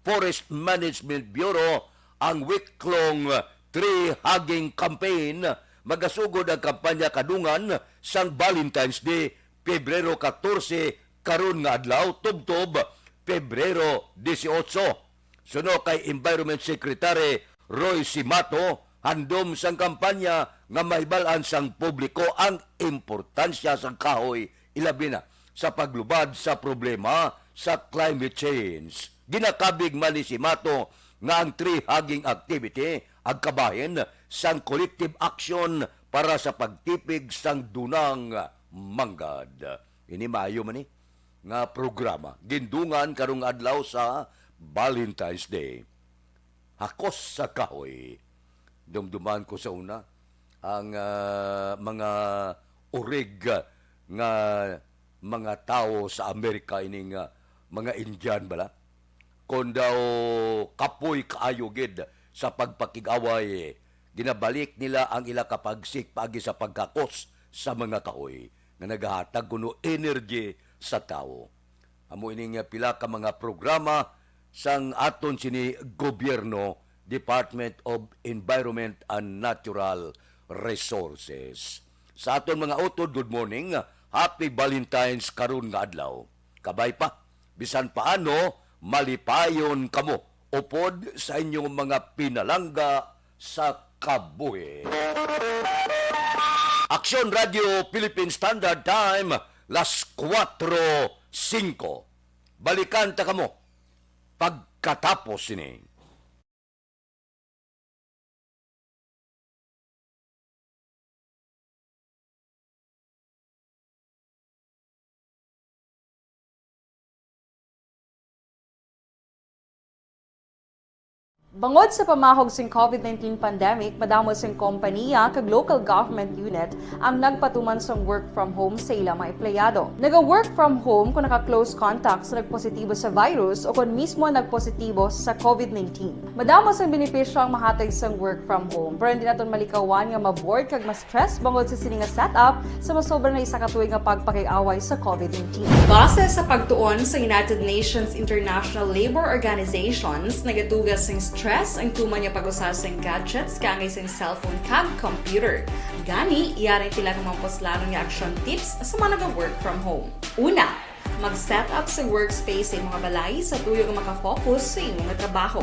Forest Management Bureau ang week-long tree hugging campaign. Magasugod ang kampanya kadungan sang Valentine's Day, Pebrero 14, karon nga adlaw, tubtob, Pebrero 18. Suno kay Environment Secretary Roy Simato, handom sang kampanya nga mahibal-an sang publiko ang importansya sang kahoy, ilabi na sa paglubad sa problema sa climate change. Ginakabig man ni Simato nga ang tree hugging activity ang kabahin sang collective action para sa pagtipig sang dunang manggad. Ini maayo man ni nga programa gindungan karong adlaw sa Valentine's Day. Hakos sa kahoy. Dumduman ko sa una ang mga urig nga mga tao sa Amerika ining mga Indian bala. Kung daw kapoy kaayo gid sa pagpakigaway, ginabalik nila ang ila kapagsik pagi sa pagkakos sa mga kahoy na nagahatag kuno energy sa tao. Amo ining pila ka mga programa sang aton sini gobyerno, Department of Environment and Natural Resources. Sa aton mga utod, good morning. Happy Valentine's karon nga adlaw. Kabay pa, bisan paano malipayon kamo upod sa inyong mga pinalangga sa kabuhi. Aksyon Radio Philippine Standard Time, las 4:05. Balikan ta kamo pagkatapos ini. Bangod sa pamahog sing COVID-19 pandemic, madamo sing kompanya kag local government unit ang nagpatuman sang work from home sa ilang mga empleyado. Naga-work from home kung naka-close contact sa nagpositibo sa virus o kung mismo nagpositibo sa COVID-19. Madamo sang benepisyo ang mahatag sang work from home, pero hindi naton malikawan nga ma-bored kag ma-stress bangod sa sini nga setup sa masobra na isa ka tuig nga pagpakiaway sa COVID-19. Base sa pagtuon sa United Nations International Labour Organizations, nagatugas sing stress ang tuman niya pag-usar sa gadgets kangay sa cellphone kag computer. Gani, iyaring tila ng mga poslano nga action tips sa mga nag-work from home. Una, mag-set up sa workspace sa imong balay sa tuyo nga makafocus sa imong trabaho.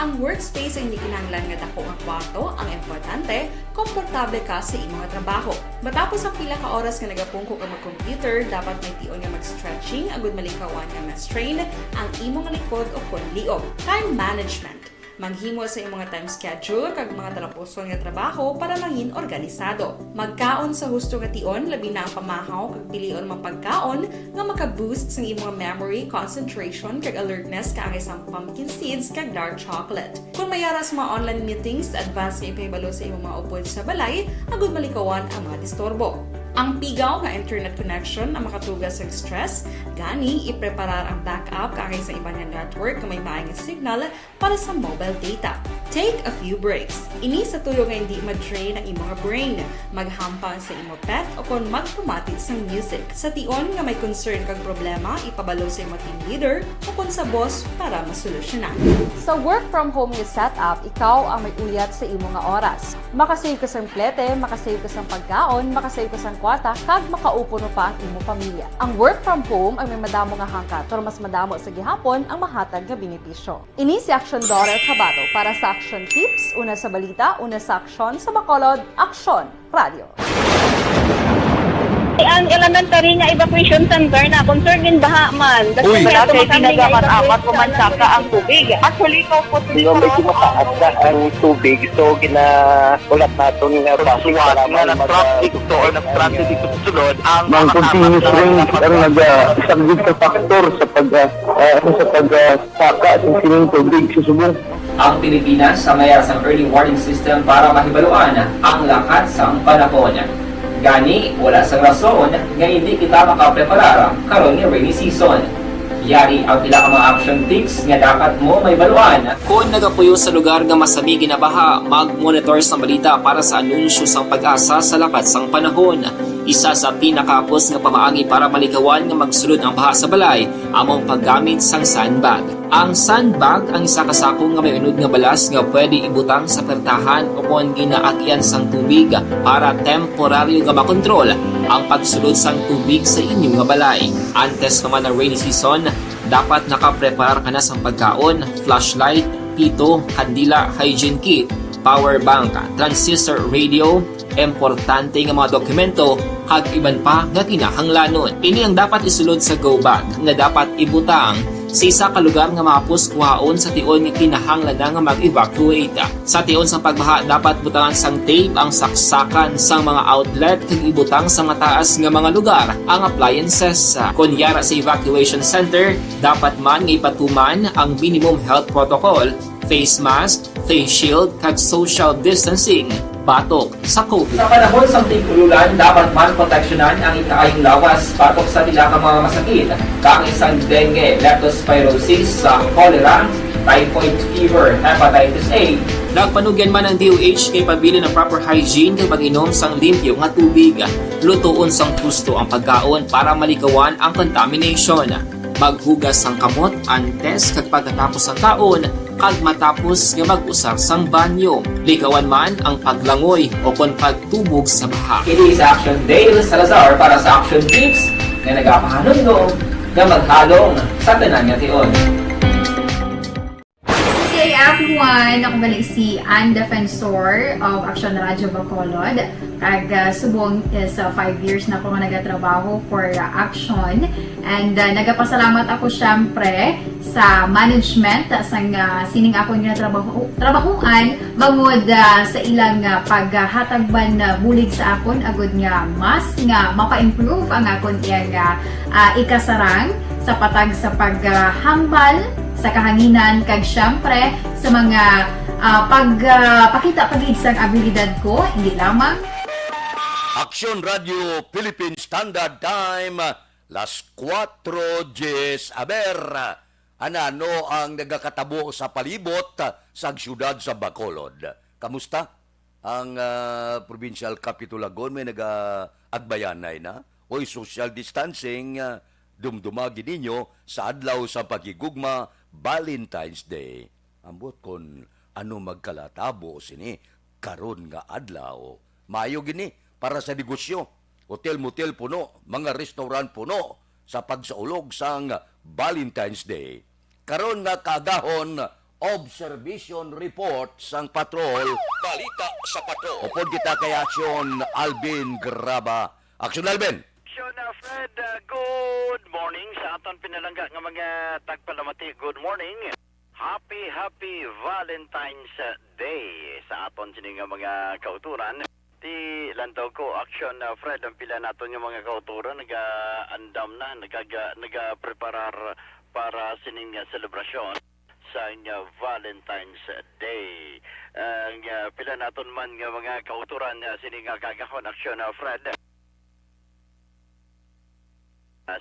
Ang workspace ay hindi kinahanglan nga dako nga kwarto, ang importante, komportable ka sa imong trabaho. Matapos ang pila ka oras nga nagapungko ka mag-computer, dapat may tion nga mag-stretching agud malikawan nga ma-strain ang imong likod o konliog. Time management. Maghimo sa imong time schedule kag mga talapuson nga trabaho para maging organisado. Magkaon sa husto nga tion, labi na ang pamahaw kag pilion mang pagkaon nga maka-boost sa imong memory, concentration kag alertness kaangay sa pumpkin seeds kag dark chocolate. Kung mayara sa mga online meetings, advance nga ipahibalo sa imong mga upod sa balay, agud malikawan ang mga disturbo. Ang pigaw nga internet connection ang makatugas sa stress, gani ipreparar ang backup kaangay sa ibang network na may maayong signal para sa mobile data. Take a few breaks. Ini sa tuyo nga hindi ma-drain ang imong brain, maghampang sa imong pet o kung magpumati sa music. Sa tion nga may concern kag problema, ipabalo sa imong team leader o kung sa boss para masolusyonan. Sa work from home nga setup, ikaw ang may uyat sa imong nga oras. Makasave ka sa plete, makasave ka sa pagkaon, makasave ka sa kwarta, kag makaupo no pa ang imong pamilya. Ang work from home ay may madamo nga hangkat, pero mas madamo sa gihapon ang mahatag nga benepisyo. Ini si Action Daughter Cabato para sa Action Tips, una sa balita, una sa aksyon, sa Bacolod, Aksyon Radio. Ang elementary nga evacuation center na concern din baha man. Uy, kasi pinagamat-amat kumansaka ang tubig. Actually, ikaw po Hindi medyo mataas na ang tubig. So, ulat natin nga pasig para traffic to or nag-traffic dito sunod ang mga continuous rain ang nag-isang sa factor sa pagsaka ng sining tubig sa subong. Ang Pilipinas sa mayroon sa early warning system para mahibaluan ang lakas ng panahon. Gani, wala sa rason nga hindi kita makapreparar karon ni rainy season. Yari ang pila ka mga action tips nga dapat mo may baluan. Kung nagapuyo sa lugar nga masabi ginabaha, mag-monitor sa balita para sa anunsyo sang pag-asa sa lakat sang panahon. Isa sa pinakapos nga pamaagi para malikawan nga magsulod ang baha sa balay among paggamit sang sandbag. Ang sandbag ang isa ka sako nga may unod nga balas nga pwede ibutang sa pertahan upon ginaagyan sang tubig para temporaryo nga makontrol ang pagsulod sang tubig sa inyong nga balay. Antes naman ng rainy season, dapat nakaprepare ka na sang pagkaon, flashlight, pito, kandila, hygiene kit, power bank, transistor radio, importante nga mga dokumento hag iban pa nga kinahanglanon. Ini ang dapat isulod sa go bag nga dapat ibutang sa isa ka lugar nga mapus kuhaon sa tion nga kinahanglan nga mag-evacuate. Sa tion sa pagbaha dapat butangan sang tape ang saksakan sa mga outlet kag ibutang sa mataas nga mga lugar ang appliances. Kunyara sa evacuation center, dapat man nga ipatuman ang minimum health protocol, face mask, face shield kag social distancing batok sa COVID. Sa panahon sa tig-ululan, dapat man proteksyonan ang ikaayong lawas batok sa tila ka mga masakit, kang isang dengue, leptospirosis, cholera, typhoid fever, hepatitis A. Nagpanugyan man ang DOH kay pabili ng proper hygiene kay pag-inom sang limpyo nga tubig. Lutuon sang husto ang pagkaon para malikawan ang contamination. Maghugas sang kamot antes kag pagkatapos ang kaon kag matapos nga mag-usar sang banyo. Likawan man ang paglangoy o kon pagtubog sa baha. Kini sa Action Dale Salazar para sa Action Tips na nagapahanundong nga maghalong sa tanan nga tion. Hey everyone! Ako balik si Ann Defensor of Action Radio Bacolod. Kag subong is 5 years na ako nga nagatrabaho for Action. And nagapasalamat ako syempre sa management sang sining ako nga trabahuan bangod sa ilang paghatagban na bulig sa akon agud nga mas nga mapa-improve ang akon iyang ikasarang sa patag sa paghambal sa kahanginan kag syempre sa mga pagpakita pagid sang abilidad ko hindi lamang Action Radio Philippine Standard Time, las 4:10 aber. Anano ang nagakatabo sa palibot sa syudad sa Bacolod. Kamusta? Ang provincial capital Lagon may nag-agbayanay na? Oy, social distancing, dumdumagi ninyo sa adlaw sa pagigugma Valentine's Day. Ambot kon ano magkalatabo sini karon nga adlaw. Mayo gini para sa negosyo. Hotel-motel puno, mga restaurant puno sa pagsaulog sang Valentine's Day. Karon nga kagahon observation report sang patrol balita sa patrol. Upod kita kay Action Alvin Graba. Action Alvin. Action Fred, good morning sa aton pinalangga nga mga tagpalamati. Good morning. Happy Valentine's Day sa aton sini nga mga kauturan. Ti lantaw ko Action Fred ang pila naton nga mga kauturan naga-andam na naga-preparar para sining selebrasyon sa Valentine's Day. Ang pila naton man nga mga kauturan sining kagahon Action Fred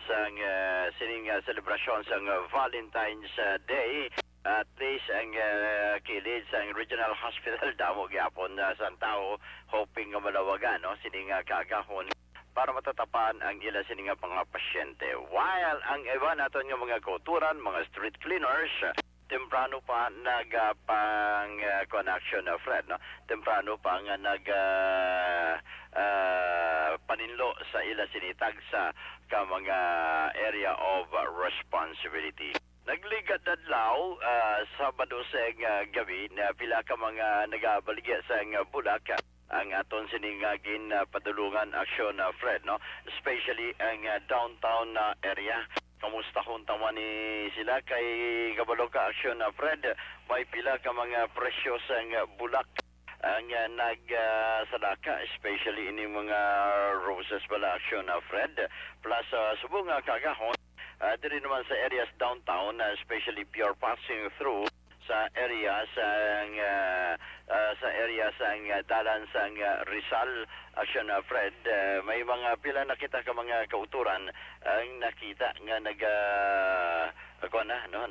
sang sining selebrasyon sang Valentine's Day. At least ang kilid sa Regional Hospital damo gyapon sa tao hoping nga malawagan no sining kagahon para matatapan ang ila sining mga pasyente. While ang iba naton nga mga kauturan, mga street cleaners, temprano pa nagapang connection Fred no. Temprano pa nga paninlo sa ila sinitag sa ka mga area of responsibility. Nagligad adlaw Sabado sa gabi na pila ka mga nagabaligya sa bulak ang aton siningagin padulungan Action Fred no, especially ang downtown area. Kamusta kung tama ni sila kay kabalo ka Action Fred, may pila ka mga presyo sa bulak ang nagsadaka, especially ini mga roses bala Action Fred plus subong kagahon. Diri naman sa areas downtown, especially pure passing through sa area sang dalan sang Rizal Action Fred, may mga pila nakita ka mga kauturan ang nakita nga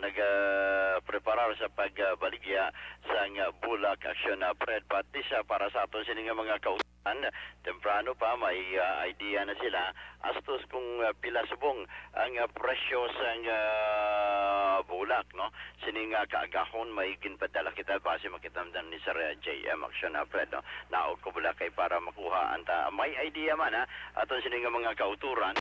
naga-preparar sa pagbaligya sang bulak Action Fred, pati sa para sa aton sining mga kauturan Temprano pa may idea na sila astos kung pila subong ang presyo sa bulak, no? Sining kaagahon may ginpadala kita base makitamdan ni Sir JM Action Fred, no? Naog ko bula kay para makuha anta may idea man aton sining mga kauturan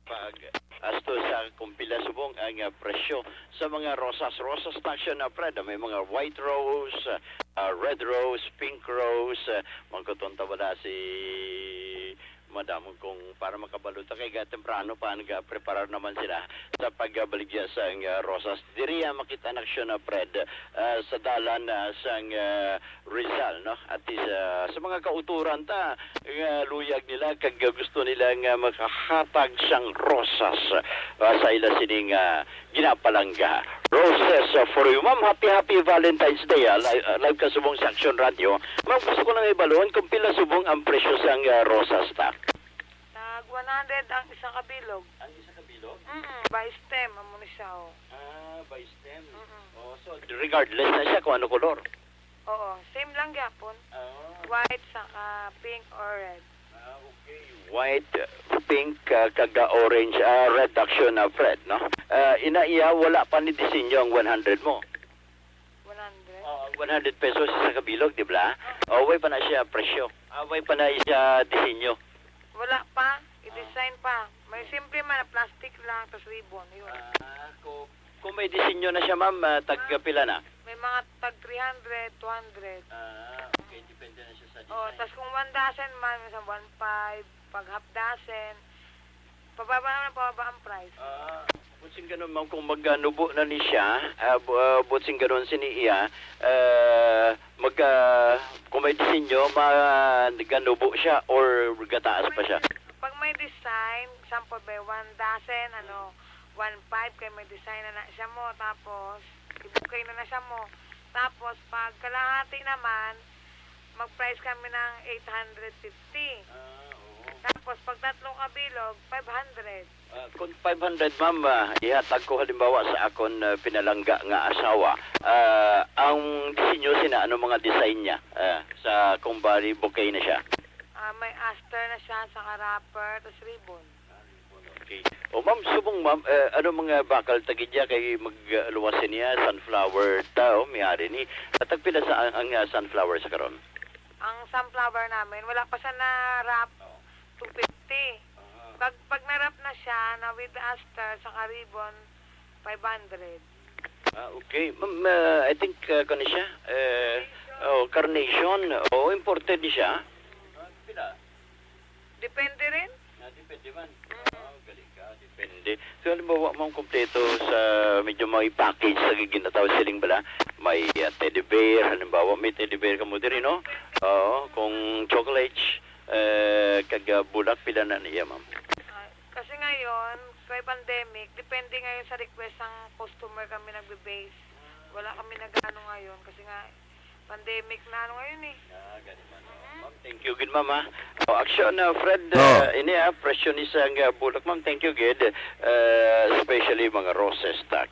pag asto sa kumpila subong ang presyo sa mga rosas station na Fred, may mga white rose, red rose, pink rose, mangkotonta wala si madam kung para makabaluta kay temprano pa nag-prepare naman sila sa pagbaligya sa rosas. Diriya makita na aksyon na Fred sa dalan sang Rizal, no? At sa mga kauturan ta luyag nila kag gusto nila nga makahatag sang rosas sa ila sining ginapalangga. Roses for you. Ma'am, happy Valentine's Day. Live ka subong sa Action Radio. Ma'am, gusto ko lang ibalon kung pila subong ang presyo sang rosas ta. Nag 100 ang isang kabilog. Ang isa ka bilog? By stem, amo ni siya. By stem. Oh, so regardless na siya kung ano kolor. Oo, same lang gyapon. White saka pink or red. Okay. White, pink, kaga orange, red action na Fred, no? Inaiya, wala pa ni disenyo ang 100 mo. 100. 100 pesos sa kabilog, di ba? Way pa na siya presyo. Way pa na siya disenyo. Wala pa, i-design pa. May simple man na plastic lang tapos ribbon, yun. Kung may disenyo na siya, ma'am, tagpila na? May mga tag 300, 200. Okay, depende na siya sa design. Oh, tapos kung 1 dozen man, sa 1.5, pag half dozen, pababa ang price. Butsing ganun, ma'am, kung magnubo na ni siya, butsing ganun siniya, kung may disenyo, maganubo siya or gataas pa siya. Pag may design, sample ba, 1 dozen, 1.5 kay may design na siya mo, tapos ibukay na siya mo. Tapos pag kalahati naman, mag-price kami ng 850. Tapos pag tatlong kabilog, 500. Kung 500, ma'am, ihatag ko halimbawa sa akon pinalangga nga asawa. Ang disenyo sina, ano mga design niya sa kung bali bouquet na siya? May aster na siya, saka wrapper, tapos ribbon. Okay. O ma'am, subong ma'am, ano mga bakal tagidya kay magluwasin niya, sunflower tao, may-ari ni. Tagpila sa ang sunflower sa karon? Ang sunflower namin, wala pa siya na wrap, 250. Pag na-wrap na siya, na with aster, saka ribbon, 500. Okay. Ma'am, I think kano siya? Carnation. Imported ni siya. Pila? Depende rin. Depende man. Galing ka, depende. So, halimbawa, ma'am, kompleto sa medyo may package sa ginatawag siling bala. May teddy bear, halimbawa, may teddy bear ka mo din, no? Kung chocolates, bulak, pila na niya, ma'am. Kasi ngayon, kay pandemic, depende ngayon sa request ng customer kami nagbe-base. Wala kami nag-ano ngayon kasi nga, pandemic na ngayon eh. Ma'am, thank you good, ma'am. Action, Fred, ini presyo ni sang bulak, ma'am. Thank you good. Especially mga roses tak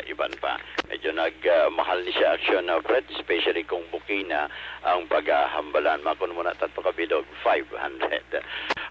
iban pa. Medyo nagmahal ni siya action, Fred, especially kung bouquet na ang paghambalan. Makon mo na tatlo kabilog, 500.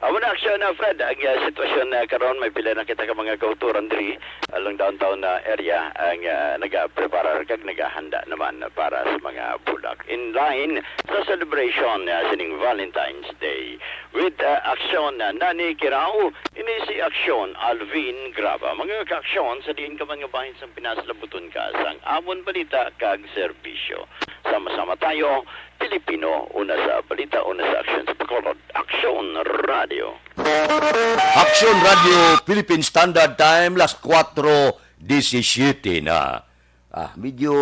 Muna action, Fred, ang sitwasyon karon may pila na kita ka mga kauturan diri along downtown area ang nag-prepare kag naghahanda naman para sa mga bulak. In line sa celebration sining Valentine's Day with aksyon Nani Kirao, ini si aksyon Alvin Graba. Mga ka-aksyon sa diin ka mga bahin sa Pinas labuton ka sang amon balita kag serbisyo. Sama-sama tayo, Pilipino, una sa balita, una sa aksyon sa Bacolod. Aksyon Radio. Action Radio Philippine Standard Time las 4:17 na. Medyo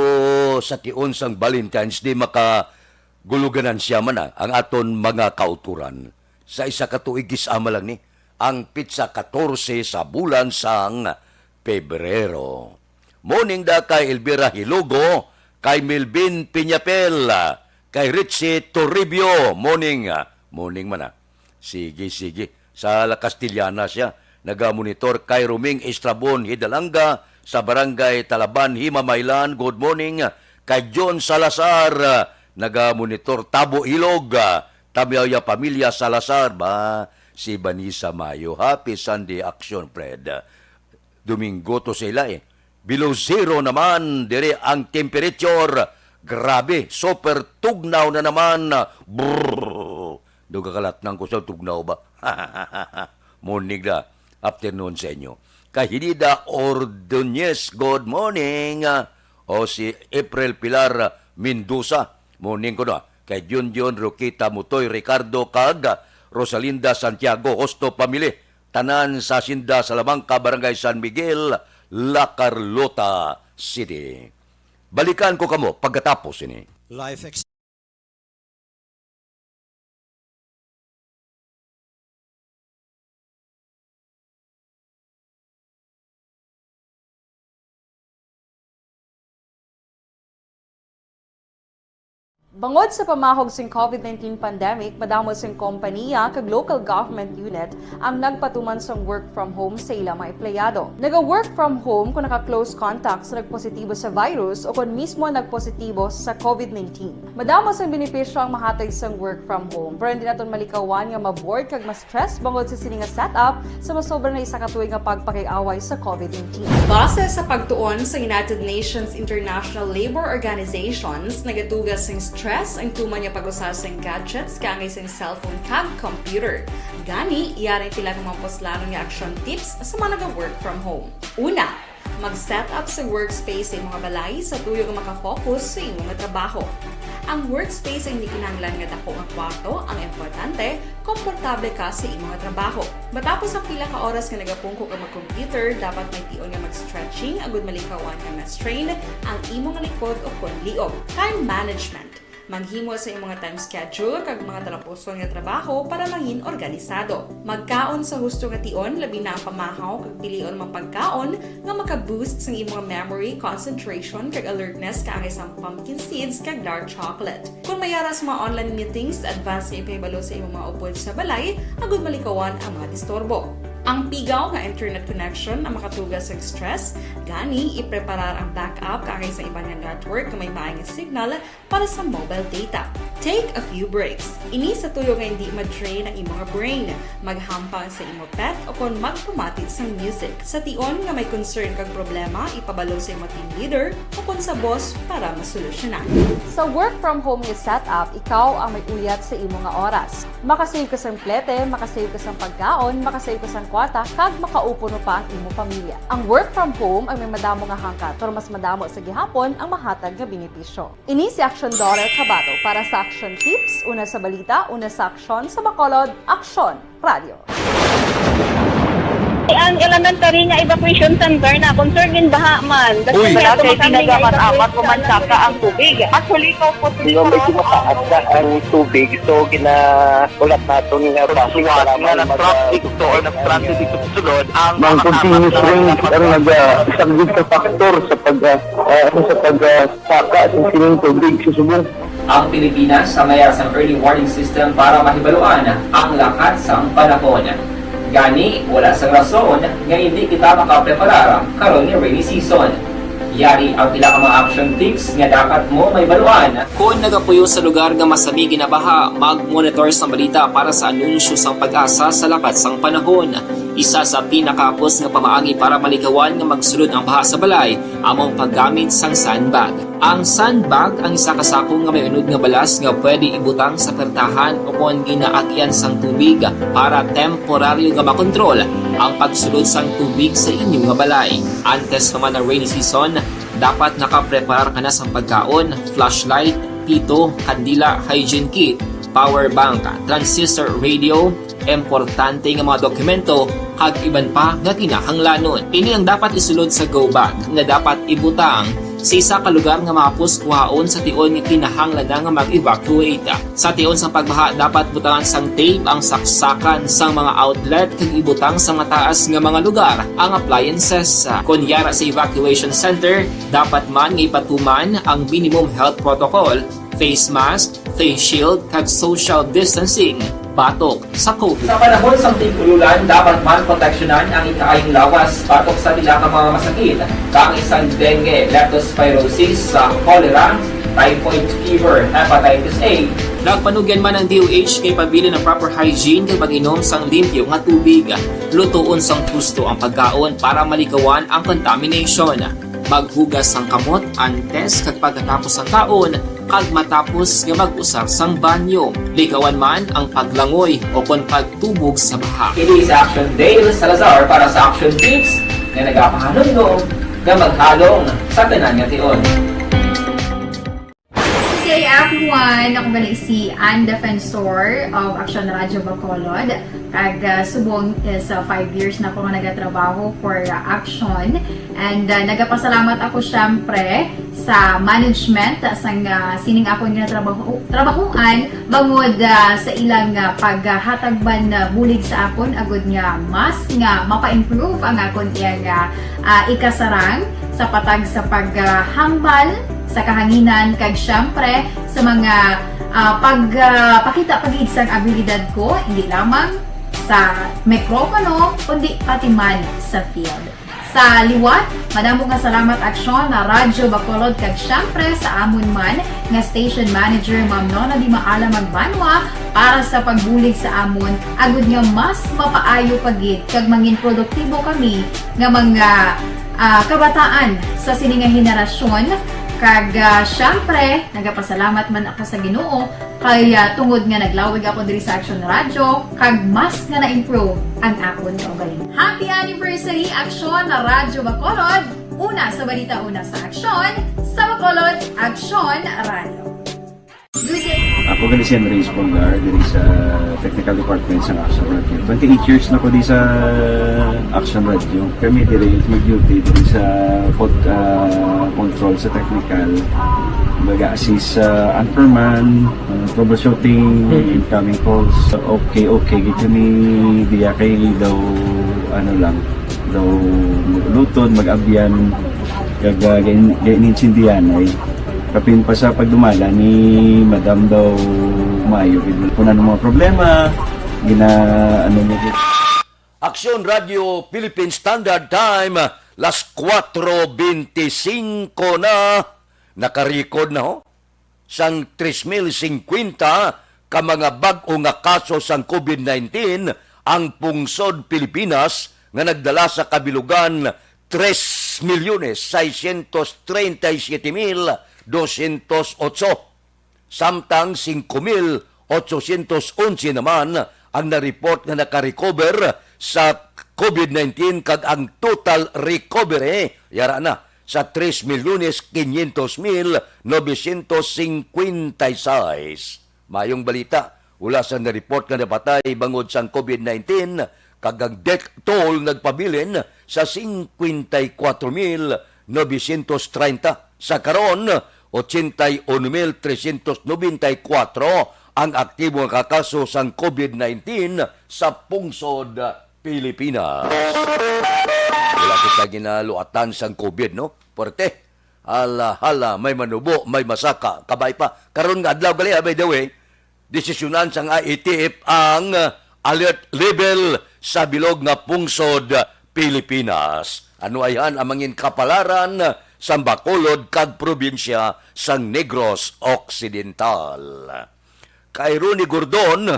sa tion sang Valentine's Day makaguluganan siya man ang aton mga kauturan. Sa isa ka tuig gisama lang ni ang pitsa 14 sa bulan sang Pebrero. Morning da kay Elvira Hilogo, kay Melvin Piñapel, kay Richie Toribio. Morning man. Sige. Sa La Castellana siya. Nagamonitor kay Ruming Estrabon Hidalanga sa Barangay Talaban, Himamaylan. Good morning. Kay John Salazar, nagamonitor Tabo Ilog. Tamyaya Pamilya Salazar ba? Si Vanessa Mayo. Happy Sunday Action, Fred. Domingo to sila eh. Below zero naman, dire ang temperature. Grabe, super tugnaw na naman. Brrrr. Dugakalat ng kusaw tugnaw ba? Morning na, afternoon sa inyo. Kahidida Ordonez, good morning. O si April Pilar Mendoza, morning ko na. Kay Junjun Roquita Mutoy, Ricardo Cag, Rosalinda Santiago, Hosto Pamili, tanan sa Sinda, Salamanca, Barangay San Miguel, La Carlota City. Balikan ko kamo pagkatapos ini. Life Bangod sa pamahog sing COVID-19 pandemic, madamo sing kompanya kag local government unit ang nagpatuman sang work from home sa ilang mga empleyado. Naga-work from home kung naka-close contact sa nagpositibo sa virus o kung mismo nagpositibo sa COVID-19. Madamo sang benepisyo ang mahatag sang work from home, pero hindi naton malikawan nga ma-bored kag ma-stress bangod sa sini nga setup sa masobra na isa ka tuig nga pagpakiaway sa COVID-19. Base sa pagtuon sa United Nations International Labour Organizations, nagatugas sing stress ang tuman niya pag-usas ng gadgets kangay sa cellphone kag computer. Gani, iyaring pila ng mga poslanong nga action tips sa mga nag-work from home. Una, mag-set up sa workspace sa mga balay sa tuyo nga makafocus sa imong trabaho. Ang workspace ay hindi kinahanglan nga dako nga kwarto, ang importante, komportable ka sa imong trabaho. Matapos ang pila ka oras nga nagapungko ka mag-computer, dapat may tion nga mag-stretching agud malikawan nga ma-strain ang imong likod o konliog. Time management. Maghimo sa imong time schedule kag mga talapuson nga trabaho para maging organisado. Magkaon sa husto nga tion, labi na ang pamahaw kag pilion mang pagkaon nga maka-boost sa imong memory, concentration kag alertness kaangay sa pumpkin seeds kag dark chocolate. Kung mayara sa mga online meetings, advance nga ipahibalo sa imong mga upod sa balay, agud malikawan ang mga disturbo. Ang pigaw nga internet connection ang makatugas sa stress, gani ipreparar ang backup kaangay sa ibang nga network nga may maayong signal para sa mobile data. Take a few breaks. Ini sa tuyo nga hindi ma-drain ang imong brain, maghampang sa imong pet o kung magpumatid sa music. Sa tion nga may concern kag problema, ipabalo sa imong team leader o kung sa boss para masolusyonan. Sa work from home nga setup, ikaw ang may uyat sa imong nga oras. Makasave ka sa plete, makasave ka sa pagkaon, makasave ka sa kwata, kag makaupo no pa ang imong pamilya. Ang work from home ay may madamo nga hangkat, pero mas madamo sa gihapon ang mahatag nga benepisyo. Ini si Action Daughter Cabato para sa Action Tips, una sa balita, una sa aksyon sa Bacolod, Action Radio. Ang elementary nga evacuation center na concern din baha man. Uy! Kaya pinagamat-amat kumansaka ang tubig. Actually, ikaw po Yung medyo mataas na ang tubig, so ulat natin nga pasiwala nga ng traffic to or nag-traffic dito sa sulod. Ang continuous rain ang isang good factor sa pagsaka sa sining tubig sa subong. Ang Pilipinas sa mayas ng early warning system para mahibaluan ang lakat sa panahon. Gani, wala sa rason nga hindi kita makapreparar karon ni rainy season. Yari ang pila ka mga action tips nga dapat mo may baluan. Kung nagapuyo sa lugar nga masabi ginabaha, mag-monitor sa balita para sa anunsyo sang pag-asa sa lakat sang panahon. Isa sa pinakapos nga pamaagi para malikawan nga magsulod ang baha sa balay, among paggamit sang sandbag. Ang sandbag ang isa ka sako nga may unod nga balas nga pwede ibutang sa pertahan o kung ginaagyan sang tubig para temporaryo nga makontrol ang pagsulod sang tubig sa inyong nga balay. Antes naman ng rainy season, dapat nakapreparar ka na sa pagkaon, flashlight, pito, kandila, hygiene kit, power bank, transistor radio, importante nga mga dokumento, kag iban pa nga kinahanglanon. Ini ang dapat isulod sa go bag nga dapat ibutang sa isa ka lugar nga mapos kuhaon sa tion nga kinahanglan nga mag-evacuate. Sa tion sa pagbaha, dapat butangan sang tape ang saksakan sa mga outlet kag ibutang sa mataas nga mga lugar ang appliances. Kunyara sa evacuation center, dapat man nga ipatuman ang minimum health protocol, face mask, face shield kag social distancing. Batok sa COVID. Sa panahon sa tigululan, dapat man proteksyonan ang ikaayong lawas batok sa pila ka mga masakit. Kang isang dengue, leptospirosis, cholera, typhoid fever, hepatitis A, Nagpanugyan man ang DOH kay pabili ng proper hygiene kay pag-inom sang limpyo nga tubig. Lutuon sang gusto ang pagkaon para malikawan ang contamination. Maghugas sang kamot antes kag pagkatapos ang kaon kag matapos nga mag-usar sang banyo. Likawan man ang paglangoy o kon pagtubog sa baha. Kini sa Action Dale Salazar para sa Action Tips na nagapahanundong nga maghalong sa tanan nga tion. Good day everyone! Ako gali si Ann Defensor of Action Radio Bacolod. Kag subong sa 5 years na ako nga nagatrabaho for Action. And nagapasalamat ako syempre sa management sang sining ako nga trabahuan bangod sa ilang paghatagban bulig sa akon agud nga mas nga mapa-improve ang akon iyang ikasarang sa patag sa paghambal sa kahanginan kag syempre sa mga pagpakita pagid sang abilidad ko hindi lamang sa mikropono kundi pati man sa field. Sa liwat, madamo nga salamat Aksyon na Radyo Bacolod kag syempre sa amon man nga station manager Ma'am Nona Di Maala Magbanwa para sa pagbulig sa amon agud nga mas mapaayo pagid kag mangin produktibo kami nga mga kabataan sa sining nga henerasyon. Kag syempre, nagapasalamat man ako sa Ginoo kay tungod nga naglawig ako diri sa Action Radio kag mas nga na-improve ang akon kaugalingon. Happy anniversary Action na Radyo Bacolod! Una sa balita, una sa Action, sa Bacolod, Action Radio. Good day! Ako gali si Andres Polgar diri sa Technical Department sa Action Radio. 28 years na ko di sa Action Radio. Kami diri mag-duty diri sa control sa technical. Mag-assist sa anchorman, troubleshooting, incoming calls. Okay, gito ni diya kay daw daw lutod, mag-abyan, ganinsindihan ay kapin pa sa pagdumala ni Madam daw Mayo. Kung ano mga problema, niya. Aksyon Radio Philippine Standard Time, las 4:25 na, nakarecord na ho, sang 3,050 ka mga bag-o nga kaso sang COVID-19 ang pungsod Pilipinas nga nagdala sa kabilugan 3,637,208. Samtang 5,811 naman ang na-report na naka-recover sa COVID-19 kag ang total recovery yara na sa 3,500,956. Mayong balita, wala sa na-report na napatay bangod sa COVID-19 kag ang death toll nagpabilin sa 54,930. Sa karon, 81,394 ang aktibo nga kakaso sa COVID-19 sa pungsod Pilipinas. Wala kita ginaluatan sa COVID, no? Porte, hala, may manubo, may masaka, kabay pa. Karon nga adlaw gali, by the way, desisyonan sang IATF ang alert level sa bilog nga pungsod Pilipinas. Ano ayan ang mangin kapalaran sa Bacolod kag probinsya sang Negros Occidental. Kay Ronnie Gordon,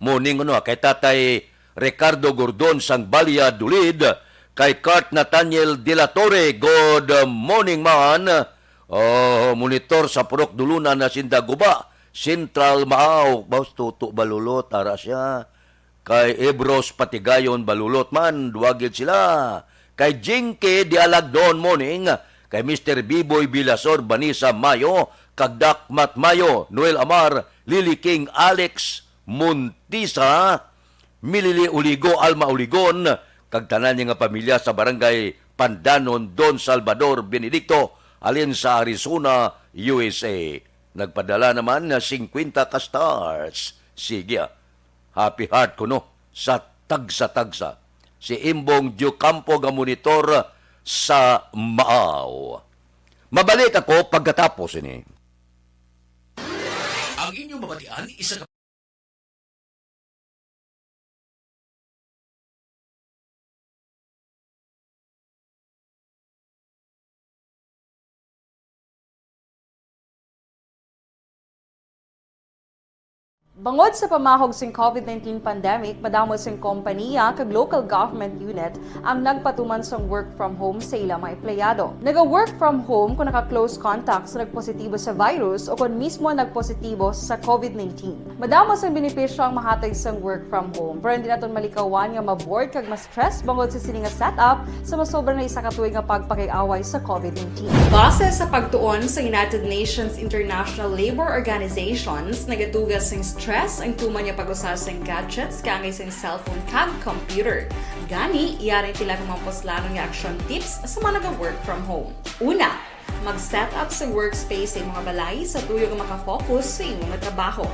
morning kay Tatay Ricardo Gordon sang Balya Dulid, kay Kurt Nathaniel De La Torre, good morning man. Monitor sa Purok Dulunan na Sindaguba, Central Maaw, baus tuto balulot, ara siya. Kay Ebros Patigayon balulot man, duwagid sila. Kay Jinky Dialagdon morning, kay Mr. Biboy Bilasor Banisa Mayo, Kagdak Mat Mayo, Noel Amar, Lily King Alex Montisa, Milili Uligo Alma Uligon, kag tanan niya nga pamilya sa barangay Pandanon, Don Salvador Benedicto, alin sa Arizona, USA. Nagpadala naman na 50 ka stars. Sige, happy heart ko no, sa tagsa-tagsa. Si Imbong Diocampo nga monitor sa Maaw. Mabalik ako pagkatapos ini. Ang inyong mabatian, isa Bangod sa pamahog sing COVID-19 pandemic, madamo sing kompanya kag local government unit ang nagpatuman sang work from home sa ilang mga empleyado. Naga-work from home kung naka-close contact sa nagpositibo sa virus o kung mismo nagpositibo sa COVID-19. Madamo sang benepisyo ang mahatag sang work from home, pero hindi naton malikawan nga ma-bored kag ma-stress bangod sa sini nga setup sa masobra na isa ka tuig nga pagpakiaway sa COVID-19. Base sa pagtuon sa United Nations International Labour Organizations, nagatugas sing stress ang tuman niya pag-usar sa gadgets kangay sa cellphone kag computer. Gani, iyarin tila ng mga poslanong nga action tips sa mga nag-work from home. Una, mag-set up sa workspace sa mga balay sa tuyo nga makafocus sa imong mga trabaho.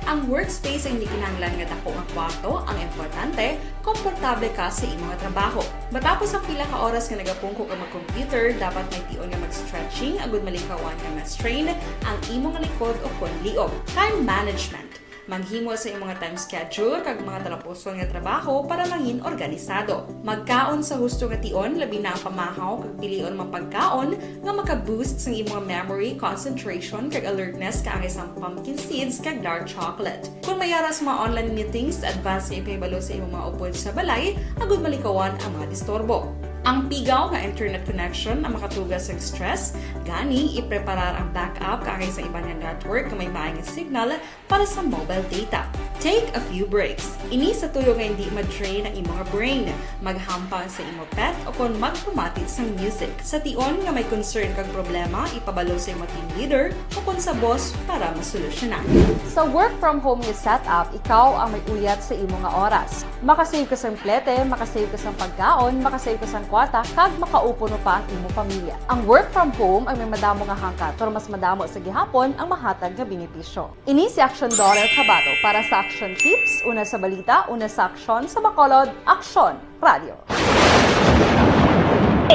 Ang workspace ay hindi kinahanglan nga dako nga kwarto, ang importante, komportable ka sa imong nga trabaho. Matapos ang pila ka oras nga nagapungko ka mag-computer, dapat may tion nga mag-stretching agud malikawan nga ma-strain ang imong likod o konliog. Time management. Manghimo sa imong mga time schedule kag mga talapuson nga trabaho para mangin organisado. Magkaon sa husto nga tion, labi na ang pamahaw kag pilion mapagkaon nga maka-boost sa imong memory, concentration kag alertness kaangay sa pumpkin seeds kag dark chocolate. Kung mayaras mga online meetings, advance sa ipahibalo sa imong mga upod sa balay, agud malikawan ang mga disturbo. Ang pigaw nga internet connection ang makatugas sa stress, gani ipreparar ang backup kaangay sa ibang nga network nga may maayong signal para sa mobile data. Take a few breaks. Ini sa tuyo nga hindi ma-drain ang imong brain, maghampang sa imong pet o kung magpumatit sa music. Sa tion nga may concern kag problema, ipabalo sa imong team leader o kung sa boss para masolusyonan. Sa work from home nga setup, ikaw ang may uyat sa imong nga oras. Makasave ka sa plete, makasave ka sa pagkaon, makasave ka sa kwata, kag makaupo no pa ang imong pamilya. Ang work from home ay may madamo nga hangkat, pero mas madamo sa gihapon ang mahatag nga benepisyo. Ini si Action Daughter Cabato para sa Action Tips, una sa balita, una sa aksyon sa Bacolod, Action Radio.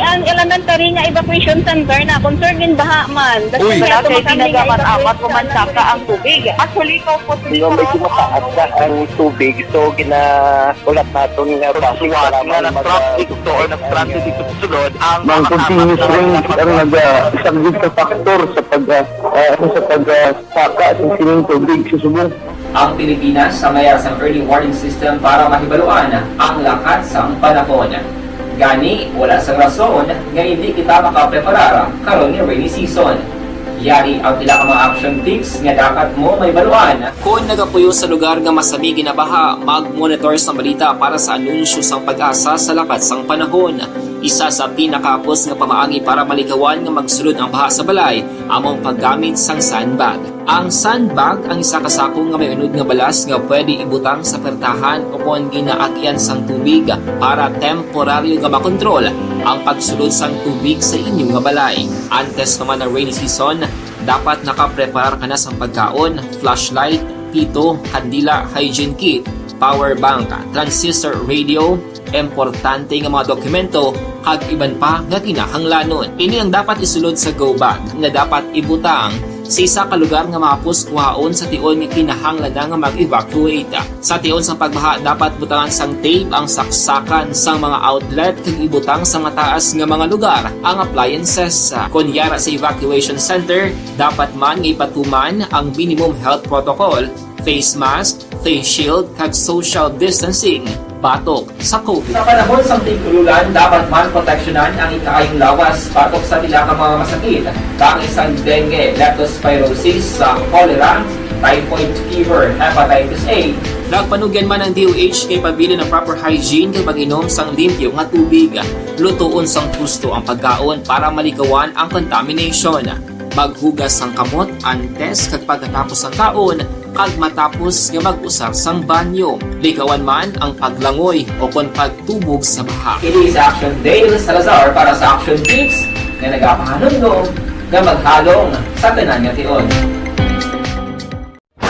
Ang elementary nga evacuation center na concern din baha man. Uy, Kasi pinagamat-amat pumansaka ang tubig. Actually, ikaw po medyo mataas na ang tubig. So, ulat natin nga pasiwat nga nag-traffic to or nag-transit dito sa sulod. Ang continuous range ang nag-isagid sa factor sa pagsaka sa sining tubig sa subong. Ang Pilipinas sa mayar sa early warning system para mahibaluan ang lakat sang panahon. Gani, wala sa rason nga hindi kita makapreparar karon ni rainy season. Yari ang pila ka mga action tips nga dapat mo may baluan. Kung nagapuyo sa lugar nga masabi ginabaha, mag-monitor sa balita para sa anunsyo sang pag-asa sa lakat sang panahon. Isa sa pinakapos nga pamaagi para malikawan nga magsulod ang baha sa balay, among paggamit sang sandbag. Ang sandbag ang isa kasakong nga may unod nga balas nga pwede ibutang sa pertahan o kung ginaagyan sang tubig para temporaryo nga makontrol ang pagsulod sang tubig sa inyong nga balay. Antes naman ng rainy season, dapat nakapreparar ka na sa pagkaon, flashlight, pito, kandila, hygiene kit, power bank, transistor radio, importante nga mga dokumento, kag iban pa nga kinahanglanon. Ini ang dapat isulod sa go bag nga dapat ibutang sa isa ka lugar nga mapus kuhaon sa tion nga kinahanglan nga mag-evacuate. Sa tion sa pagbaha, dapat butangan sang tape ang saksakan sang mga outlet kag ibutang sa mataas nga mga lugar ang appliances. Kunyara sa evacuation center, dapat man nga ipatuman ang minimum health protocol, face mask, face shield kag social distancing batok sa COVID. Sa panahon sa tigululan, dapat man proteksyonan ang ikaayong lawas batok sa nila ka mga masakit. Kang isang dengue, leptospirosis, cholera, typhoid fever, hepatitis A. Nagpanugyan man ang DOH kay pabili ng proper hygiene kay pag-inom sang limpyo nga tubig. Lutuon sang gusto ang pagkaon para malikawan ang contamination. Maghugas sang kamot antes kag pagkatapos ang kaon kag matapos nga mag-usar sang banyo. Likawan man ang paglangoy o kon pagtubog sa baha. It is Action Dale Salazar para sa Action Tips na nagapahanundong nga maghalong sa tanan nga tion.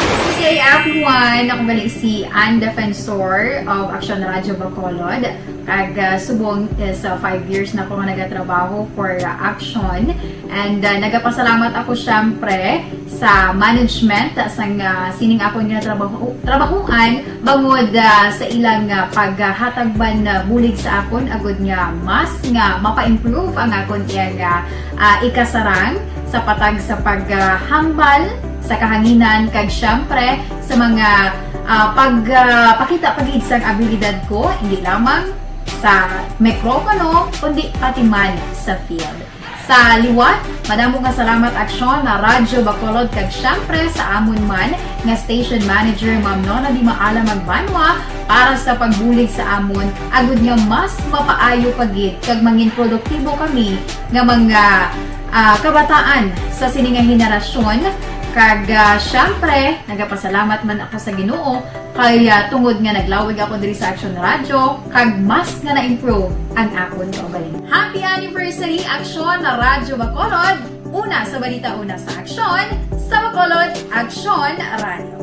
Good day everyone! Ako balik si Ann Defensor of Action Radio Bacolod. Kag subong sa 5 years na ako nga nagatrabaho for Action. And nagapasalamat ako syempre sa management sang sining ako nga trabahuan bangod sa ilang paghatagban bulig sa akon agud nga mas nga mapa-improve ang akon nga ikasarang sa patag sa paghambal sa kahanginan kag syempre sa mga pakita pagid sa abilidad ko, hindi lamang sa mikropono, kundi pati man sa field. Sa liwat, madamo nga salamat aksyon na Radyo Bacolod kag syempre sa amon man nga station manager Ma'am Nona Di Maala Magbanwa para sa pagbulig sa amon agud nga mas mapaayo pagid kag mangin produktibo kami nga mga kabataan sa sininga henerasyon. Kag syempre, nagapasalamat man ako sa Ginoo kay tungod nga naglawig ako diri sa Action Radio kag mas nga na-improve ang akon kaugalingon. Happy anniversary Action na Radyo Bacolod! Una sa balita, una sa Action, sa Bacolod Action Radio.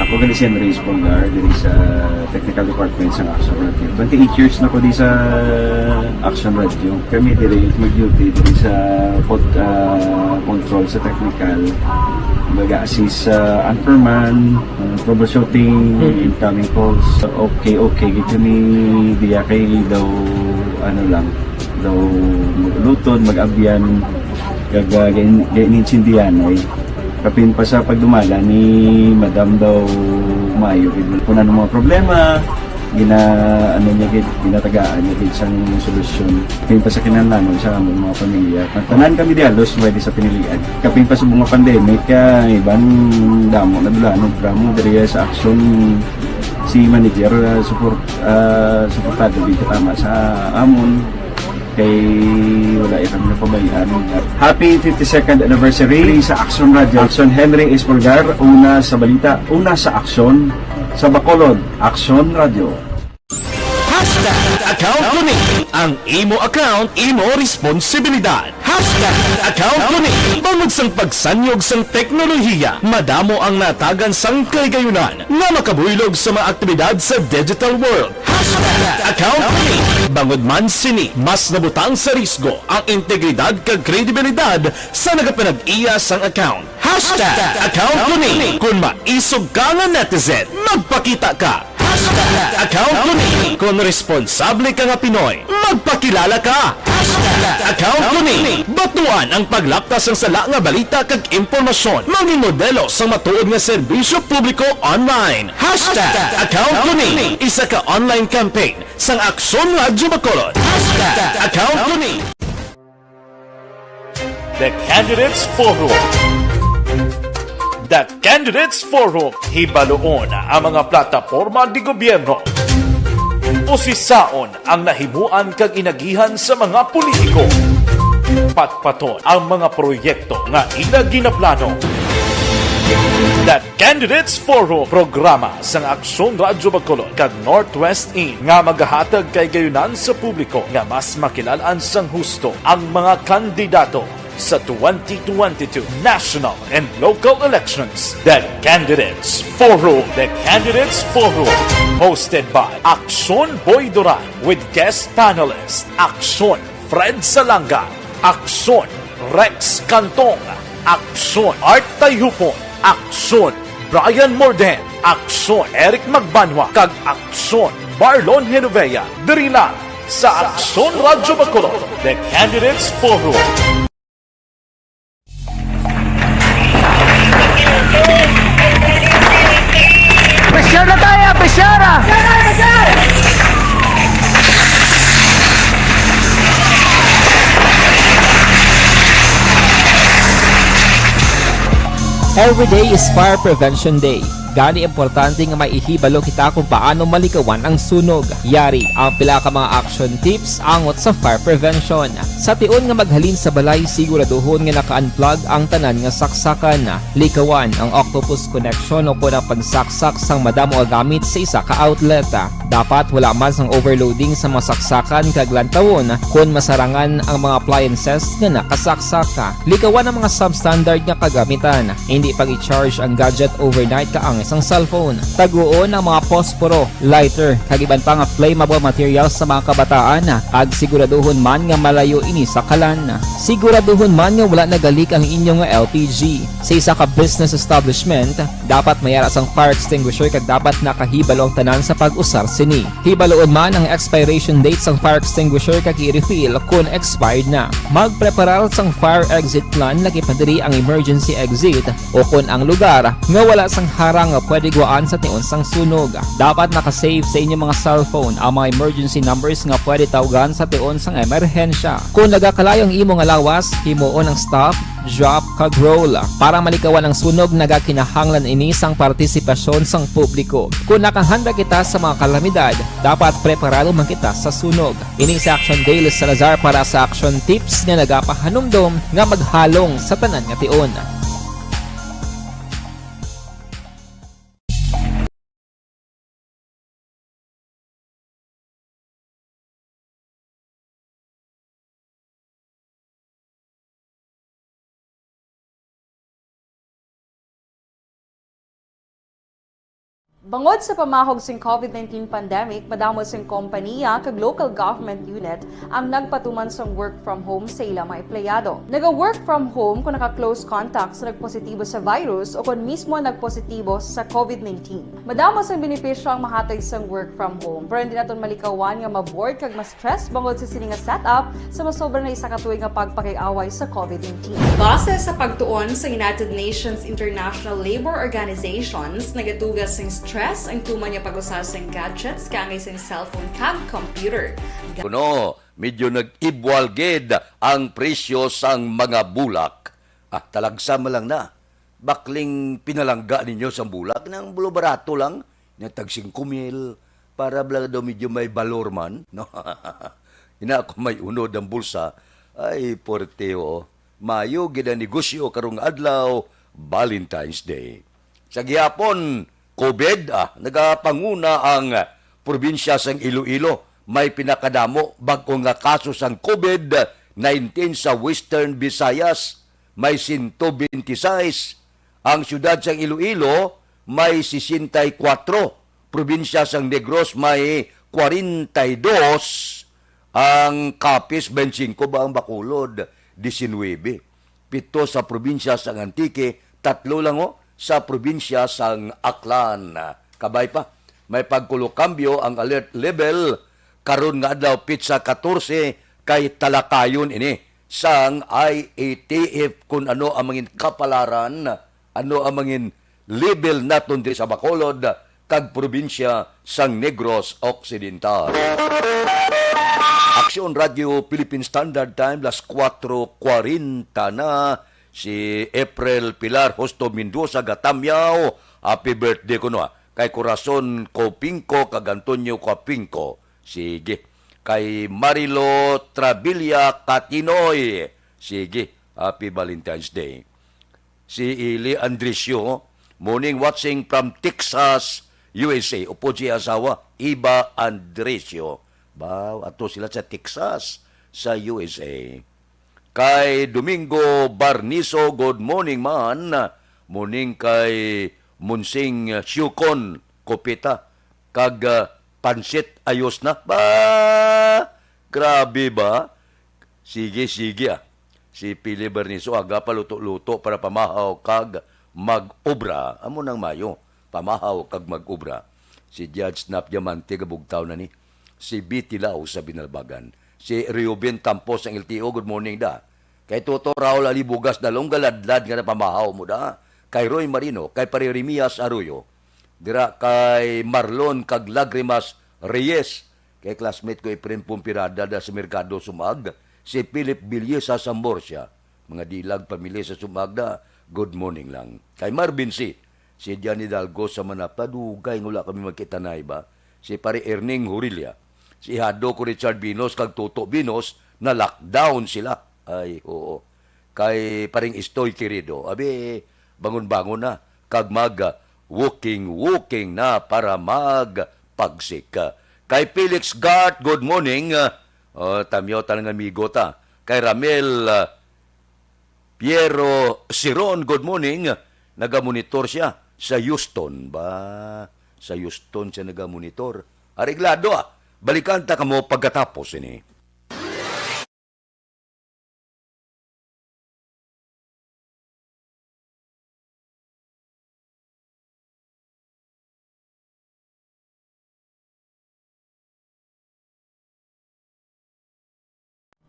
Ako gali si Enrique Polgar diri sa Technical Department sa Action Radio. 28 years na ko di sa Action Radio. Kami diri mag-duty diri sa control sa technical. Mag-assist sa anchorman, troubleshooting, incoming calls. Okay. Gito ni diya kay daw daw maglutod, mag-abyan, ganinsindihan ay kapin pa sa pagdumala ni Madam daw Mayo kung ano mga problema ginatagaan niya isang solusyon kapin pa sa kinahanglan sa among mga pamilya tanan kami dialos pwede sa pinilian kapin pa sa mga pandemic ibang damo na dulanog dramo diri sa action si manager suportado dito tama sa amon kay wala kami napabayaan. Happy 52nd anniversary sa Action Radio. Action Henry Espolgar, una sa balita, una sa aksyon, sa Bacolod, Action Radio. Account ko ni ang imo account, imo responsibilidad. Account ko ni bangod sang pagsanyog sang teknolohiya, madamo ang natagan sang kaygayunan nga makabuylog sa mga aktibidad sa digital world. Account ko ni bangod man sini mas nabutang sa risgo ang integridad kag kredibilidad sa nagapanag-iya sang account. Account ko ni kung maisog ka nga netizen, magpakita ka. Account ko ni kung responsable ka nga Pinoy, magpakilala ka. Account ko ni batuan ang paglaptas ng sala nga balita kag impormasyon, maging modelo sa matuod nga serbisyo publiko online. Account ko ni isa ka online campaign sang Aksyon Radyo Bacolod. Account ko ni The Candidates Forum. The Candidates Forum, hibaloon ang mga plataporma di gobyerno. Usisaon ang nahimuan kag inagihan sa mga politiko. Patpaton ang mga proyekto nga ila ginaplano. The Candidates Forum, programa sang Aksyon Radyo Bacolod kag Northwest In nga magahatag kay gayunan sa publiko nga mas makilalaan sang husto ang mga kandidato sa 2022 national and local elections. The Candidates Forum. The Candidates Forum. Hosted by Aksyon Boy Duran with guest panelists Aksyon Fred Salanga, Aksyon Rex Cantong, Aksyon Art Tayhupon, Aksyon Brian Morden, Aksyon Eric Magbanwa, kag Aksyon Marlon Genovea. Diri lang sa Aksyon Radyo Bacolod. The Candidates Forum. Presyar na tayo! Presyara! Every day is Fire Prevention Day. Gani importante nga maihibalo kita kung paano malikawan ang sunog. Yari ang pila ka mga action tips angot sa fire prevention. Sa tion nga maghalin sa balay, siguraduhon nga naka-unplug ang tanan nga saksakan. Likawan ang octopus connection o ang pagsaksak sang madamo nga gamit sa isa ka outlet. Dapat wala man sang overloading sa mga saksakan kag lantawon kung masarangan ang mga appliances nga nakasaksaka. Likawan ang mga substandard nga kagamitan. Hindi pag i-charge ang gadget overnight kaang sang cellphone. Taguon ang mga posporo, lighter, kagiban pa nga flammable materials sa mga kabataan ag siguraduhon man nga malayo ini sa kalan. Siguraduhon man nga wala nagalik ang inyong LPG. Sa isa ka business establishment, dapat mayara sang fire extinguisher kag dapat nakahibalo ang tanan sa pag-usar sini. Hibaloon man ang expiration date sang fire extinguisher kag i-refill kung expired na. Magpreparar sang fire exit plan lagi padiri ang emergency exit o kung ang lugar nga wala sang harang nga pwede guaan sa tiun sang sunog. Dapat nakasave sa inyong mga cellphone ang mga emergency numbers nga pwede tawagan sa tiun sang emerhensya. Kung nagakalayo ang imong alawas, himuon ang stop, drop, kag roll para malikawan ang sunog nagakinahanglan ini sang partisipasyon sang publiko. Kung nakahanda kita sa mga kalamidad, dapat preparado man kita sa sunog. Ini sa Action Daily Salazar para sa action tips nga nagapahanumdom nga maghalong sa tanan nga tion. Bangod sa pamahog sing COVID-19 pandemic, madamo sing kompanya kag local government unit ang nagpatuman sang work from home sa ilang mga empleyado. Naga-work from home kung naka-close contact sa nagpositibo sa virus o kung mismo nagpositibo sa COVID-19. Madamo sang benepisyo ang mahatag sang work from home, pero hindi naton malikawan nga ma-bored kag ma-stress bangod sa sini nga setup sa masobra na isa ka tuig nga pagpakiaway sa COVID-19. Base sa pagtuon sa United Nations International Labour Organizations, nagatugas sing stress ang tuman niya pag-usar sa gadgets kangay sa cellphone kag computer. Kuno, medyo nag-ibwalged ang presyo sang mga bulak. Talagsa mo lang na. Bakling pinalangga ninyo sa bulak ng bulo barato lang, na tag 5 mil, para bala daw medyo may balor man. No? Ina ako may unod ang bulsa. Ay, porteo. Mayo, gida negosyo karong adlaw, Valentine's Day. Sa gihapon, COVID, nagapanguna ang probinsya sang Iloilo. May pinakadamo bag-o nga kaso sang COVID-19 sa Western Visayas. May 126. Ang syudad sang Iloilo may 64. Probinsya sang Negros may 42. Ang Capiz 25 ba ang Bacolod 19. 7 sa probinsya sang Antique, 3 lang sa probinsya sang Aklan. Kabay pa, may pagkulokambyo ang alert level karon nga adlaw pitsa 14 kay talakayon ini sang IATF kung ano ang mangin kapalaran, ano ang mangin level naton diri sa Bacolod kag probinsya sang Negros Occidental. Aksyon Radio Philippine Standard Time, 4:40 na. Si April Pilar Hosto Mendoza Gatamyao, happy birthday ko no. Kay Corazon Copinco, kag Antonio Copinco. Sige. Kay Marilo Trabilia Catinoy. Sige. Happy Valentine's Day. Si Ili Andresio, morning watching from Texas, USA. Upo si asawa, Iba Andresio. Ba, ato sila sa Texas, sa USA. Kay Domingo Barniso, good morning man. Morning kay Munsing Syukon Kopita. Kag pansit ayos na. Ba, grabe ba? Sige. Si Pili Barniso, aga paluto-luto para pamahaw kag mag-obra. Amo nang mayo, pamahaw kag mag-obra. Si Judge Snap Diamante, gabugtaw na ni. Si Bitilaw sa Binalbagan. Si Reuben Campos ng LTO, good morning da. Kay Toto Raul Alibugas, dalong galadlad nga na pamahaw mo da. Kay Roy Marino, kay Paririmias Arroyo. Dira kay Marlon kag Lagrimas Reyes. Kay classmate ko Efren Pumpirada da sa Merkado Sumag. Si Philip Bilyesa sa Samborsia. Mga dilag pamilya sa Sumag da, good morning lang. Kay Marvin C. Si Johnny Dalgo sa Manapa, dugay ngula kami magkita na iba. Si Pari Erning Hurilia. Si Hado ko Richard Binos kag Toto Binos na lockdown sila. Ay, oo. Kay paring Istoy Querido. Abi, bangon-bangon na. Kag walking na para magpagsik. Kay Felix Gart, good morning. Tamyo talang amigo ta. Kay Ramel Piero Siron, good morning. Nagamonitor siya sa Houston ba? Sa Houston siya nagamonitor. Areglado balikan ta kamo pagkatapos ini.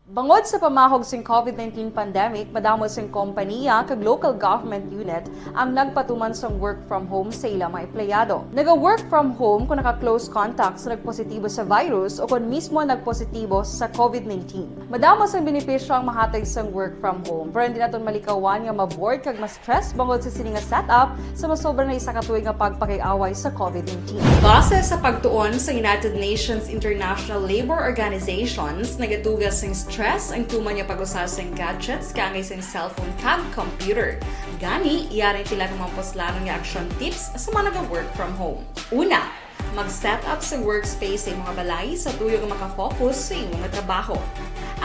Bangod sa pamahog sing COVID-19 pandemic, madamo sing kompanya kag local government unit ang nagpatuman sang work from home sa ilang mga empleyado. Naga-work from home kung naka-close contacts sa nagpositibo sa virus o kung mismo nagpositibo sa COVID-19. Madamo sang benepisyo ang mahatag sang work from home, pero hindi naton malikawan nga ma-bored kag ma-stress bangod sa sini nga setup sa masobra na isa ka tuig nga pagpakiaway sa COVID-19. Base sa pagtuon sa United Nations International Labour Organizations, nagatugas sing stress ang tuman niya pag-usar sa gadgets kangay sa cellphone kag computer. Gani, iyarin tila ng mga poslano nga action tips sa mga nag-work from home. Una, mag-set up sa workspace sa mga balay sa tuyo nga makafocus sa imong nga trabaho.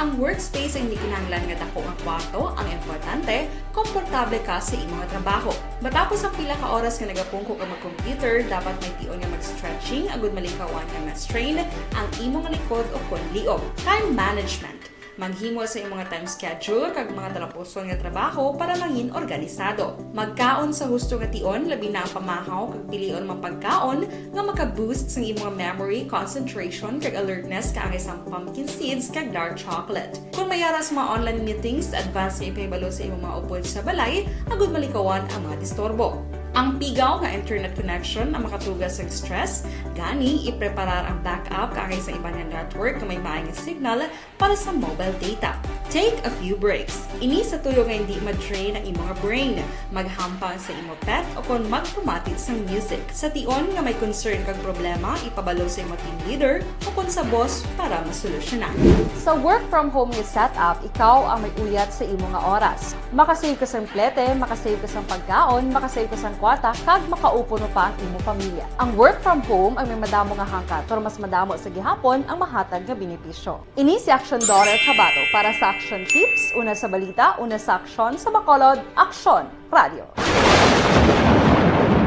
Ang workspace ay hindi kinahanglan nga dako nga kwarto, ang importante, komportable ka sa imong nga trabaho. Matapos ang pila ka oras nga nagapungko ka mag-computer, dapat may tion nga mag-stretching agud malikawan nga ma-strain ang imong likod o konliog. Time management. Maghimo sa imong mga time schedule kag mga talapuson nga trabaho para mangin organisado. Magkaon sa husto nga tion, labi na ang pamahaw kag pilion mga pagkaon nga maka-boost sa imong memory, concentration kag alertness kaangay sa pumpkin seeds kag dark chocolate. Kung mayara sa mga online meetings, advance nga ipahibalo sa imong mga upod sa balay, agud malikawan ang mga disturbo. Ang pigaw nga internet connection ang makatugas sa stress, gani ipreparar ang backup kaangay sa iba nga network na may maayong signal para sa mobile data. Take a few breaks. Ini sa tuyo nga hindi ma-drain ang imong brain, maghampang sa imong pet o kung magpumatit sa music. Sa tion nga may concern kag problema, ipabalo sa imong team leader o kung sa boss para masolusyonan. Sa work from home nga setup, ikaw ang may uyat sa imong nga oras. Makasave ka sa plete, makasave ka sa pagkaon, makasave ka sa kwata, kag makaupo no pa ang imong pamilya. Ang work from home ay may madamo nga hangkat, pero mas madamo sa gihapon ang mahatag nga benepisyo. Ini si Action Dorel Cabato para sa Action Tips, una sa balita, una sa aksyon sa Bacolod, Aksyon Radio.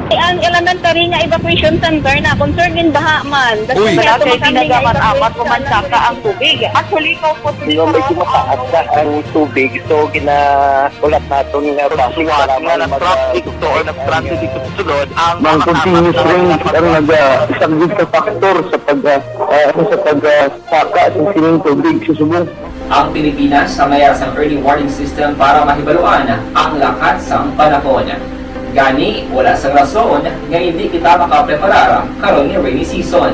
Ang elementary nga evacuation center na concern din baha man. Uy, Kasi pinagamat-amat pumansaka ang tubig. Actually, ikaw po Di ba medyo mataas na ang tubig, so ginaulat natin nga pasuwat nga nag-traffic to or nag-transit dito sa sulod ang continuous range ang nag-isagid sa factor sa pagsaka sa sining tubig sa subong. Ang Pilipinas sa mayar sa early warning system para mahibaluan ang lakat sang panahon. Gani, wala sang rason nga hindi kita makapreparar karon ni rainy season.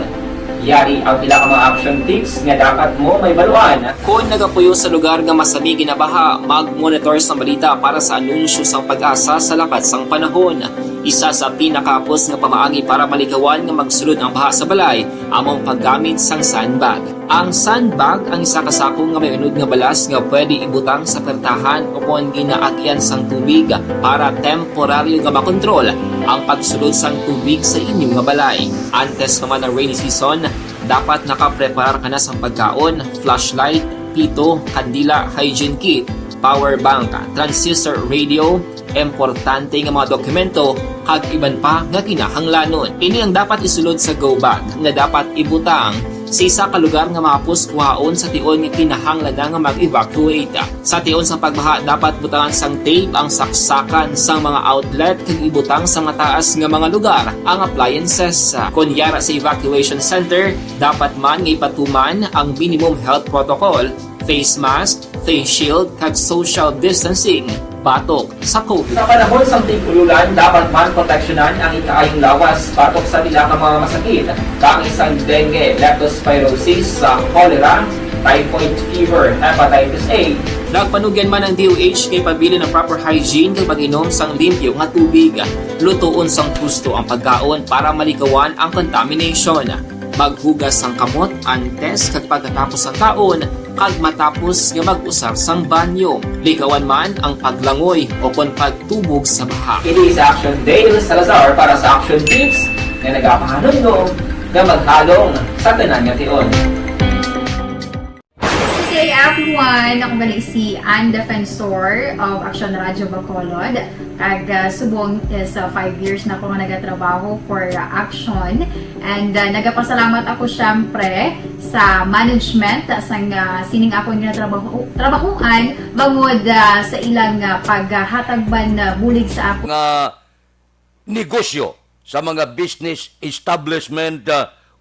Yari ang pila ka mga action tips nga dapat mo may baluan. Kung nagapuyo sa lugar nga masabi ginabaha, mag-monitor sa balita para sa anunsyo sang pag-asa sa lakat sang panahon. Isa sa pinakapos nga pamaagi para malikawan nga magsulod ang baha sa balay, among paggamit sang sandbag. Ang sandbag ang isa kasakong nga may unod nga balas nga pwede ibutang sa pertahan o kung ginaagyan sang tubig para temporaryo nga makontrol ang pagsulod sang tubig sa inyong nga balay. Antes naman ng rainy season, dapat nakapreparar ka na sa pagkaon, flashlight, pito, kandila, hygiene kit, power bank, transistor radio, importante nga mga dokumento, kag iban pa nga kinahanglanon. Ini ang dapat isulod sa go bag nga dapat ibutang sa isa ka lugar nga mapos kuhaon sa tion nga kinahanglan nga mag-evacuate. Sa tion sa pagbaha, dapat butangan sang tape ang saksakan sang mga outlet kag ibutang sa mga taas nga mga lugar ang appliances. Kunyara sa evacuation center, dapat man nga ipatuman ang minimum health protocol, face mask, face shield kag social distancing batok sa COVID. Sa panahon sa tigululan, dapat man proteksyonan ang ikaayong lawas batok sa nila ka mga masakit. Kang isang dengue, leptospirosis, cholera, typhoid fever, hepatitis A. Nagpanugyan man ang DOH kay pabili ng proper hygiene kay pag-inom sang limpyo nga tubig. Lutuon sang gusto ang pagkaon para malikawan ang contamination. Maghugas sang kamot antes kag pagkatapos ang kaon kag matapos nga mag-usar sang banyo. Likawan man ang paglangoy o kon pagtubog sa baha. It is Action Dale Salazar para sa Action Tips na nagapahanong na maghalong sa tanan nga tion. Good day everyone! everyone! Ako gali si Ann Defensor of Action Radio Bacolod. Kag subong sa 5 years na ako nga nagatrabaho for Action. And nagapasalamat ako syempre sa management sang sining ako nga trabahuan bangod sa ilang paghatagban bulig sa ako. Nga negosyo sa mga business establishment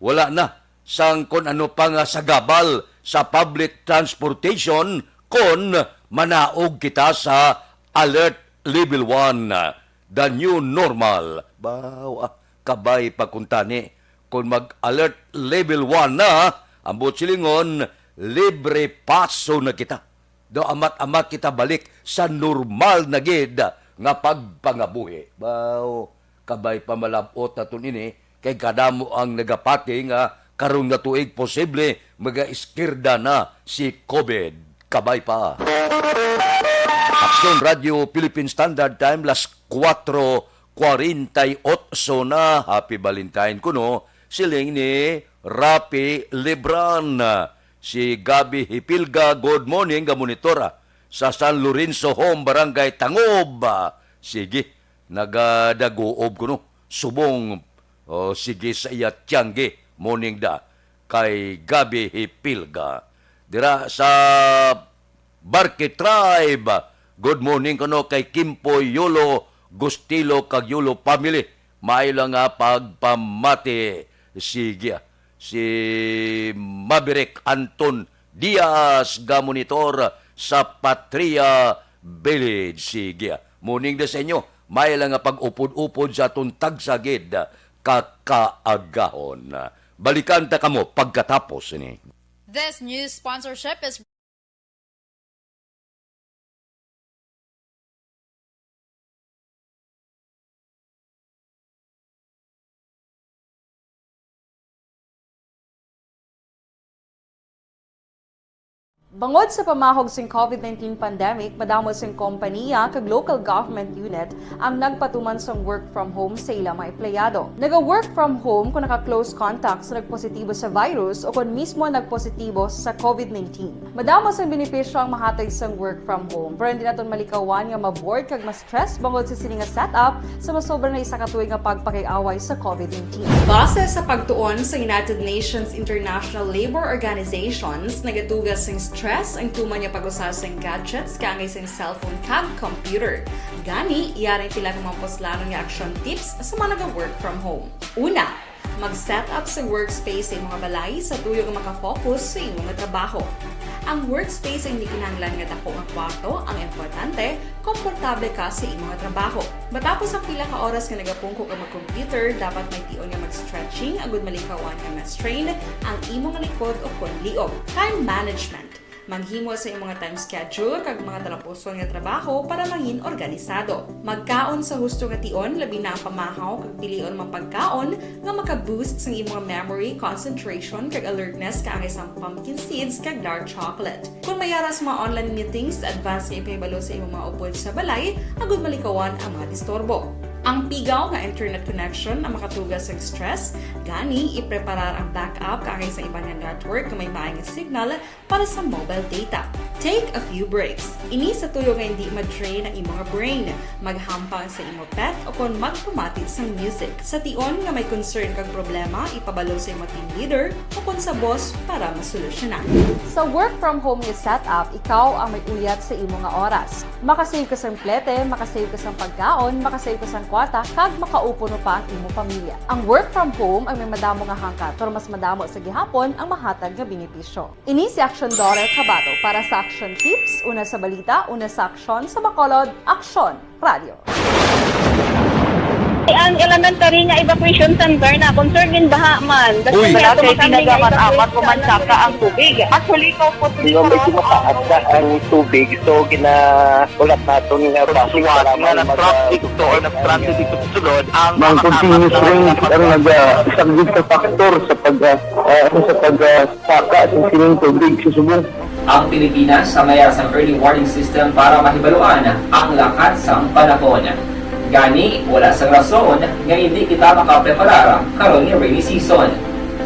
wala na sang kon ano pa nga sagabal sa public transportation kon manaog kita sa alert level 1 the new normal. Baw kabay pagkuntani kon mag-alert level 1 na ambot silingon libre paso na kita. Do amat-amat kita balik sa normal na gid nga pagpangabuhi. Baw kabay pamalabot na ini kay kadamo ang nagapati nga karong natuig posible maga-iskirda na si COVID. Kabay pa. Action Radio Philippine Standard Time las 4:48 na. Happy Valentine kuno. Siling ni Rapi Lebran. Si Gabi Hipilga, good morning, gamonitora sa San Lorenzo Home, Barangay Tangob. Sige, nagadaguob ko no. Subong, sige sa iya tiyangge. Morning da kay Gabi Hipilga. Dira sa Barke Tribe. Good morning kuno kay Kimpo Yolo Gustilo kag Yolo family. Maayla nga pagpamati sige si Maverick Anton Diaz gamonitor sa Patria Village. Sige. Morning da sa inyo. Maayla nga pag-upod-upod sa tuntag sagid kakaagahon. Balikan ta kamo pagkatapos ini. This news sponsorship is Bangod sa pamahog sing COVID-19 pandemic, madamo sing kompanya kag local government unit ang nagpatuman sang work from home sa ilang mga empleyado. Naga-work from home kung naka-close contacts na nagpositibo sa virus o kung mismo nagpositibo sa COVID-19. Madamo sang benepisyo ang mahatag sang work from home, pero hindi naton malikawan nga ma-bored kag ma-stress bangod sa sini nga setup sa masobra na isa ka tuig nga pagpakiaway sa COVID-19. Base sa pagtuon sa United Nations International Labor Organizations, nagatugas sing stress ang tuman niya pag-usas ng gadgets kangay sa cellphone kag computer. Gani, iyarin tila ng mga poslano nga action tips sa mga nag-work from home. Una, mag-set up sa workspace sa mga balay sa tuyo nga makafocus sa imong trabaho. Ang workspace ay hindi kinahanglan nga dako nga kwarto, ang importante, komportable ka sa imong trabaho. Matapos ang pila ka oras nga nagapungko ka mag-computer, dapat may tion nga mag-stretching agud malikawan nga ma-strain ang imong likod o konliog. Time management. Maghimo sa imong time schedule kag mga talapuson nga trabaho para mangin organisado. Magkaon sa husto nga tion labi na ang pamahaw kag pilion mang pagkaon nga maka-boost sa imong memory, concentration kag alertness kaangay sa pumpkin seeds kag dark chocolate. Kung mayara sa mga online meetings, advance nga ipahibalo sa imong mga upod sa balay agud malikawan ang mga disturbo. Ang pigaw nga internet connection ang makatugas sa stress, gani ipreparar ang backup kaangay sa ibang network na may maayong signal para sa mobile data. Take a few breaks. Ini sa tuyo nga hindi mag-drain ang imong brain, maghampang sa imong pet o kung magpamati sa music. Sa tion nga may concern kag problema, ipabalo sa imong team leader o kung sa boss para masolusyonan. Sa work from home nga setup, ikaw ang may uyat sa imong nga oras. Makasave ka sa plete, makasave ka sa pagkaon, makasave ka sa kwarta, kag makaupo no pa ang imong pamilya. Ang work from home ay may madamo nga hangkat, pero mas madamo sa gihapon ang mahatag nga benepisyo. Ini si Action Daughter Cabato para sa Action Tips, una sa balita, una sa aksyon sa Bacolod, Action Radio. Ang elementary nga evacuation center na concern din baha man. Uy! Kasi pinagamat-amat kumansaka ang tubig. Actually, ko po Di ba medyo mataas na ang tubig, so ginaulat natin nga pasiwat nga nag-traffic to or nag-transit dito sa sulod ang continuous rain ang nag-isang sa factor sa pagsaka sa sining tubig sa subong. Ang Pilipinas sa mayas ang early warning system para mahibaluan ang lakat sang panahon. Gani, wala sa rason nga hindi kita makapreparara karon ni rainy season.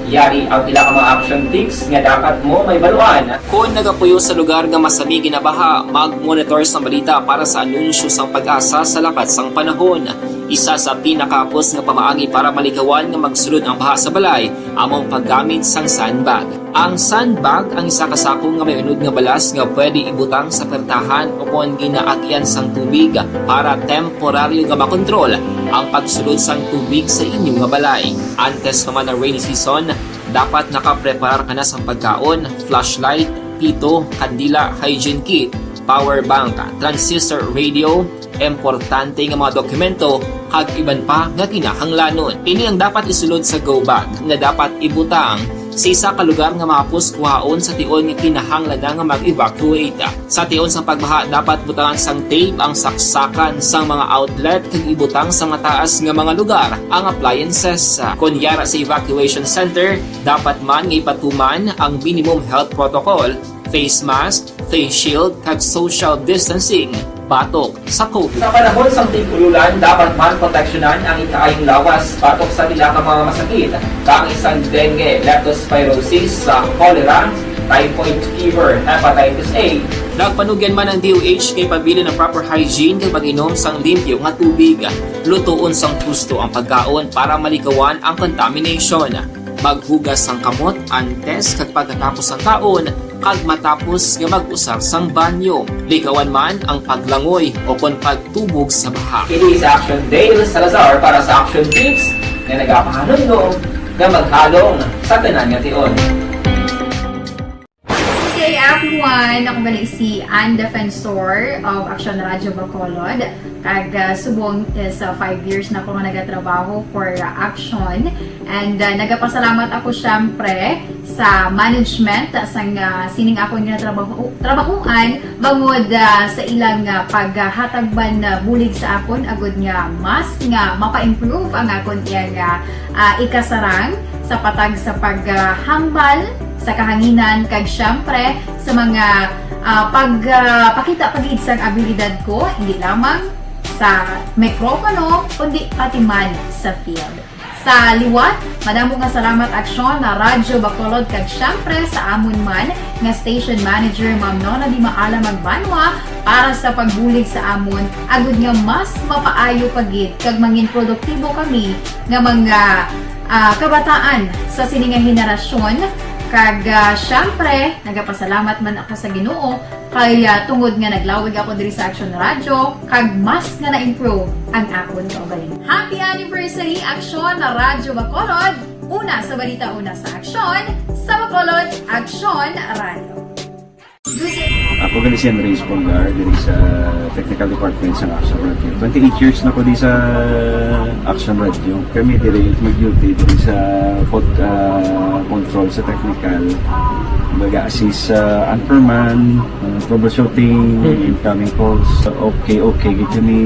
Yari ang pila ka mga action tips nga dapat mo may baluan. Kung nagapuyo sa lugar nga masami ginabaha, mag-monitor sa balita para sa anunsyo sang pag-asa sa lakat sang panahon. Isa sa pinakapos nga pamaagi para maligawan nga magsulod ang baha sa balay, among paggamit sang sandbag. Ang sandbag ang isa kasakong nga may unod nga balas nga pwede ibutang sa pertahan upon ginaagyan sang tubig para temporaryo nga makontrol ang pagsulod sang tubig sa inyong nga balay. Antes naman ng rainy season, dapat nakapreparar ka na sa pagkaon, flashlight, pito, kandila, hygiene kit, power bank, transistor radio, importante nga mga dokumento, kag iban pa nga kinahanglanon. Ini ang dapat isulod sa go bag nga dapat ibutang sa isa ka lugar nga mapus kuhaon sa tion nga kinahanglan nga mag-evacuate. Sa tion sa pagbaha, dapat butangan sang tape ang saksakan sang mga outlet kag ibutang sa mataas nga mga lugar ang appliances. Kunyara sa evacuation center, dapat man nga ipatuman ang minimum health protocol, face mask, face shield kag social distancing batok sa COVID. Sa panahon sa tig-ululan, dapat man proteksyonan ang ikaayong lawas batok sa pila ka mga masakit. Kang isang dengue, leptospirosis, cholera, typhoid fever, hepatitis A. Nagpanugyan man ang DOH kay pabili ng proper hygiene kay pag-inom sang limpyo nga tubig. Lutuon sang gusto ang pagkaon para maligawan ang contamination. Maghugas sang kamot antes kag pagkatapos ang kaon kag matapos nga mag-usar sang banyo. Ligawan man ang paglangoy o kon pagtubog sa baha. Kini sa Action Dale Salazar para sa Action Tips na nagapahanong nga maghalong sa tanan nga tion. Okay, everyone, ako balik si Ann Defensor of Action Radio Bacolod. Kag subong sa 5 years na ako nga nagatrabaho for Action. And nagapasalamat ako syempre sa management sang sining ako nga trabahuan bangod sa ilang paghatagban bulig sa akon agud nga mas nga mapa-improve ang akon nga ikasarang sa patag sa paghambal sa kahanginan kag syempre sa mga pagpakita pagid sang abilidad ko hindi lamang sa mikropono kundi pati man sa field. Sa liwat, madamo nga salamat Aksyon na Radyo Bacolod kag syempre sa amon man nga station manager Ma'am Nona Di Maala Magbanwa para sa pagbulig sa amon agud nga mas mapaayo pagid kag mangin produktibo kami nga mga kabataan sa siningang henerasyon. Kag syempre, nagapasalamat man ako sa Ginoo kay tungod nga naglawig ako diri sa Action Radio kag mas nga na-improve ang akon kaugalingon. Happy anniversary Action na Radyo Bacolod! Una sa balita, una sa Action, sa Bacolod, Action Radio. Ako gali si Henry Espolgar diri sa Technical Department sa Action Radio. 28 years na ko di sa Action Radio. Kami diri mag-duty diri sa control sa technical. Mag-assist sa anchorman, troubleshooting, incoming calls. Okay, gito ni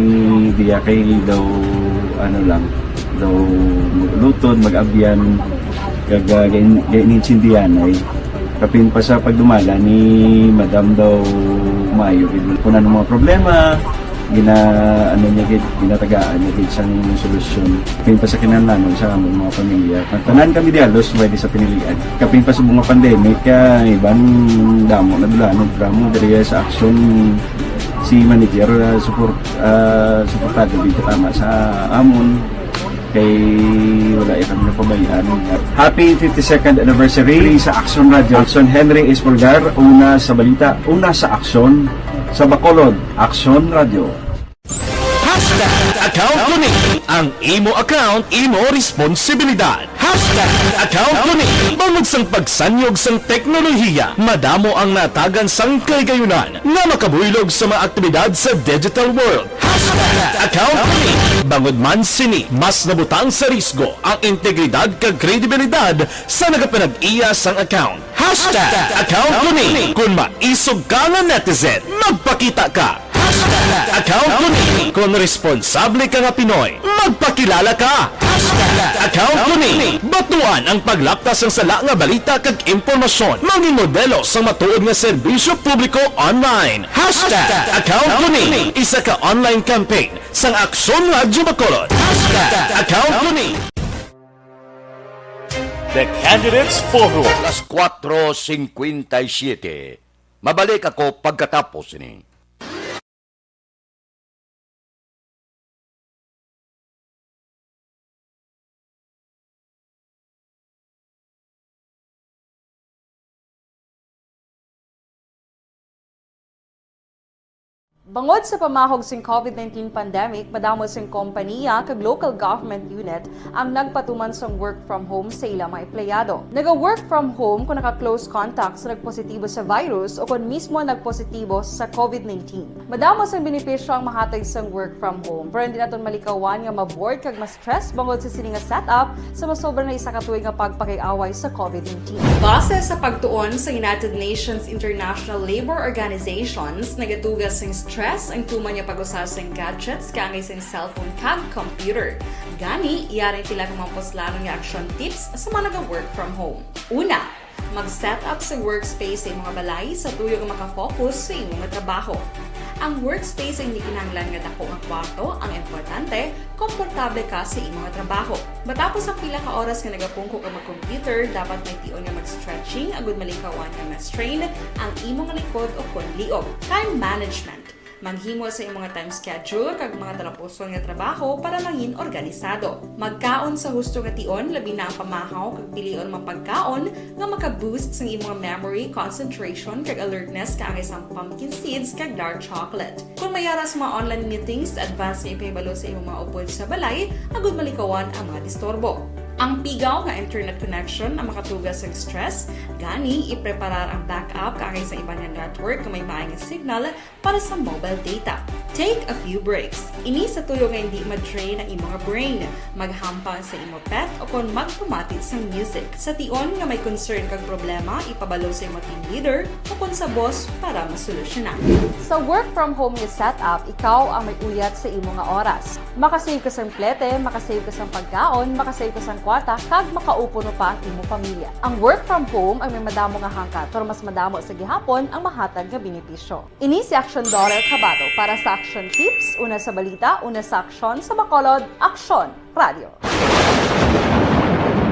diya kay daw daw lutod, mag-abyan, ganinsindihan ay kapin pa sa pagdumala ni Madam daw Mayo kung ano mga problema ginatagaan niya isang solusyon kapin pa sa kinahanglan sa among mga pamilya tanan kami dialos pwede sa pinilian kapin pa sa mga pandemic ibang damo na dulanon drama diri sa Action si manager suportado dito tama sa amon kay wala kami napabayaan. Happy 52nd anniversary sa Action Radio. Son Henry Espolgar, una sa balita, una sa Action, sa Bacolod, Action Radio. Account ko ni ang imo account, imo responsibilidad. Account ko ni bangod sang pagsanyog sang teknolohiya, madamo ang natagan sang kaygayunan nga makabuylog sa mga aktibidad sa digital world. Account ko ni bangod man sini mas nabutang sa risgo ang integridad kag kredibilidad sa nagapanag-iya sang account. Account ko ni kung maisog ka nga netizen, magpakita ka. Account ko ni kung responsable ka nga Pinoy, magpakilala ka. Account ko ni batuan ang paglaptas ng sala nga balita kag impormasyon, maging modelo sa matuod nga serbisyo publiko online. Account ko ni isa ka online campaign sang Aksyon Radio Bacolod. Account ko ni The Candidates Forum. Alas 4:57. Mabalik ako pagkatapos ni. Bangod sa pamahog sing COVID-19 pandemic, madamo sing kompanya kag local government unit ang nagpatuman sang work from home sa ilang mga empleyado. Naga-work from home kung naka-close contact sa nagpositibo sa virus o kung mismo nagpositibo sa COVID-19. Madamo sang benepisyo ang mahatag sang work from home, pero hindi naton malikawan nga ma-bored kag ma-stress bangod sa sini nga setup sa masobra na isa ka tuig nga pagpakiaway sa COVID-19. Base sa pagtuon sa United Nations International Labour Organizations, nagatugas sing stress ang tuman niya pag-usar sa gadgets kangay sa cellphone kag computer. Gani, iyaring tila kumampos nga action tips sa mga nag-work from home. Una, mag-set up sa workspace sa mga balay sa tuyo nga makafocus sa imong trabaho. Ang workspace ay hindi kinahanglan nga dako nga kwarto, ang importante, komportable ka sa imong trabaho. Matapos ang pila ka oras nga nagapungko ka mag-computer, dapat may tion nga mag-stretching agud malikawan nga ma-strain ang imong likod o konliog. Time management. Manghimo sa imong time schedule kag mga talapuson nga trabaho para mangin organisado. Magkaon sa husto nga tion, labi na ang pamahaw kag pilion mapagkaon nga maka-boost sa imong memory, concentration kag alertness kaangay sa pumpkin seeds kag dark chocolate. Kung mayaras mga online meetings, advance na ipahibalo sa imong mga upod sa balay, agud malikawan ang mga disturbo. Ang pigaw nga internet connection ang makatugas sa stress, gani ipreparar ang backup kaangay sa ibang network kung may maayong signal para sa mobile data. Take a few breaks. Ini sa tuyo nga hindi ma-drain ang imong brain, maghampang sa imong pet o kung magpumatit sa music. Sa tion nga may concern kag problema, ipabalo sa imong team leader o kung sa boss para masolusyonan. Sa work from home nga setup, ikaw ang may uyat sa imong nga oras. Makasave ka sa plete, makasave ka sa pagkaon, makasave ka sa kwarta, kag makaupo no pa ang imong pamilya. Ang work from home ay may madamo nga hangkat, pero mas madamo sa gihapon ang mahatag nga benepisyo. Ini si Action Daughter Cabato para sa Action Tips, una sa balita, una sa aksyon sa Bacolod, Action Radio.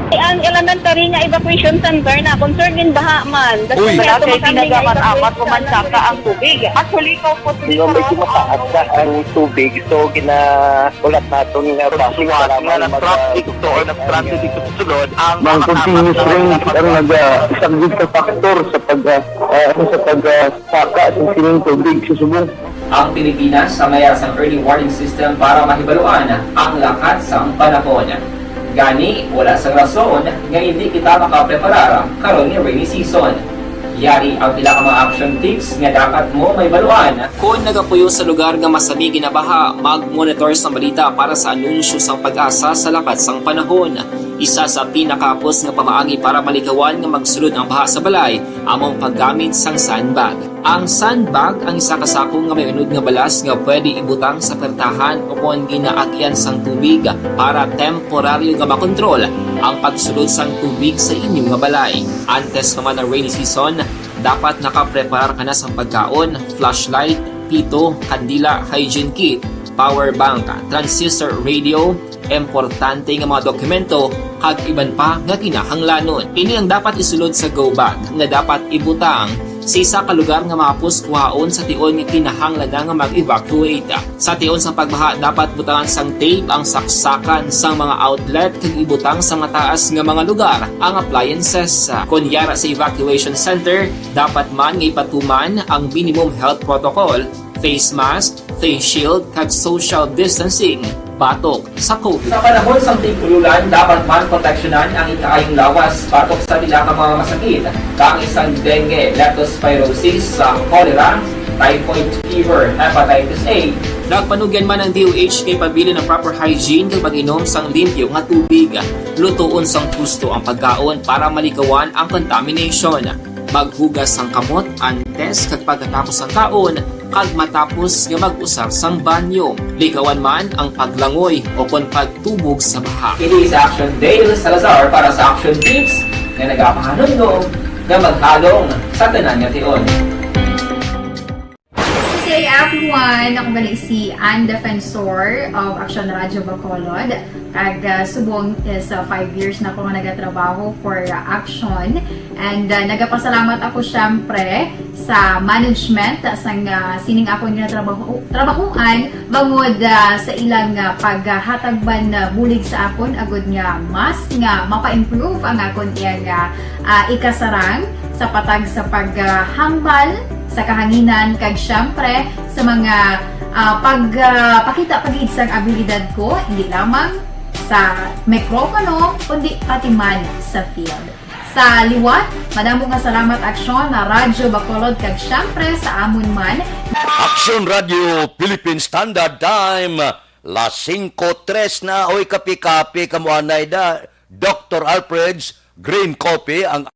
Ang elementary nga evacuation center na concern din baha man. Uy! Kasi pinagamat-amat kumansaka ang tubig. Actually, ikaw po Di ba medyo mataas na ang tubig, so ginaulat natin nga pasuwat nga nag-traffic to or nag-transit dito sa sulod ang continuous range ang nag-isagid sa factor sa pagsaka sa sining tubig sa subong. Ang Pilipinas sa mayas ang early warning system para mahibaluan ang lakat sang panahon. Gani, wala sa rason nga hindi kita makapreparar karon ni rainy season. Yari ang pila ka mga action tips nga dapat mo may baluan. Kung nagapuyo sa lugar nga masabi ginabaha, mag-monitor sa balita para sa anunsyo sang pag-asa sa lakat sang panahon. Isa sa pinakapos nga pamaagi para malikawan nga magsulod ang baha sa balay, among paggamit sang sandbag. Ang sandbag ang isa kasakong nga may unod nga balas nga pwede ibutang sa pertahan o kung ginaagyan sang tubig para temporaryo nga makontrol ang pagsulod sang tubig sa inyong nga balay. Antes naman ng rainy season, dapat nakapreparar ka na sa pagkaon, flashlight, pito, kandila, hygiene kit, power bank, transistor radio, importante nga mga dokumento, kag iban pa nga kinahanglanon. Ini ang dapat isulod sa go bag nga dapat ibutang sa isa ka lugar nga mapos kuhaon sa tion nga kinahanglan nga mag-evacuate. Sa tion sa pagbaha, dapat butangan sang tape ang saksakan sang mga outlet kag ibutang sa nga taas nga mga lugar ang appliances. Kunyara sa evacuation center, dapat man nga ipatuman ang minimum health protocol, face mask, face shield kag social distancing batok sa COVID. Sa panahon sa tigululan, dapat man proteksyonan ang ikaayong lawas batok sa pila ka mga masakit, kang isang dengue, leptospirosis, cholera, typhoid fever, hepatitis A. Nagpanugyan man ang DOH kay pabili ng proper hygiene kay pag-inom sang limpyo nga tubig. Lutuon sang gusto ang pagkaon para malikawan ang contamination. Maghugas sang kamot antes kag pagkatapos ang kaon kag matapos nga mag-usar sang banyo. Likawan man ang paglangoy o kon pagtubog sa baha. Ini sa Action Dale Salazar para sa Action Tips na nagapahanong nga maghalong sa tanan nga tion. Good day everyone! everyone! Ako gali si Ann Defensor of Action Radio Bacolod. Kag subong sa 5 years na ako nga nagatrabaho for Action. And nagapasalamat ako syempre sa management sang sining ako nga trabahuan bangod sa ilang paghatagban bulig sa akon agud nga mas nga mapa-improve ang akon iyang ikasarang sa patag sa paghambal sa kahanginan kag syempre sa mga pagpakita pagid sang abilidad ko hindi lamang sa mikropono kundi pati man sa field. Sa liwat, madamo nga salamat Aksyon na Radyo Bacolod kag syempre sa amon man Action Radio Philippine Standard Time. Las 5:03 na. Oy, kapi-kapi kamuanay da. Dr. Alfred's Green Coffee ang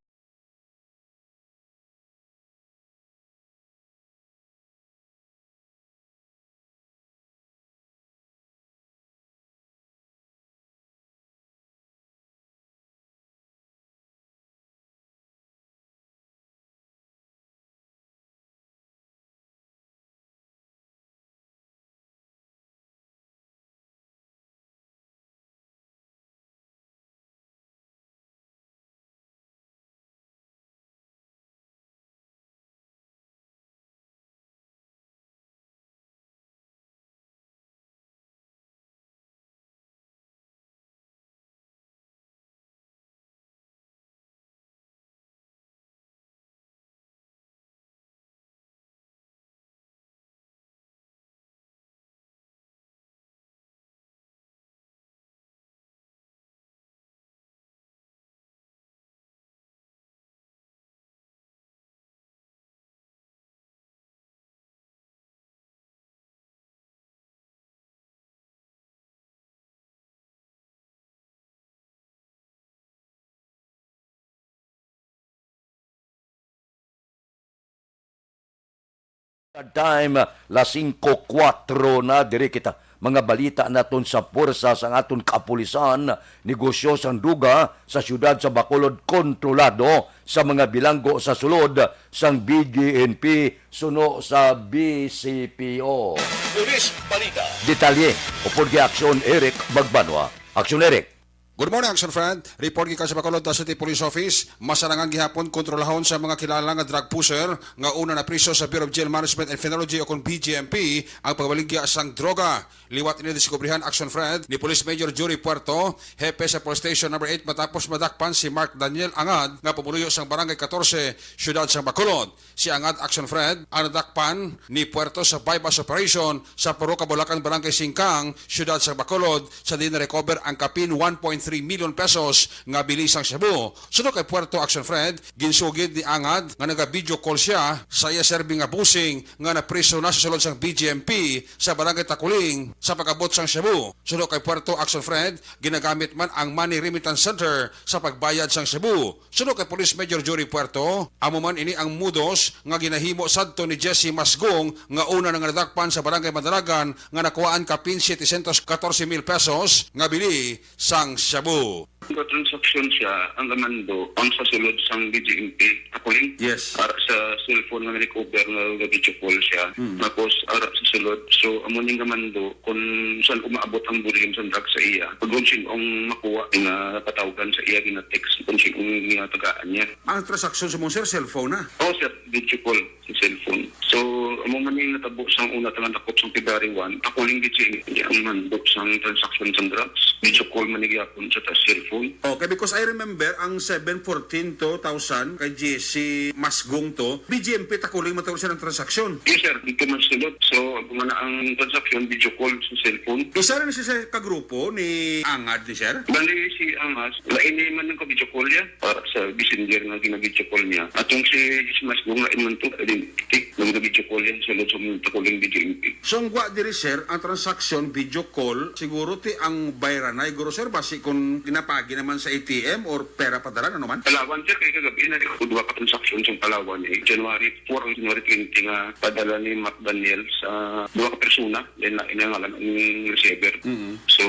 time, las 5:04 na diri kita. Mga balita naton sa puwersa sa aton kapulisan, negosyo sang duga sa syudad sa Bacolod kontrolado sa mga bilanggo sa sulod sang BGNP suno sa BCPO. Pulis Balita. Detalye, upod gi Aksyon Eric Magbanwa. Aksyon Eric. Good morning, Action Friend. Report gi sa Bacolod City Police Office. Masarangan gihapon kontrolahon sa mga kilala nga drug pusher nga una na priso sa Bureau of Jail Management and Phenology o kon BGMP ang pagbaligya sang droga. Liwat ini diskubrihan Action Friend ni Police Major Jory Puerto, hepe sa Police Station number 8 matapos madakpan si Mark Daniel Angad nga pumunuyo sang Barangay 14, Syudad sang Bacolod. Si Angad Action Friend ang nadakpan ni Puerto sa bypass operation sa Puruca, Bulacan, Barangay Singkang, Syudad sang Bacolod sa din recover ang kapin 1.3 million pesos nga bilis ang Cebu. Sunod kay Puerto Action Friend, ginsugid ni Angad nga naga-video call siya sa iya serving nga busing nga napriso na sa sulod sang BGMP sa Barangay Takuling sa pag-abot sang Cebu. Sunod kay Puerto Action Friend, ginagamit man ang Money Remittance Center sa pagbayad sang Cebu. Sunod kay Police Major Jory Puerto, amo man ini ang mudos nga ginahimo sadto ni Jesse Masgong nga una nang nadakpan sa Barangay Madaragan nga nakuhaan kapin 714,000 pesos nga bili sang Cebu. Ang transaksyon siya, ang amando, ang sa sulod sang BGMP, Takuling. Yes. Ara sa cellphone nga recover nga video call siya. Tapos, ara sa sulod. So, amo ning amando, kung saan umaabot ang volume sa drug sa iya. Pag kung ang makuha, nga patawgan sa iya, gina-text, kung sino tagaan niya. Ang transaksyon sa mong sir, cellphone na? Oo, sir, video call sa cellphone. So, amo man yung natabo sang una tangan takop sang February 1, Takuling BGMP, ang mandok sang transaction sa drugs. Video call manigapon sa cellphone. Okay, because I remember ang 714,000 kay JC Masgong to, BGMP Takuling matawag siya ng transaksyon. Yes, sir. Dito man sulod. So, kumana ang transaksyon, video call sa cellphone. Isa rin siya sa kagrupo ni Angad ni sir? Bali si Angas, lain man ng ka-video call niya para sa messenger na gina-video call niya. At yung si Mas Gong, lain man ito, identity, na gina-video call yan sulod sa mga Takuling BGMP. So, ang gwa diri sir, ang transaksyon, video call, siguro ti ang bayranay, guro sir, basi kung ginapagi naman sa ATM or pera padala, ano man? Palawan, sir, kaya kagabi na dua ka transaksyon sa Palawan eh. January 4 ang January 20 nga padala ni Mark Daniel sa dua ka persona, then na inangalan ang receiver. So,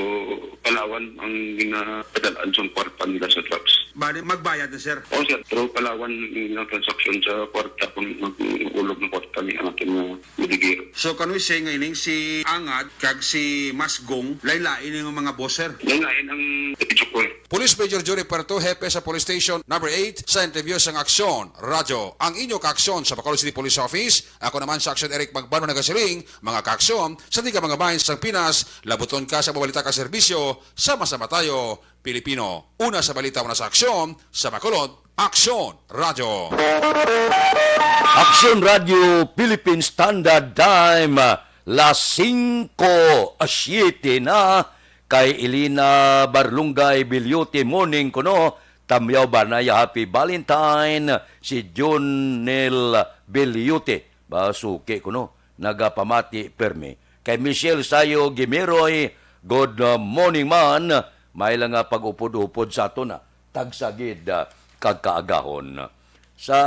Palawan ang ginapadalaan sa kwarta nila sa trucks. bali magbayad na sir. O sir, pero Palawan ng transaction sa kwarta kung mag-ulog ng kwarta ni atin na Budigir. So can we say ngayon si Angad kag si Masgong laylain ng mga boss sir? Lain ang Tichukol. Police Major Jory Puerto, hepe sa Police Station number 8 sa interview sa Aksyon Radyo. Ang inyo kaaksyon sa Bacolod City Police Office, ako naman sa Aksyon Eric Magbano Nagasiling, mga kaaksyon sa tiga mga bayan sa Pinas, labuton ka sa babalita ka serbisyo, sama-sama tayo, Pilipino. Una sa balita, una sa aksyon, sa Bacolod, Aksyon Radyo. Aksyon Radio Philippine Standard Time, las 5:07 na, kay Elina Barlungay Bilyuti morning kuno, tamyaw ba na ya happy Valentine, si Jonel Bilyuti, basuke kuno, nagapamati permi. Kay Michelle Sayo Gimeroy, good morning man, may lang nga pag-upod-upod sa ato na, tagsagid kagkaagahon. Sa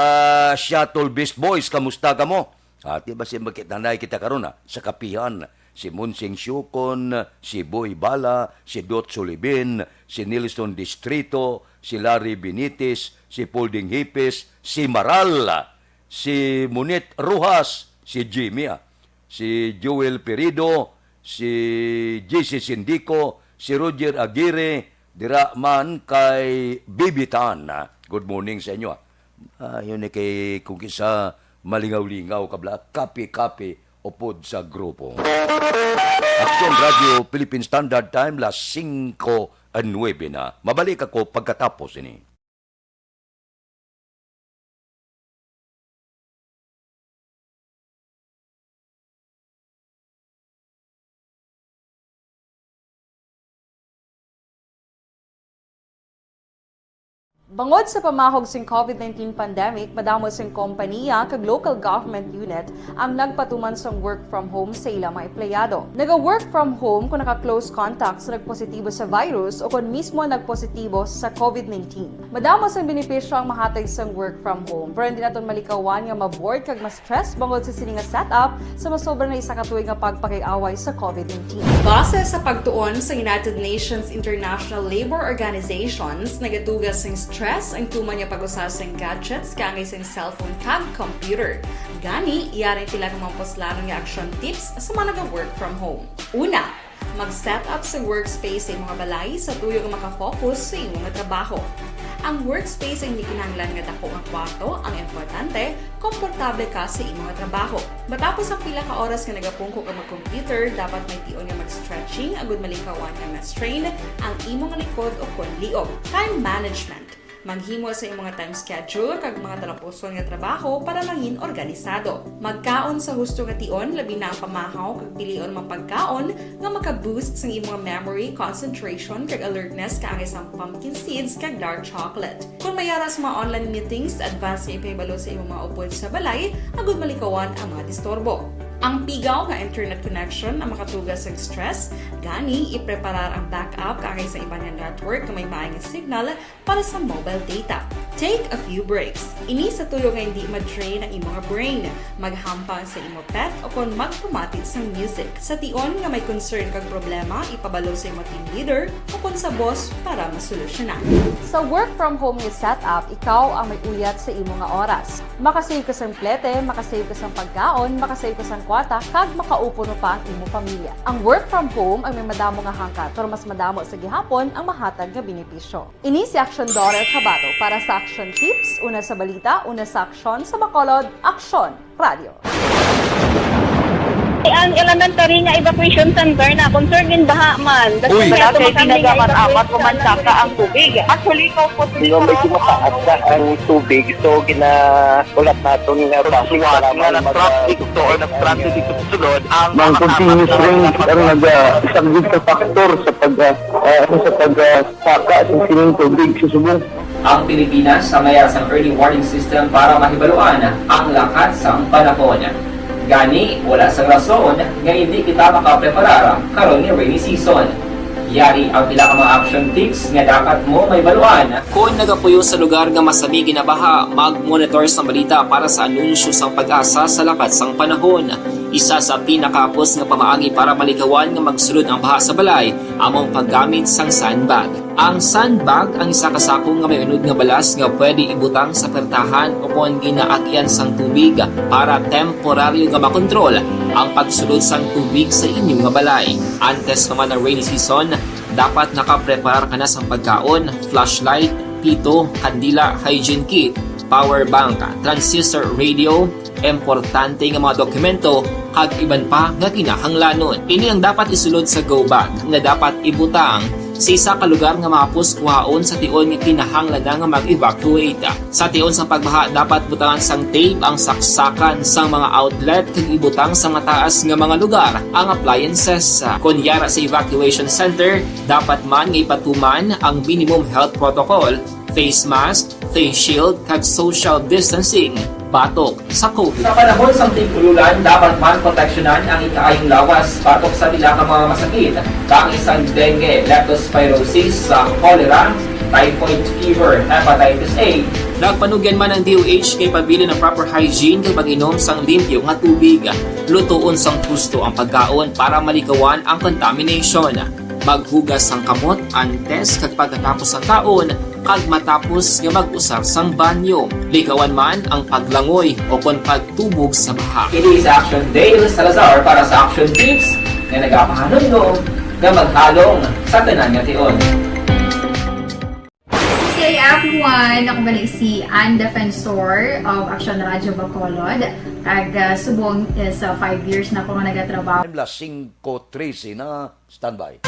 Shuttle Beast Boys, kamusta ka mo? Ati ba si magkitanay kita karon sa kapihan? Si Munsing Syukon, si Boy Bala, si Dot Sulibin, si Nilson Distrito, si Larry Benitez, si Polding Hipes, si Maral, si Munit Rojas, si Jimmy, si Joel Perido, si JC Sindico, si Roger Aguirre, dira man kay Bibitan. Good morning sa inyo. Yun kay kung kisa malingaw-lingaw kabla, kapi-kapi upod sa grupo. Aksyon Radio Philippine Standard Time, las 5:09 na. Mabalik ako pagkatapos ini. Bangod sa pamahog sing COVID-19 pandemic, madamo sing kompanya kag local government unit ang nagpatuman sang work from home sa ilang mga empleyado. Naga-work from home kung naka-close contact sa nagpositibo sa virus o kung mismo nagpositibo sa COVID-19. Madamo sang benepisyo ang mahatag sang work from home, pero hindi naton malikawan nga maboard kag ma-stress bangod sa sining nga setup sa masobra na isa ka tuig nga pagpakiaway sa COVID-19. Base sa pagtuon sa United Nations International Labor Organizations, nagatugas sing stress ang tuman niya pag-usas ng gadgets kangay sa cellphone kag computer. Gani, iyaring tila ng mga poslano ng action tips sa mga nag-work from home. Una, mag-set up sa workspace sa mga balay sa tuyo nga makafocus sa imong trabaho. Ang workspace ay hindi kinahanglan nga dako nga kwarto, ang importante, komportable ka sa imong trabaho. Matapos ang pila ka oras nga nagapungko ka mag-computer, dapat may tion nga mag-stretching agud malikawan nga ma-strain ang imong likod o konliog. Time management. Maghimo sa imong time schedule kag mga talapuson nga trabaho para langin organisado. Magkaon sa husto nga tion, labi na ang pamahaw kag pilion mang pagkaon nga maka-boost sa imong memory, concentration kag alertness kaangay sa pumpkin seeds kag dark chocolate. Kung mayara sa mga online meetings, advance nga ipahibalo sa imong mga upod sa balay, agud malikawan ang mga disturbo. Ang pigaw nga internet connection ang makatugas sa stress, gani ipreparar ang backup kaangay sa ibang network na may maayong signal para sa mobile data. Take a few breaks. Ini sa tuyo nga hindi ma-drain ang imong brain, maghampang sa imong pet o kung magpumatid sa music. Sa tion nga may concern kag problema, ipabalo sa imong team leader o kung sa boss para masolusyonan. Sa work from home nga setup, ikaw ang may uyat sa imong nga oras. Makasave ka sa plete, makasave ka sa pagkaon, makasave ka sa kwata, kag makaupo no pa ang imong pamilya. Ang work from home ay may madamo nga hangkat, pero mas madamo sa gihapon ang mahatag nga benepisyo. Ini si Action Daughter Cabato para sa Action Tips, una sa balita, una sa aksyon sa Bacolod, Aksyon Radio. Ang elementary nga evacuation center na concern din baha man. Uy! Kaya pinagaman-amat kumansaka ang tubig. Actually, ikaw po Hindi medyo mataas na ang tubig. So, ulat natin nga Siwat nga ng traffic to or nag-traffic dito sa sulod ang mga continuous rain ang isang good factor sa pagsaka ng sining tubig sa subong. Ang Pilipinas sa mayas ang early warning system para mahibaluan ang lakas sang panahon. Gani, wala sang rason nga hindi kita makapreparar karon ni rainy season. Yari ang pila ka mga action tips nga dapat mo may baluan. Kung nagapuyo sa lugar nga masabi ginabaha, mag-monitor sa balita para sa anunsyo sang pag-asa sa lakat sang panahon. Isa sa pinakapos nga pamaagi para maligawan nga magsulod ang baha sa balay among paggamit sang sandbag. Ang sandbag ang isa ka sako nga may unod nga balas nga pwede ibutang sa pertahan upon ginaagyan sang tubig para temporaryo nga makontrol ang pagsulod sang tubig sa inyong nga balay. Antes naman ng rainy season, dapat nakapreparar ka na sang pagkaon, flashlight, pito, kandila, hygiene kit, power bank, transistor radio, importante nga mga dokumento kag iban pa nga kinahanglanon. Ini ang dapat isulod sa go bag nga dapat ibutang sa isa ka lugar nga mapos kuhaon sa tion nga kinahanglan nga mag-evacuate. Sa tion sa pagbaha dapat butangan sang tape ang saksakan sang mga outlet kag ibutang sa mataas nga mga lugar ang appliances. Kunyara sa evacuation center, dapat man nga ipatuman ang minimum health protocol, face mask, face shield kag social distancing batok sa COVID. Sa panahon sa tig-ululan, dapat man proteksyonan ang ikaayong lawas batok sa bila ka mga masakit, kang isang dengue, leptospirosis, cholera, typhoid fever, hepatitis A. Nagpanugyan man ang DOH kay pabili ng proper hygiene kay pag-inom sang limpyo nga tubig. Lutuon sang gusto ang pagkaon para maligawan ang contamination. Maghugas sang kamot antes kag pagkatapos ang kaon kag matapos nga mag-usar sang banyo. Ligawan man ang paglangoy o kon pagtubog sa baha. Kini sa Action Dale Salazar para sa Action Tips nga nagapahanundong nga maghalong sa tanan nga tion. Hey everyone! Ako balik si Ann Defensor of Action Radio Bacolod. Kag subong sa 5 years na ako nga nagatrabaho. 5:13 na standby.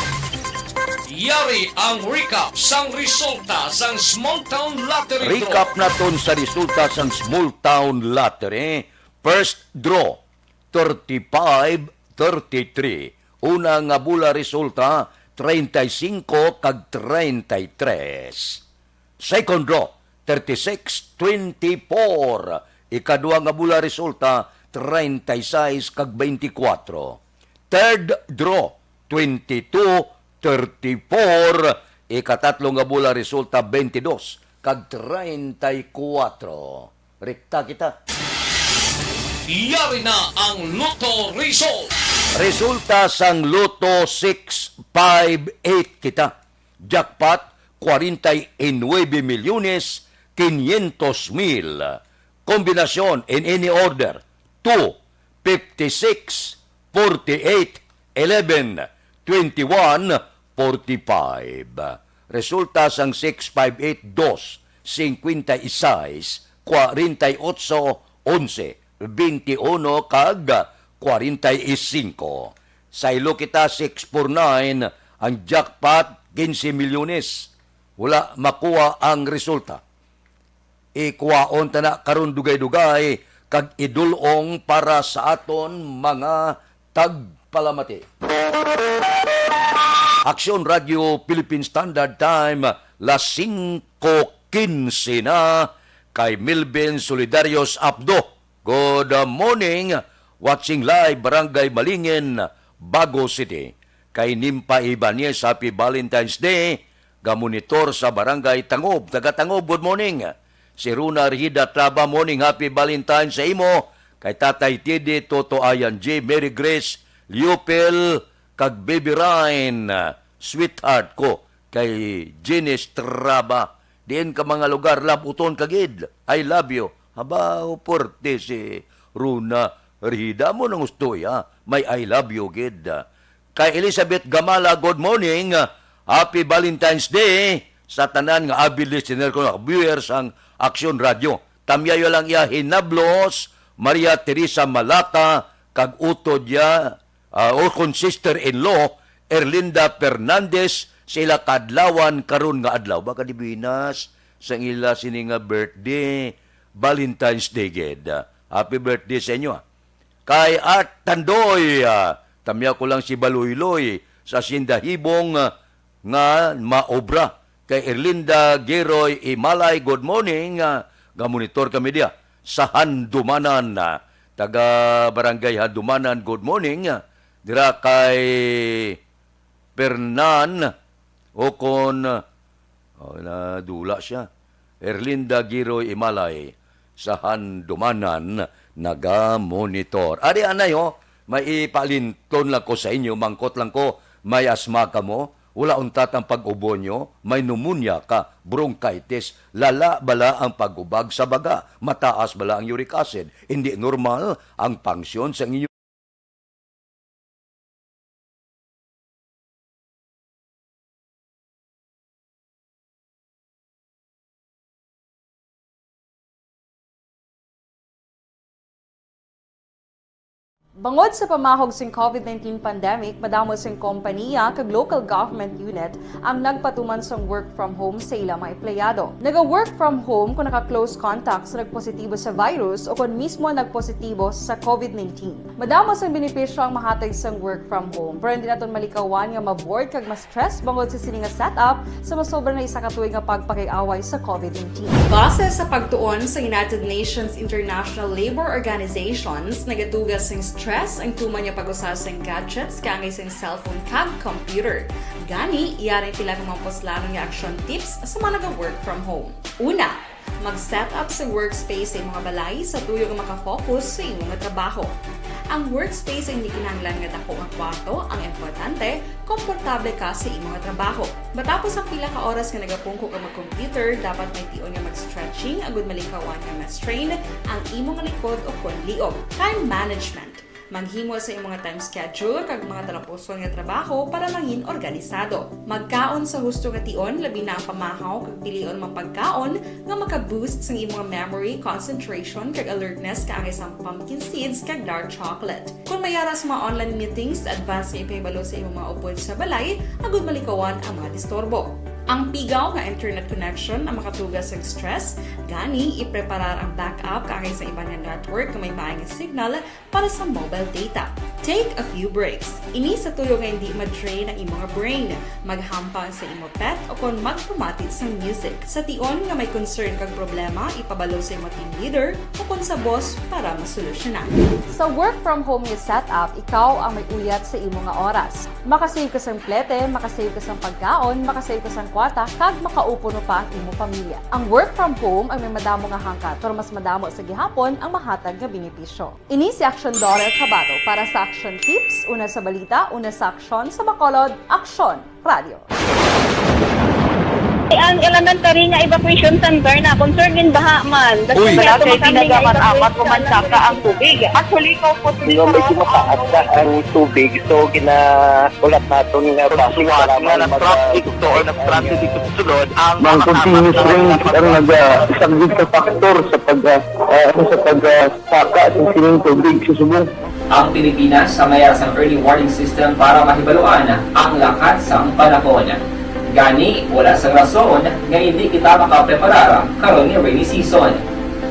Yari ang recap sang resulta sang Small Town Lottery Draw. Recap naton sa resulta sang Small Town Lottery. First draw, 35-33. Una nga bula resulta, 35 kag 33. Second draw, 36-24. Ikadua nga bula resulta, 36 kag 24. Third draw, 22-34. Ikatatlo nga bula resulta, 22 kag 34. Rekta kita. Yari na ang Lotto result. Resulta sang Lotto 658 kita. Jackpot 49,500,000. Kombinasyon in any order 2, 56, 48, 11, 21, 45. Resulta sang 658 2, 56, 48, 11, 21 kag 45. Sa ilo kita 649 ang jackpot 15 milyones. Wala makuha ang resulta. Ikuwaon ta na karon dugay-dugay kag idulong para sa aton mga tagpalamati. Action Radio Philippine Standard Time, las 5:15 na, kay Milben Solidarios Abdo. Good morning, watching live Barangay Malingin, Bago City. Kay Nimpa Ibanez, Happy Valentine's Day. Gamonitor sa Barangay Tangob, taga Tangob, good morning. Si Runa Rihida Traba, morning, Happy Valentine's sa imo. Kay Tatay Tidi, Toto Ayan J, Mary Grace, Liopel, kag Baby Ryan, sweetheart ko, kay Jenis Traba. Diin ka mga lugar, love uton kagid. I love you. Haba, porte si Runa Rihida mo nang gusto ya. May I love you, gid. Kay Elizabeth Gamala, good morning. Happy Valentine's Day sa tanan nga avid listener ko, viewers ang Action Radio. Tamyayo lang iya hinablos, Maria Teresa Malata, kag utod ya, o kon sister-in-law, Erlinda Fernandez, sila kadlawan karon nga adlaw. Baka di binas sa ila sini nga birthday, Valentine's Day, gid. Happy birthday sa inyo. Kay Art Tandoy, tamya ko lang si Baluyloy sa Sindahibong nga maobra. Kay Erlinda Geroy Imalay, good morning. Gamonitor kami dia sa Handumanan, taga Barangay Handumanan, good morning. Dira kay Pernan Okon, dula siya. Erlinda Geroy Imalay sa Handumanan, naga-monitor. Ari anay may ipalinton lang ko sa inyo, mangkot lang ko, may asma ka mo, wala untat ang pag-ubo nyo, may pneumonia ka, bronchitis, lala bala ang pag-ubag sa baga, mataas bala ang uric acid, hindi normal ang pangsyon sa inyo. Bangod sa pamahog sing COVID-19 pandemic, madamo sing kompanya kag local government unit ang nagpatuman sang work from home sa ilang mga empleyado. Naga-work from home kung naka-close contact sa nagpositibo sa virus o kung mismo nagpositibo sa COVID-19. Madamo sang benepisyo ang mahatag sang work from home, pero hindi naton malikawan nga ma-bored kag ma-stress bangod sa sini nga setup sa masobra na isa ka tuig nga pagpakiaway sa COVID-19. Base sa pagtuon sa United Nations International Labour Organizations, nagatugas sing stress ang tuman niya pag-usar sa gadgets kangay sa cellphone kag computer. Gani, iyaring pila ng mga poslanong nga action tips sa mga nag-work from home. Una, mag-set up sa workspace sa mga balay sa tuyo nga makafocus sa imong trabaho. Ang workspace ay hindi kinahanglan nga dako nga kwarto, ang importante, komportable ka sa imong trabaho. Matapos ang pila ka oras nga nagapungko ka mag-computer, dapat may tion nga mag-stretching agud malikawan nga ma-strain ang imong likod o konliog. Time management. Manghimo sa imong time schedule kag mga talapuson nga trabaho para mangin organisado. Magkaon sa husto nga tion, labi na ang pamahaw kag pilion mapagkaon nga maka-boost sa imong memory, concentration kag alertness kaangay sa pumpkin seeds kag dark chocolate. Kung mayaras mga online meetings, advance sa ipahibalo sa imong mga upod sa balay, agud malikawan ang mga disturbo. Ang pigaw nga internet connection ang makatugas sa stress, gani ipreparar ang backup kaangay sa iba nga network nga may maayong signal para sa mobile data. Take a few breaks. Ini sa tuyo nga hindi ma-drain ang imong brain, maghampang sa imong pet o kon magpumatit sa music. Sa tion nga may concern kag problema, ipabalo sa imong team leader o kon sa boss para masolusyonan. Sa work from home nga setup, ikaw ang may uyat sa imong nga oras. Makasave ka sa plete, makasave ka sa pagkaon, makasave ka sa kwata, kag makaupo no pa ang imong pamilya. Ang work from home ay may madamo nga hangkat, pero mas madamo sa gihapon ang mahatag nga benepisyo. Ini si Action Dorel Cabato para sa Action Tips, una sa balita, una sa aksyon sa Bacolod, Aksyon Radio. Ang elementary nga evacuation center na concern din baha man. Uy, kasi pinagamat-amat kumansaka ang tubig. Actually, ko po medyo mataas na ang tubig. So, ulat natin nga pasiwat nga na-traffic to or na-traffic dito sa sulod. Ang continuous rain ang nag-isang sa factor sa pagsaka at sining tubig sa subong. Ang Pilipinas sa mayas ang early warning system para mahibaluan ang lakas ng panahon. Gani, wala sa rason nga hindi kita makapreparar karon ni rainy season.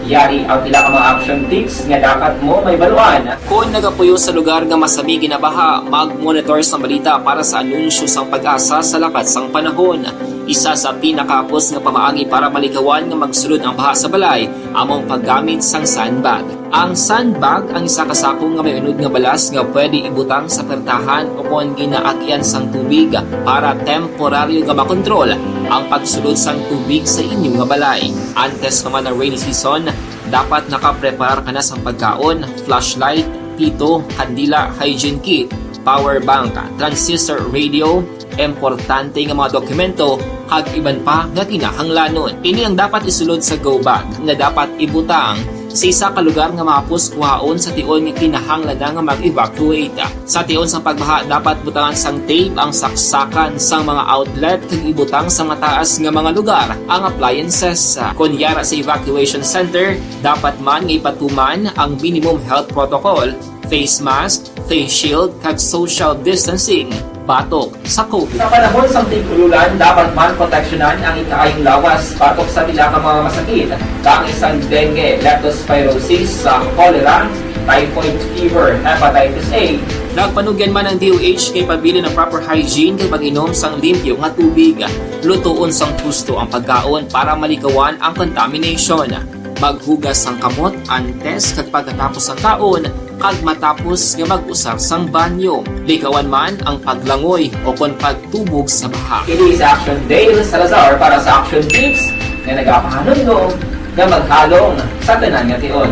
Yari ang pila ka mga action tips nga dapat mo may baluan. Kung nagapuyo sa lugar nga masabi ginabaha, mag-monitor sa balita para sa anunsyo sang pag-asa sa lakas sang panahon. Isa sa pinakapos nga pamaagi para malikawan nga magsulod ang baha sa balay, among paggamit sang sandbag. Ang sandbag ang isa kasakong nga may unod nga balas nga pwede ibutang sa pertahan o kung ginaagyan sang tubig para temporaryo nga makontrol ang pagsulod sang tubig sa inyong nga balay. Antes naman ng rainy season, dapat nakapreparar ka na sa pagkaon, flashlight, pito, kandila, hygiene kit, power bank, transistor radio, importante nga mga dokumento, kag iban pa nga kinahanglanon. Ini ang dapat isulod sa go bag nga dapat ibutang sa isa ka lugar nga mapus kuhaon sa tion nga kinahanglan nga mag-evacuate. Sa tion sa pagbaha dapat butangan sang tape ang saksakan sang mga outlet kag ibutang sa mataas nga mga lugar ang appliances. Kunyara sa evacuation center, dapat man nga ipatuman ang minimum health protocol, face mask, face shield kag social distancing. Batok sa COVID. Sa panahon sa tigululan, dapat man proteksyonan ang ikaayong lawas batok sa pila ka mga masakit. Kang isang dengue, leptospirosis, cholera, typhoid fever, hepatitis A. Nagpanugyan man ang DOH kay pabili ng proper hygiene kay pag-inom sang limpyo nga tubig. Lutuon sang gusto ang pagkaon para malikawan ang contamination. Maghugas sang kamot antes kag pagkatapos ang kaon kag matapos nga mag-usar sang banyo. Likawan man ang paglangoy o kon pagtubog sa baha. It is Action Dale Salazar para sa Action Tips na nagapahanong na maghalong sa tanan nga tion.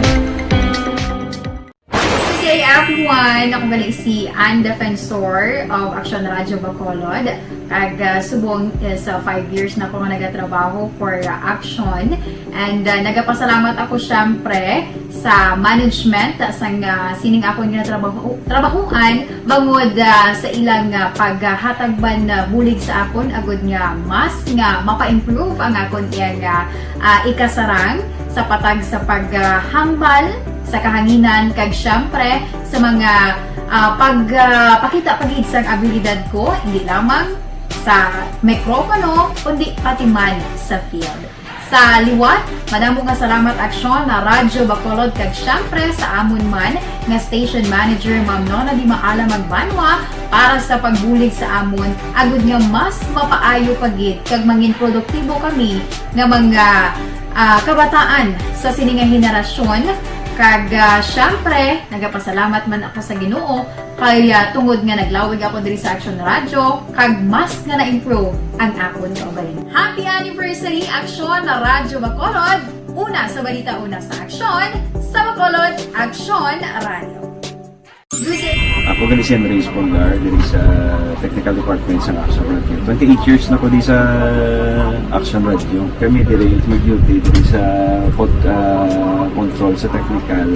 Good afternoon everyone! Ako gali si Ann Defensor of Action Radio Bacolod. Kag subong sa 5 years na ako nga nagatrabaho for Action. And nagapasalamat ako syempre sa management sang sining ako nga trabahuan bangod sa ilang paghatagban bulig sa akon agud nga mas nga mapa-improve ang akon iyang ikasarang sa patag sa paghambal sa kahanginan kag syempre sa mga pakita pagid sang abilidad ko hindi lamang sa mikropono kundi pati man sa field. Sa liwat, madamo nga salamat Aksyon na Radyo Bacolod kag syempre sa amon man nga station manager Ma'am Nona Di Maala Magbanwa para sa pagbulig sa amon agud nga mas mapaayo pagid kag mangin produktibo kami nga mga kabataan sa sininga henerasyon. Kag syempre, nagapasalamat man ako sa Ginoo kay tungod nga naglawig ako diri sa Action Radio kag mas nga na-improve ang akon kaugalingon. Happy anniversary Action na Radyo Bacolod! Una sa balita, una sa Action, sa Bacolod, Action Radio. Ako gali si Henry Espolgar diri sa Technical Department sa Action Radio. 28 years na ko di sa Action Radio. Kami diri mag-duty diri sa control sa technical.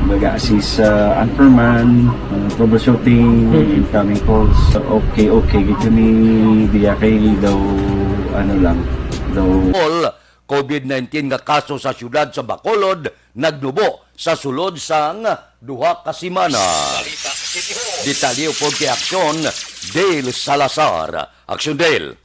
Mag-assist sa anchorman, troubleshooting, incoming calls. Okay. Gito ni diya kay daw All COVID-19 nga kaso sa syudad sa Bacolod nagnubo sa sulod sang duha ka semana. Detalye po kay Aksyon Dale Salazar. Aksyon Dale.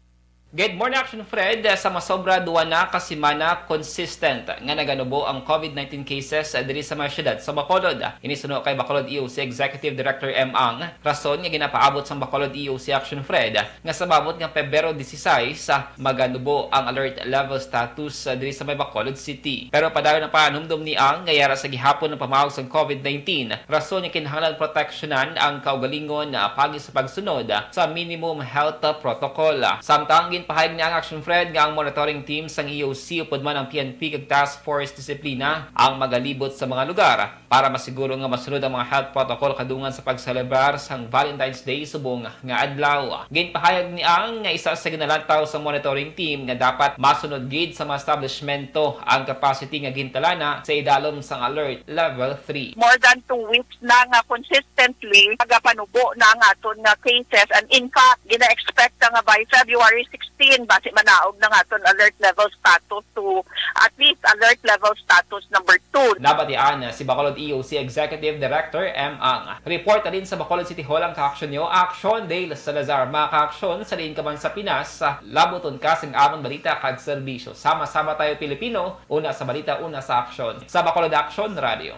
Good morning, Action Fred. Sa masobra duwa na kasimana consistent nga naganubo ang COVID-19 cases diri sa mga syudad sa Bacolod. Inisuno kay Bacolod EOC Executive Director M. Ang rason nga ginapaabot sa Bacolod EOC Action Fred nga sa babot nga Pebrero 16 maganubo ang alert level status diri sa may Bacolod City. Pero padayon na panumdum ni Ang ngayara sa gihapon ng pamawag sa COVID-19. Rason nga kinahanglan proteksyonan ang kaugalingon pagi sa pagsunod sa minimum health protocol. Samtang pahayag niya ang Action Fred nga ang monitoring team sang EOC upod man ang PNP kag Task Force Disiplina ang magalibot sa mga lugar para masiguro nga masunod ang mga health protocol kadungan sa pagselebrar sang Valentine's Day subong nga adlaw. Ginpahayag ni Ang nga isa sa ginalantaw sa monitoring team nga dapat masunod gid sa mga establishmento ang capacity nga gintalana sa idalom sang alert level 3. More than 2 weeks na nga consistently nagapanubo na ang aton nga cases, and in fact gina-expect nga by February 16 base manaog na aton alert level status to at least alert level status number 2. Nabatian si Bacolod EOC Executive Director M. Ang. Report na din sa Bacolod City Hall ang ka-action nyo, Action Dale Salazar. Mga ka-action sa liin ka man sa Pinas, labuton ka sa amon balita kag serbisyo. Sama-sama tayo Pilipino, una sa balita, una sa aksyon. Sa Bacolod Action Radio.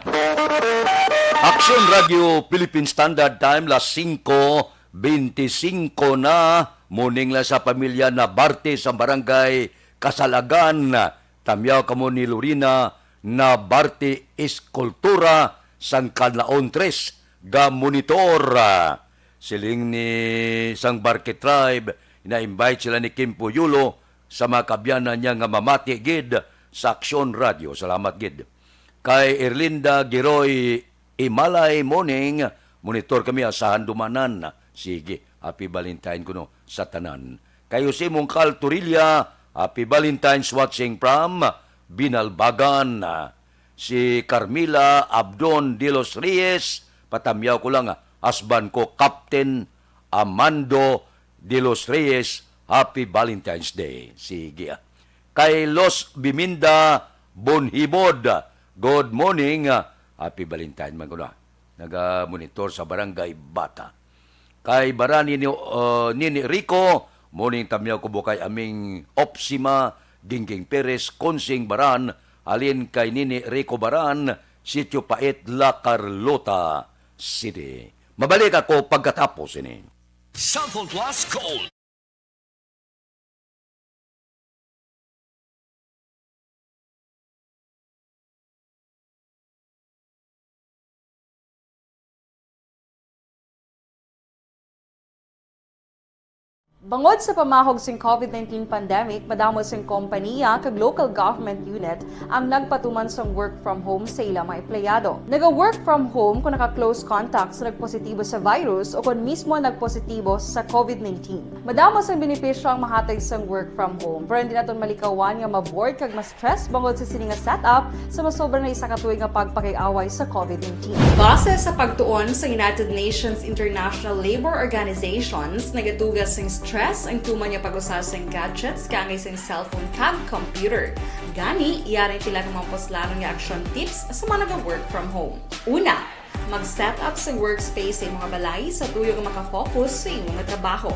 Action Radio Philippine Standard Time las 5:25 na. Muning la sa pamilya na Barte sa barangay Kasalagan. Tamyaw kamo ni Lorina na Barte Eskultura sang Kanlaon 3 ga monitor. Siling ni sang Barke Tribe, ina-invite sila ni Kim Puyulo sa mga kabyanan niya nga mamati gid sa Action Radio. Salamat gid. Kay Erlinda Giroy Imalay Morning, monitor kami asahan dumanan. Sige, happy Valentine kuno sa tanan. Kayo si Mungkal Turilla, happy Valentine's watching from Binalbagan. Si Carmila Abdon de los Reyes, patamyaw ko lang, husband ko, Captain Amando de los Reyes, happy Valentine's Day. Sige. Kay Los Biminda Bonhibod, good morning, happy Valentine man ko na. Naga-monitor sa Barangay Bata. Kay Barani Nini Rico, morning tamyaw ko kay aming Opsima, Dingking Perez, Konsing Baran, alin kay Nini Rico Baran, Sitio Pait, La Carlota City. Mabalik ako pagkatapos ini. Sample Plus Gold. Bangod sa pamahog sing COVID-19 pandemic, madamo sing kompanya kag local government unit ang nagpatuman sang work from home sa ilang mga empleyado. Naga-work from home kung naka-close contact sa nagpositibo sa virus o kung mismo nagpositibo sa COVID-19. Madamo sang benepisyo ang mahatag sang work from home, pero hindi naton malikawan nga ma-bored kag ma-stress bangod sa sini nga setup sa masobra na isa ka tuig nga pagpakiaway sa COVID-19. Base sa pagtuon sa United Nations International Labour Organizations, nagatugas sing stress ang tuman niya pag-usar sa gadgets kangay sa cellphone kag computer. Gani, iyarin tila ng mga poslanong nga action tips sa mga nag-work from home. Una, mag-set up sa workspace sa mga balay sa tuyo nga makafocus sa iyong mga trabaho.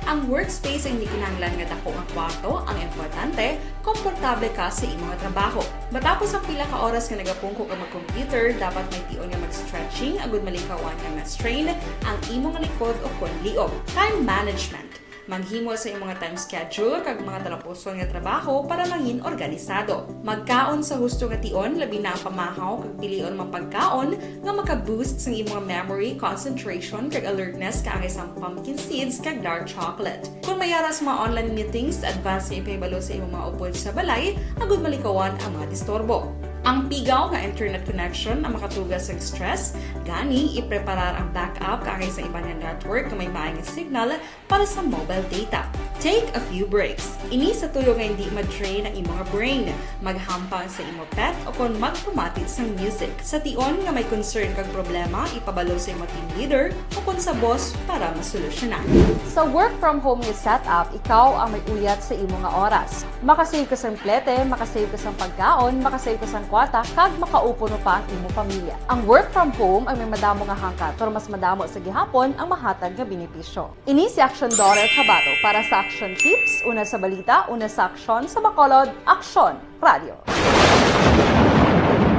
Ang workspace ay hindi kinahanglan nga dako nga kwarto, ang importante, komportable ka sa iyong mga trabaho. Matapos ang pila ka oras nga nagapungko ka mag-computer, dapat may tion nga mag-stretching agud malikawan nga na-strain ang imong likod o konliog. Time management. Manghimo sa iyong mga time schedule kag mga talapuson nga trabaho para mangin organisado. Magkaon sa husto nga tion, labi na ang pamahaw kag pilion mapagkaon nga maka-boost sa iyong mga memory, concentration kag alertness kaangay sa pumpkin seeds kag dark chocolate. Kung mayaras mga online meetings, advance sa ipahibalo sa iyong mga upod sa balay, agud malikawan ang mga disturbo. Ang pigaw nga internet connection ang makatugas sa stress, gani ipreparar ang backup kaangay sa iba nga network nga may maayong signal para sa mobile data. Take a few breaks. Ini sa tuyo nga hindi ma-drain ang imong brain, maghampang sa imong pet o kung magpumatit sa music. Sa tion nga may concern kag problema, ipabalo sa imong team leader o kung sa boss para masolusyonan. Sa work from home nga setup, ikaw ang may uyat sa imong nga oras. Makasave ka sa plete, makasave ka sa pagkaon, makasave ka sa kwata, kag makaupo no pa ang imong pamilya. Ang work from home ay may madamo nga hangkat, pero mas madamo sa gihapon ang mahatag nga benepisyo. Ini si Action Dorel Cabato para sa Action Tips, una sa balita, una sa aksyon sa Bacolod, Aksyon Radio.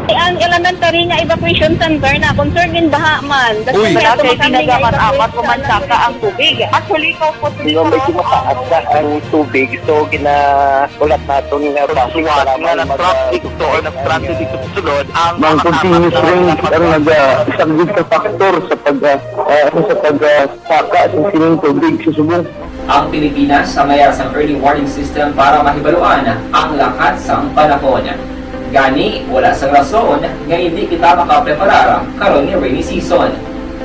Ang elementary nga evacuation center na concern din baha man. Uy, Kasi pinagamat-amat kumansaka ang tubig. Actually, ko po Yung medyo mataas na ang tubig, so ulat natin nga pasiwat nga nag-traffic to or nag-transit dito sa sulod ang continuous rain ang nag-isang sa factor sa pagsaka sa sining tubig sa subong. Ang Pilipinas sa mayas ang early warning system para mahibaluan ang lakas ng panahon. Gani, wala sang rason nga hindi kita makapreparar karon ni rainy season.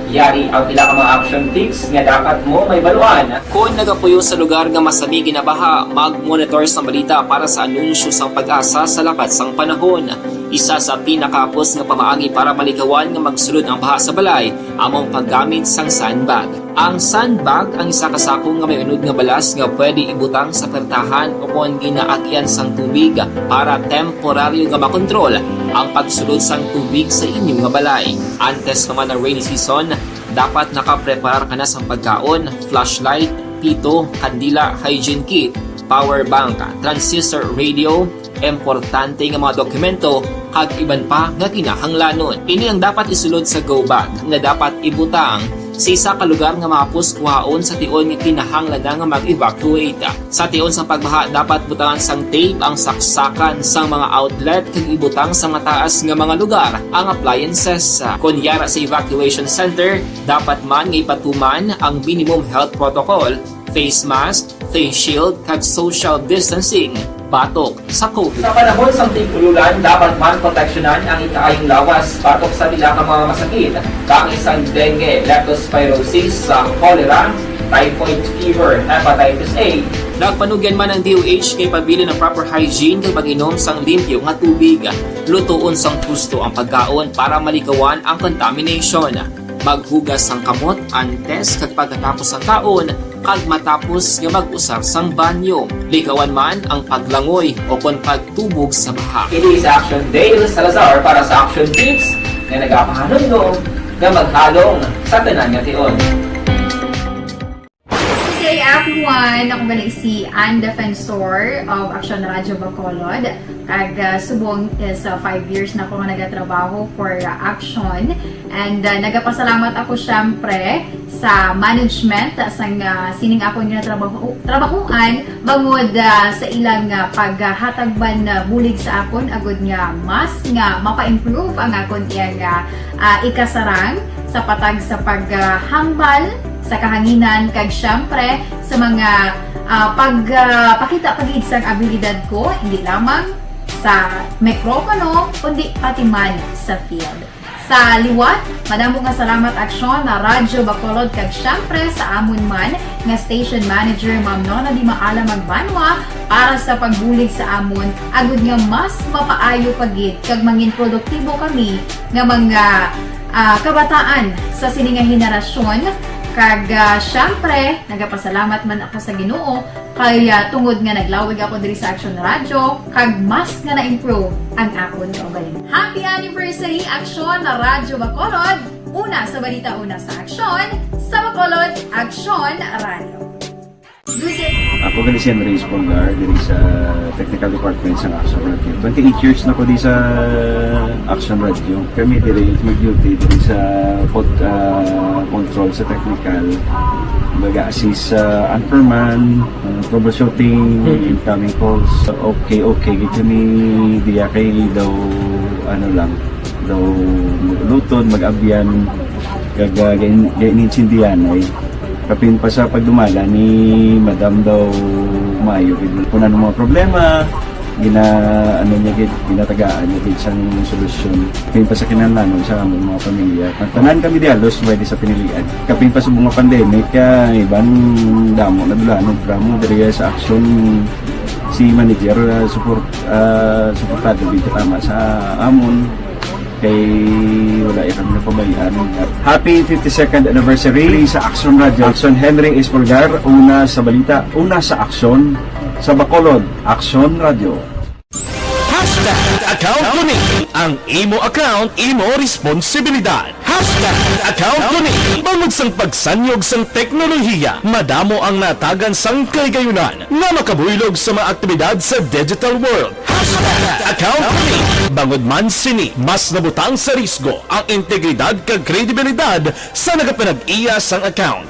Yari ang pila ka mga action tips nga dapat mo may baluan. Kung nagapuyo sa lugar nga masami ginabaha, mag-monitor sa balita para sa anunsyo sang pag-asa sa lakas sang panahon. Isa sa pinakapos nga pamaagi para malikawan nga magsulod ang baha sa balay, among paggamit sang sandbag. Ang sandbag ang isa kasakong nga may unod nga balas nga pwede ibutang sa pertahan o kung ginaagyan sang tubig para temporaryo nga makontrol ang pagsulod sang tubig sa inyong nga balay. Antes naman ng rainy season, dapat nakapreparar ka na sang pagkaon, flashlight, pito, kandila, hygiene kit, power bank, transistor radio, importante nga mga dokumento kag iban pa nga kinahanglanon. Ini ang dapat isulod sa go bag nga dapat ibutang sa isa ka lugar nga mapos kuhaon sa tion nga kinahanglan nga mag-evacuate. Sa tion sa pagbaha dapat butangan sang tape ang saksakan sang mga outlet kag ibutang sa mataas nga mga lugar ang appliances. Kunyara sa evacuation center, dapat man nga ipatuman ang minimum health protocol, face mask, face shield kag social distancing batok sa COVID. Sa panahon sa tigululan, dapat man proteksyonan ang ikaayong lawas batok sa pila ka mga masakit. Kang isang dengue, leptospirosis, cholera, typhoid fever, hepatitis A. Nagpanugyan man ang DOH kay pabili ng proper hygiene kay pag-inom sang limpyo nga tubig. Lutuon sang gusto ang pagkaon para malikawan ang contamination. Maghugas sang kamot antes kag pagkatapos ang kaon kag matapos nga mag-usar sang banyo. Likawan man ang paglangoy o kon pagtubog sa baha. It is Action Dale Salazar para sa Action Tips na nagapahanundong nga maghalong sa tanan nga tion. Hey everyone! Ako balik si Ann Defensor of Action Radio Bacolod. Kag subong is 5 years na ako nga nagatrabaho for Action. And nagapasalamat ako syempre sa management sang sining ako nga trabahuan bangod sa ilang paghatagban bulig sa akon agud nga mas nga mapa-improve ang akon iyang ikasarang sa patag sa paghambal sa kahanginan kag syempre sa mga pakita pagid sang abilidad ko hindi lamang sa mikropono kundi pati man sa field. Sa liwat, madamo nga salamat aksyon na Radyo Bacolod kag syempre sa amon man nga station manager Ma'am Nona Di Maala Magbanwa para sa pagbulig sa amon agud nga mas mapaayo pagid kag mangin produktibo kami nga mga kabataan sa sininga henerasyon kag syempre nagapasalamat man ako sa Ginoo kay tungod nga naglawig ako diri sa Action Radio kag mas nga na-improve ang akon kaugalingon. Happy anniversary Action na Radyo Bacolod! Una sa balita, una sa Action, sa Bacolod, Action Radio. Ako gali si Henry Espolgar diri sa Technical Department sa Action Radio. 28 years na ko di sa Action Radio. Kami diri mag-duty diri sa control sa technical. Mag-assist sa anchorman, troubleshooting, incoming calls. Okay. Gito ni diya kay daw daw lutod, mag-abyan, ganinsindihan ay kapin pa sa pagdumala ni Madam daw Mayo kung ano mga problema ginatagaan niya isang solusyon kapin pa sa kinalanon sa among mga pamilya tanan kami dialos pwede sa pinilian kapin pa sa mga pandemic ibang damo na dulanog dramo diri sa action si manager suportado dito tama sa amon kay wala kami napabayaan. Happy 52nd anniversary sa Action Radio. Action Henry Espolgar, una sa balita, una sa aksyon, sa Bacolod, Action Radio. Account ko ni ang imo account, imo responsibilidad. Account ko ni bangod sang pagsanyog sang teknolohiya, madamo ang natagan sang kaygayunan nga makabuylog sa mga aktibidad sa digital world. Account ko ni bangod man sini mas nabutang sa risgo ang integridad kag kredibilidad sa nagapanag-iya sang account.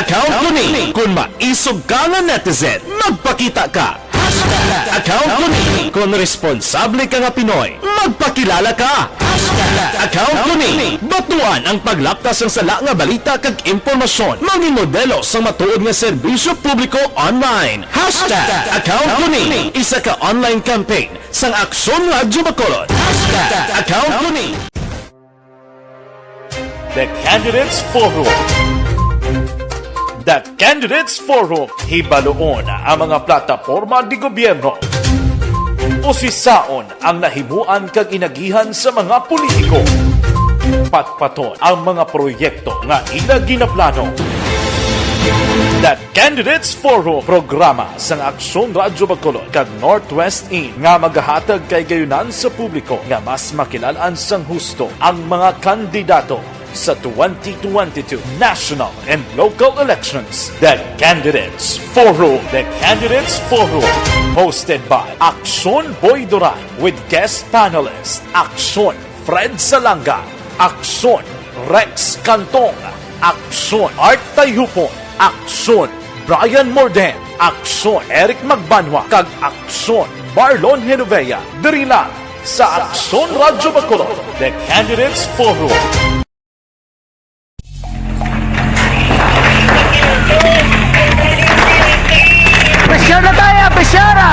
Account ko ni kung maisog ka nga netizen, magpakita ka. Account ko ni kung responsable ka nga Pinoy, magpakilala ka. Account ko ni batuan ang paglaptas ng sala nga balita kag impormasyon, manging modelo sa matuod nga serbisyo publiko online. Account ko ni isa ka online campaign sang Aksyon Radyo Bacolod. Account ko ni The Candidates Forum. The Candidates Forum, hibaloon ang mga plataporma di gobyerno. Usisaon ang nahimuan kag inagihan sa mga politiko. Patpaton ang mga proyekto nga ila ginaplano. The Candidates Forum, programa sang Aksyon Radyo Bacolod kag Northwest In nga magahatag kay gayunan sa publiko nga mas makilalaan sang husto ang mga kandidato sa 2022 national and local elections. The Candidates Forum. The Candidates Forum. Hosted by Aksyon Boy Duran with guest panelists Aksyon Fred Salanga, Aksyon Rex Cantong, Aksyon Art Tayhupon, Aksyon Brian Morden, Aksyon Eric Magbanwa, kag Aksyon Marlon Genovea. Diri lang sa Aksyon Radyo Bacolod. The Candidates Forum. Presyara tayo! Presyara!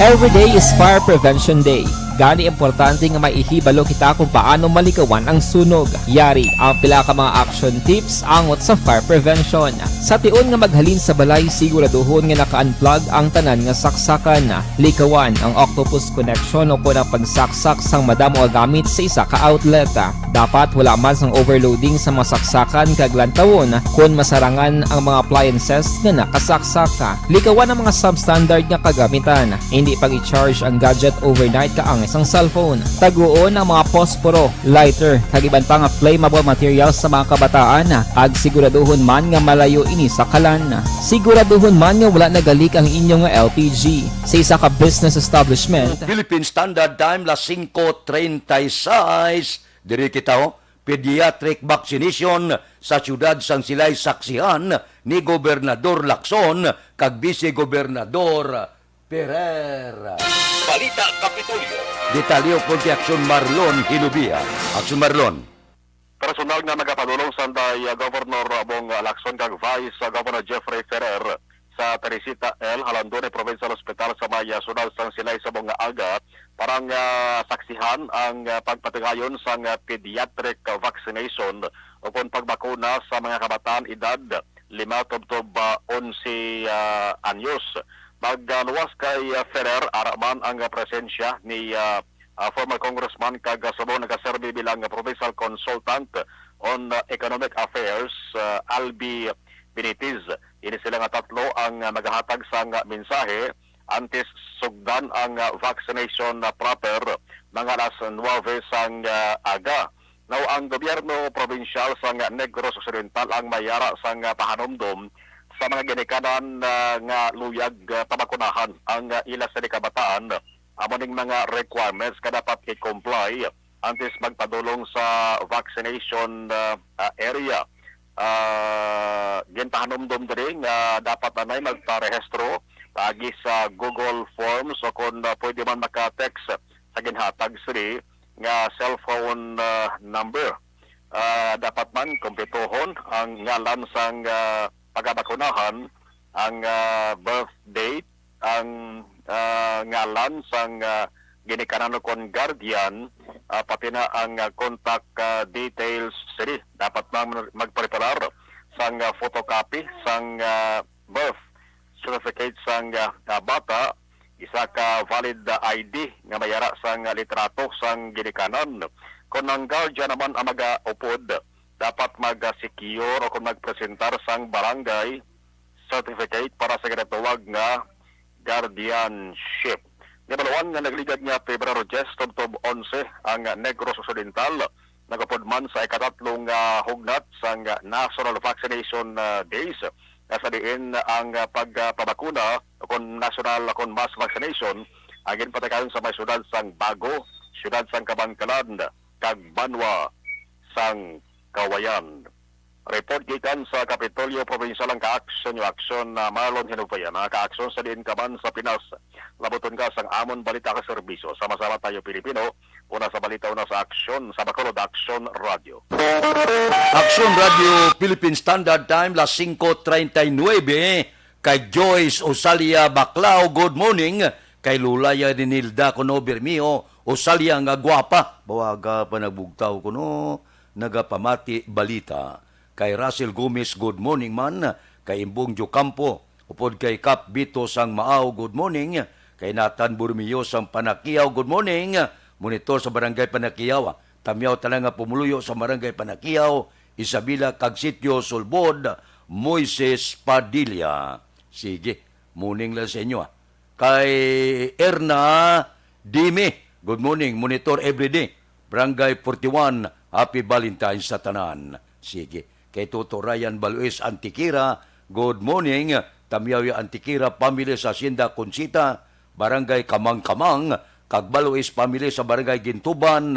Every day is Fire Prevention Day. Gani importante nga maihibalo kita kung paano malikawan ang sunog. Yari ang pila ka mga action tips angot sa fire prevention. Sa tiun nga maghalin sa balay, siguraduhon nga naka-unplug ang tanan nga saksakan. Likawan ang octopus connection o kung ang pagsaksak sang madamo nga gamit sa isa ka outlet. Dapat wala man sang overloading sa mga saksakan kag lantawon kung masarangan ang mga appliances nga nakasaksaka. Likawan ang mga substandard nga kagamitan. Hindi pag i-charge ang gadget overnight kaang isang cellphone. Taguon ang mga posporo, lighter, kag iban pa nga flammable materials sa mga kabataan. Ag siguraduhon man nga malayo ini sa kalan. Siguraduhon man nga wala nagalik ang inyong LPG sa isa ka business establishment. Philippine Standard Time las 5:36. Diri kita pediatric vaccination sa siyudad sang silay saksihan ni Gobernador Lacson kag Vice Gobernador Ferrer. Balita Kapitolyo. Detalyo po kay Aksyon Marlon Hinubia. Aksyon Marlon. Personal nga nagapadulong sa Governor Bong Lacson kag Vice Governor Jeffrey Ferrer sa Teresita L. Halandone Provincial Hospital sa Maya Sunal sang Silay sa mga aga parang saksihan ang pagpatigayon sa pediatric vaccination upon pagbakuna sa mga kabataan edad 5 tubtob 11 anyos. Magluwas kay Ferrer araman ang presensya ni former congressman kag subong nagaserbi bilang provincial consultant on economic affairs Albi Benitez. Ini sila nga tatlo ang nagahatag sang mensahe antes sugdan ang vaccination proper mga alas 9 sang aga. Now ang gobyerno provincial sang Negros Occidental ang mayara sang pahanomdom sa mga ginikanan nga luyag pabakunahan ang ila sa kabataan amoning mga requirements ka dapat i-comply antes magpadulong sa vaccination area. Gintahanomdom din nga dapat anay magparehistro agi sa Google Forms o kung pwede man maka-text sa ginhatag siri nga cellphone number. Dapat man kumpletuhon ang ngalan sang pagabakunahan, ang birth date, ang ngalan sang ginikanan kon guardian, pati na ang contact details siri. Dapat magpreparar sang photocopy sang birth certificate sang bata, isa ka valid ID nga mayara sang litrato sang ginikanan. Kung ang guardian naman ang mag-upod, dapat mag-secure o kung magpresentar sang barangay certificate para sa ginatawag nga guardianship. Nibalawan nga nagligad nga Pebrero 10, tubtob 11 ang Negros Occidental. Nagapod man sa ikatatlong hugnat sang National Vaccination Days. Nasa diin ang pagpabakuna o kung national o kung mass vaccination agin patakayon sa may syudad sang Bago, syudad sang Kabangkalan, kag Banwa sang Kawayan. Report gikan sa Kapitolyo Provincial ang ka-aksyon yung aksyon na Marlon Hinubaya na ka-aksyon sa din kaman sa Pinas. Labuton ka sang amon balita ka serbisyo. Sama-sama tayo Pilipino. Una sa balita, una sa aksyon sa Bacolod Aksyon Radio. Aksyon Radio Philippine Standard Time las 5:39 kay Joyce Osalia Baclao. Good morning. Kay Lulaya Dinilda kuno Bermio Osalia nga gwapa. Bawaga pa nagbugtaw kuno nagapamati balita. Kay Russell Gomez, good morning man. Kay Imbong Jocampo, upod kay Kap Bito sang Maaw, good morning. Kay Nathan Burmio sang Panakiyaw, good morning. Monitor sa Barangay Panakiyaw, Tamyaw Talanga Pumuluyo sa Barangay Panakiyaw, Isabela Cagsitio Sulbod, Moises Padilla. Sige, morning lang sa inyo. Kay Erna Dime, good morning. Monitor everyday, Barangay 41, Happy Valentine's sa tanan. Sige. Kay Toto Ryan Balues Antikira, good morning. Tamyaw Antikira, pamilya sa Hacienda Consita, Barangay Kamang-Kamang, kag Balues pamilya sa Barangay Gintuban,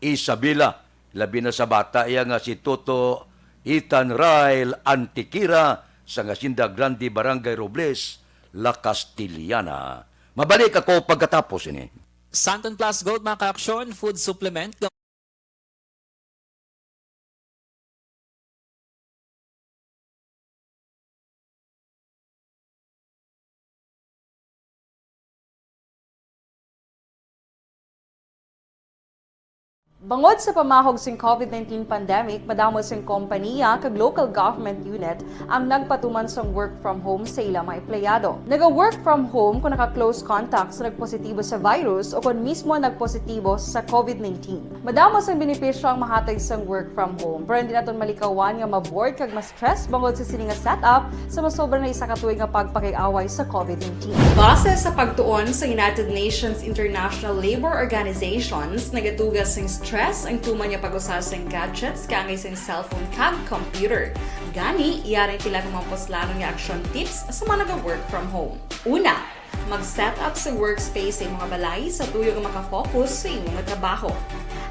Isabela. Labi na sa bata iya nga si Toto Ethan Rail Antikira sa Hacienda Grande, Barangay Robles, La Castillana. Mabalik ako pagkatapos ini. Santon Plus Gold mga ka-aksyon, food supplement. Bangod sa pamahog sing COVID-19 pandemic, madamo sing kompanya kag local government unit ang nagpatuman sang work from home sa ilang mga empleyado. Naga-work from home kung naka-close contacts sa nagpositibo sa virus o kung mismo nagpositibo sa COVID-19. Madamo sang benepisyo ang mahatag sang work from home, pero hindi naton malikawan nga ma-bored kag ma-stress bangod sa sini nga setup sa masobra na isa ka tuig nga pagpakiaway sa COVID-19. Base sa pagtuon sa United Nations International Labor Organizations, nagatugas sing stress ang tuman niya pag-usar sa gadgets kangay sa cellphone kag computer. Gani, iyarin tila ng mga poslano nga action tips sa mga nag-work from home. Una, mag-set up sa workspace sa mga balay sa tuyo nga makafocus sa imong trabaho.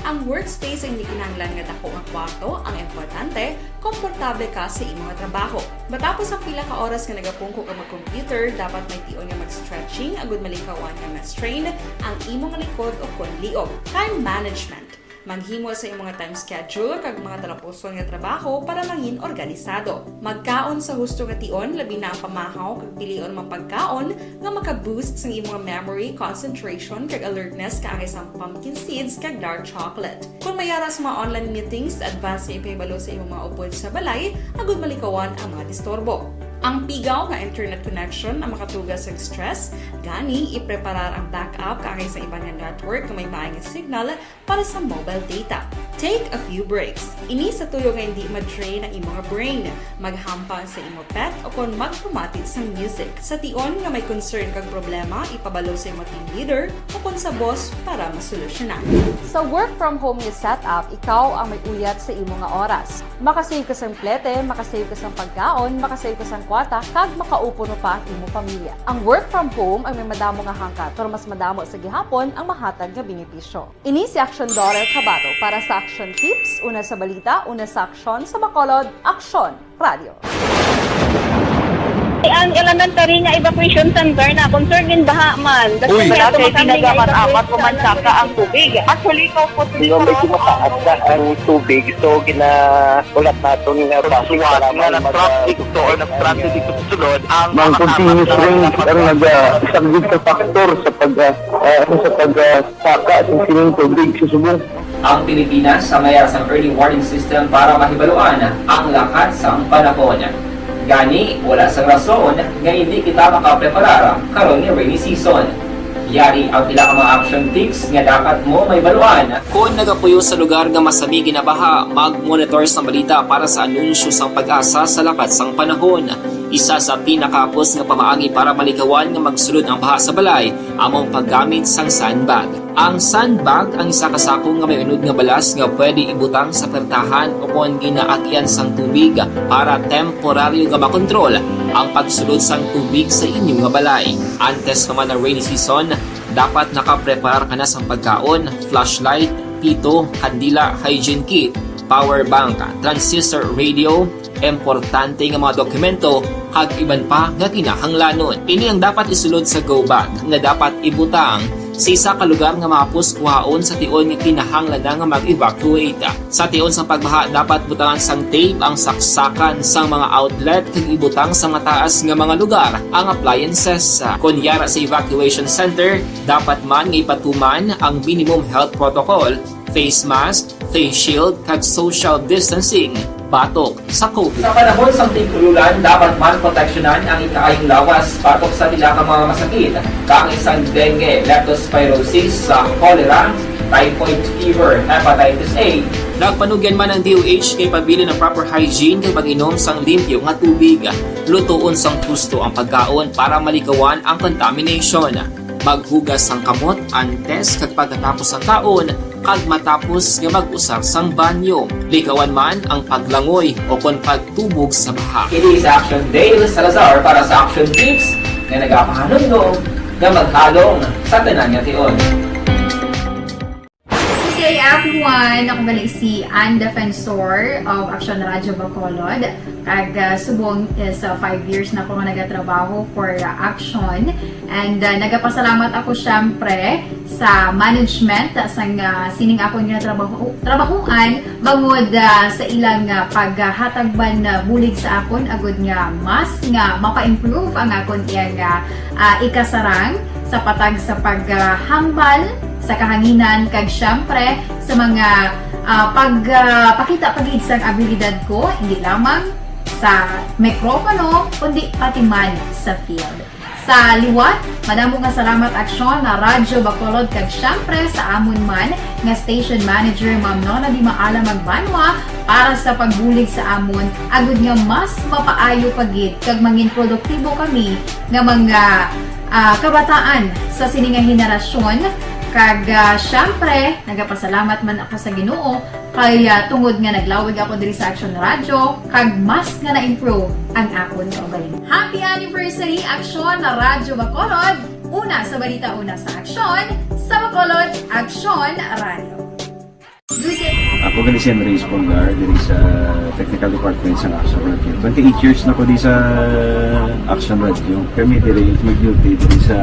Ang workspace ay hindi kinahanglan nga dako nga kwarto, ang importante, komportable ka sa imong trabaho. Matapos ang pila ka oras nga nagapungko ka mag-computer, dapat may tion nga mag-stretching agud malikawan nga ma-strain ang imong likod o kon liog. Time management. Maghimo sa imong mga time schedule kag mga talapuson nga trabaho para mangin organisado. Magkaon sa husto nga tion, labi na ang pamahaw kag pilion man pagkaon nga maka-boost sa imong memory, concentration kag alertness kaagay sa pumpkin seeds kag dark chocolate. Kung mayara sa mga online meetings, advance sa ipahibalo sa imong mga upod sa balay, agud malikawan ang mga disturbo. Ang pigaw nga internet connection ang makatugas sa stress, gani ipreparar ang backup kaagay sa ibang nga network kung may maayong signal para sa mobile data. Take a few breaks. Ini sa tuyo nga hindi ma-drain ang imong brain, maghampang sa imong pet o kung magpumati sa music. Sa tion nga may concern kag problema, ipabalo sa imong team leader o kung sa boss para masolusyonan. Sa work from home nga setup, ikaw ang may uyat sa imong nga oras. Makasave ka sa plete, makasave ka sa pagkaon, makasave ka sa kwata, kag makaupo no pa ang imong pamilya. Ang work from home ay may madamo nga hangkat, pero mas madamo sa gihapon ang mahatag nga benepisyo. Ini si Action Dorel Cabato para sa Action Tips, una sa balita, una sa aksyon sa Bacolod, Aksyon Radio. Ang elementary nga evacuation center na concern din baha man. Kasi pinagamat-amat pumansaka ang tubig. Actually, Hindi ko medyo mataas na ang tubig. So, ulat natin nga pasiwat nga ng traffic to or ng-traffic dito sa sulod. Ang continuous rain ang nag-isang sa factor sa pagsaka at sining tubig sa subong. Ang Pilipinas sa mayas ang early warning system para mahibaluan ang lakas ng panahon. Gani, wala sang rason nga hindi kita makapreparar karon ni rainy season. Yari ang pila ka mga action tips nga dapat mo may baluan. Kung nagapuyo sa lugar nga masami ginabaha, mag-monitor sa balita para sa anunsyo sang pag-asa sa lakas sang panahon. Isa sa pinakapos nga pamaagi para malikawan nga magsulod ang baha sa balay, among paggamit sang sandbag. Ang sandbag ang isa kasako nga may unod nga balas nga pwede ibutang sa pertahan o kung ginaagyan sang tubig para temporaryo nga makontrol ang pagsulod sang tubig sa inyong nga balay. Antes naman ng rainy season, dapat nakapreparar ka na sang pagkaon, flashlight, pito, kandila, hygiene kit, power bank, transistor radio, importante nga mga dokumento kag iban pa nga kinahanglanon. Ini ang dapat isulod sa go bag nga dapat ibutang sa isa ka lugar nga mapus kuhaon sa tion nga kinahanglan nga mag-evacuate. Sa tion sa pagbaha dapat butangan sang tape ang saksakan sang mga outlet kag ibutang sa mataas nga mga lugar ang appliances. Kunyara sa evacuation center, dapat man nga ipatuman ang minimum health protocol, face mask, face shield kag social distancing batok sa COVID. Sa panahon sa tigululan, dapat man proteksyonan ang ikaayong lawas batok sa pila ka mga masakit. Kang isang dengue, leptospirosis, cholera, typhoid fever, hepatitis A. Nagpanugyan man ang DOH kay pabili ng proper hygiene kay pag-inom sang limpyo nga tubig. Lutuon sang gusto ang pagkaon para malikawan ang contamination. Maghugas sang kamot antes kag pagkatapos ang kaon kag matapos nga mag-usar sang banyo. Likawan man ang paglangoy o kon pagtubog sa baha. It is Action Dale Salazar para sa Action Tips nga nagapahanundong nga maghalong sa tanan nga tion. Good day everyone! Ako balik si Ann Defensor of Action Radio Bacolod. Kag subong sa 5 years na ako nga nagatrabaho for Action. And nagapasalamat ako syempre sa management sang sining ako nga trabahuan bangod sa ilang paghatagban bulig sa akon agud nga mas nga mapa-improve ang akon iyang ikasarang sa patag sa paghambal sa kahanginan kag syempre sa mga pakita pagid sang abilidad ko hindi lamang sa mikropono kundi pati man sa field. Sa liwat, madamo nga salamat Aksyon na Radyo Bacolod kag syempre sa amon man nga station manager Ma'am Nona Di Maala Magbanwa para sa pagbulig sa amon agud nga mas mapaayo pagid kag mangin produktibo kami nga mga kabataan sa sininga henerasyon. Kag syempre, nagapasalamat man ako sa Ginoo kay tungod nga naglawig ako diri sa Action Radio kag mas nga na-improve ang akon kaugalingon. Happy anniversary Action na Radyo Bacolod! Una sa balita, una sa aksyon, sa Bacolod, Action Radio. Ako gali si Henry Espolgar diri sa Technical Department sa Action Radio. 28 years na ko di sa Action Radio. Kami diri mag-duty diri sa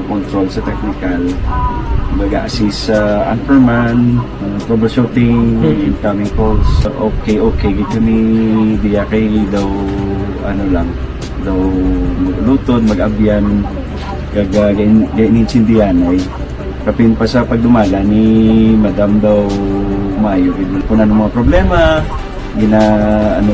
control sa technical. Mag-assist sa anchorman, troubleshooting, incoming calls. Okay. Gito ni diya kay daw daw lutod, mag-abyan, gain-insindihan ay kapin pa sa pagdumala ni Madam daw Mayo kung ano mga problema ginatagaan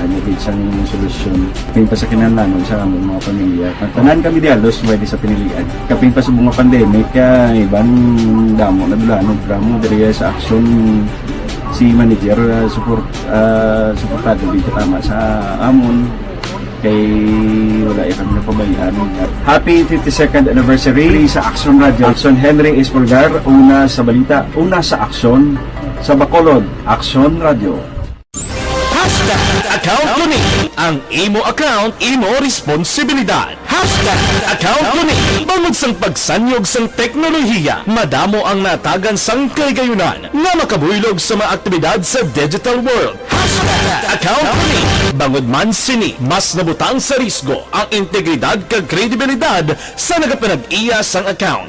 niya gid sang solusyon kapin pa sa kinahanglan sa among mga pamilya tanan kami dialos pwede sa pinilian kapin pa sa mga pandemic ibang damo na dulanog drama diri sa action si manager suportado dito tama sa amon kay wala kami napabayaan. Happy 52nd anniversary sa Action Radio. Action Henry Espolgar, una sa balita, una sa aksyon, sa Bacolod, Action Radio. Account ko ni ang imo account, imo responsibilidad. Account ko ni bangod sang pagsanyog sang teknolohiya, madamo ang natagan sang kagayunan nga makabuylog sa mga aktibidad sa digital world. Account ko ni bangod man sini mas nabutang sa risgo ang integridad kag kredibilidad sa nagapanag-iya sang account.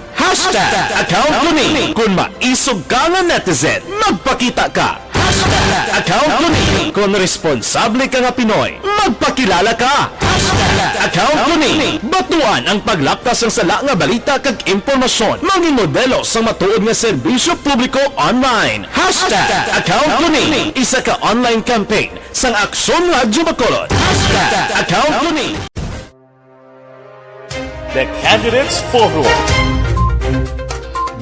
Account ko ni kung maisog ka nga netizen, magpakita ka. Account ko ni kung responsable ka nga Pinoy, magpakilala ka. Account ko ni batuan ang paglaptas ng sala nga balita kag impormasyon, maging modelo sa matuod nga serbisyo publiko online. Account ko ni isa ka online campaign sang Aksyon Radyo Bacolod. Account ko ni The Candidates Forum.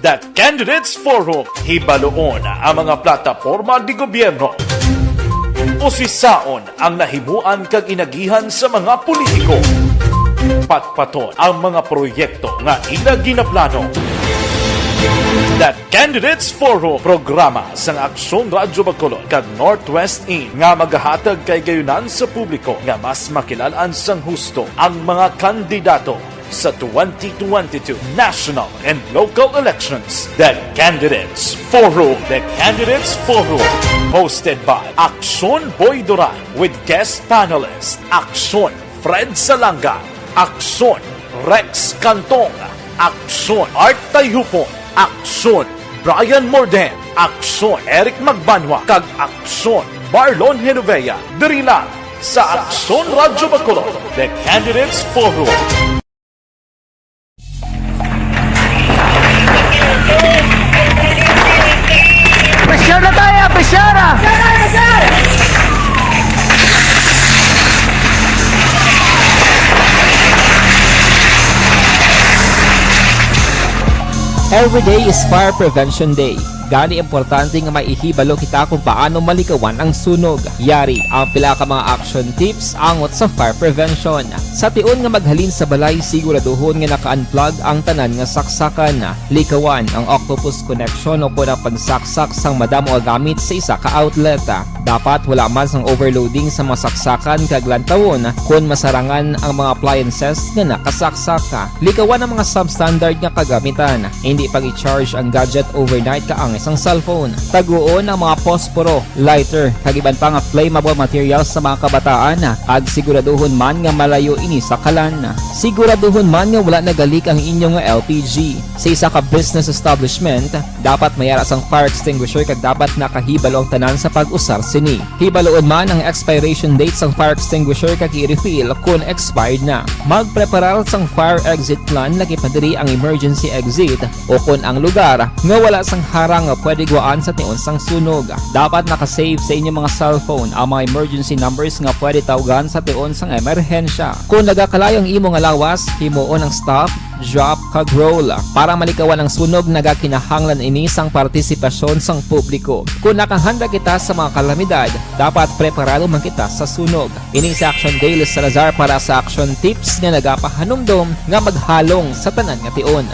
The Candidates Forum, hibaloon ang mga plataporma di gobyerno. Usisaon ang nahimuan kag inagihan sa mga politiko. Patpaton ang mga proyekto nga ila ginaplano. The Candidates Forum, programa sang Aksyon Radyo Bacolod kag Northwest In nga magahatag kay gayunan sa publiko nga mas makilalaan sang husto ang mga kandidato sa 2022 national and local elections. The Candidates Forum. The Candidates Forum. Hosted by Aksyon Boy Duran with guest panelists Aksyon Fred Salanga, Aksyon Rex Cantong, Aksyon Art Tayhupon, Aksyon Brian Morden, Aksyon Eric Magbanwa, kag Aksyon Marlon Genovea. Diri lang sa Aksyon Radyo Bacolod. The Candidates Forum. Presyar na tayo! Presyar na! Every day is Fire Prevention Day. Gani importante nga maihibalo kita kung paano malikawan ang sunog. Yari ang pila ka mga action tips angot sa fire prevention. Sa tiun nga maghalin sa balay, siguraduhon nga naka-unplug ang tanan nga saksakan. Likawan ang octopus connection o kung ang pagsaksak sang madamo nga gamit sa isa ka outlet. Dapat wala man sang overloading sa mga saksakan kag lantawon kung masarangan ang mga appliances nga nakasaksaka. Likawan ang mga substandard nga kagamitan. Hindi pag i-charge ang gadget overnight kaang isang cellphone. Taguon ang mga posporo, lighter, kag iban pa nga flammable materials sa mga kabataan. Ag siguraduhon man nga malayo ini sa kalan. Siguraduhon man nga wala nagalik ang inyong LPG. Sa isa ka business establishment, dapat mayara sang fire extinguisher kag dapat nakahibalo ang tanan sa pag-usar sini. Hibaloon man ang expiration date sang fire extinguisher kag i-refill kung expired na. Magpreparar sang fire exit plan lagi pa diri ang emergency exit o kung ang lugar nga wala sang harang nga pwede guwaan sa tiun sang sunog. Dapat nakasave sa inyong mga cellphone ang mga emergency numbers nga pwede tawagan sa tiun sang emerhensya. Kung nagakalayo ang imong lawas, himuon ang stop, drop, kag roll. Para malikawan ang sunog, nagakinahanglan ini sang partisipasyon sang publiko. Kung nakahanda kita sa mga kalamidad, dapat preparado man kita sa sunog. Ini sa Action Daily Salazar para sa action tips nga nagapahanumdom nga maghalong sa tanan nga tiun.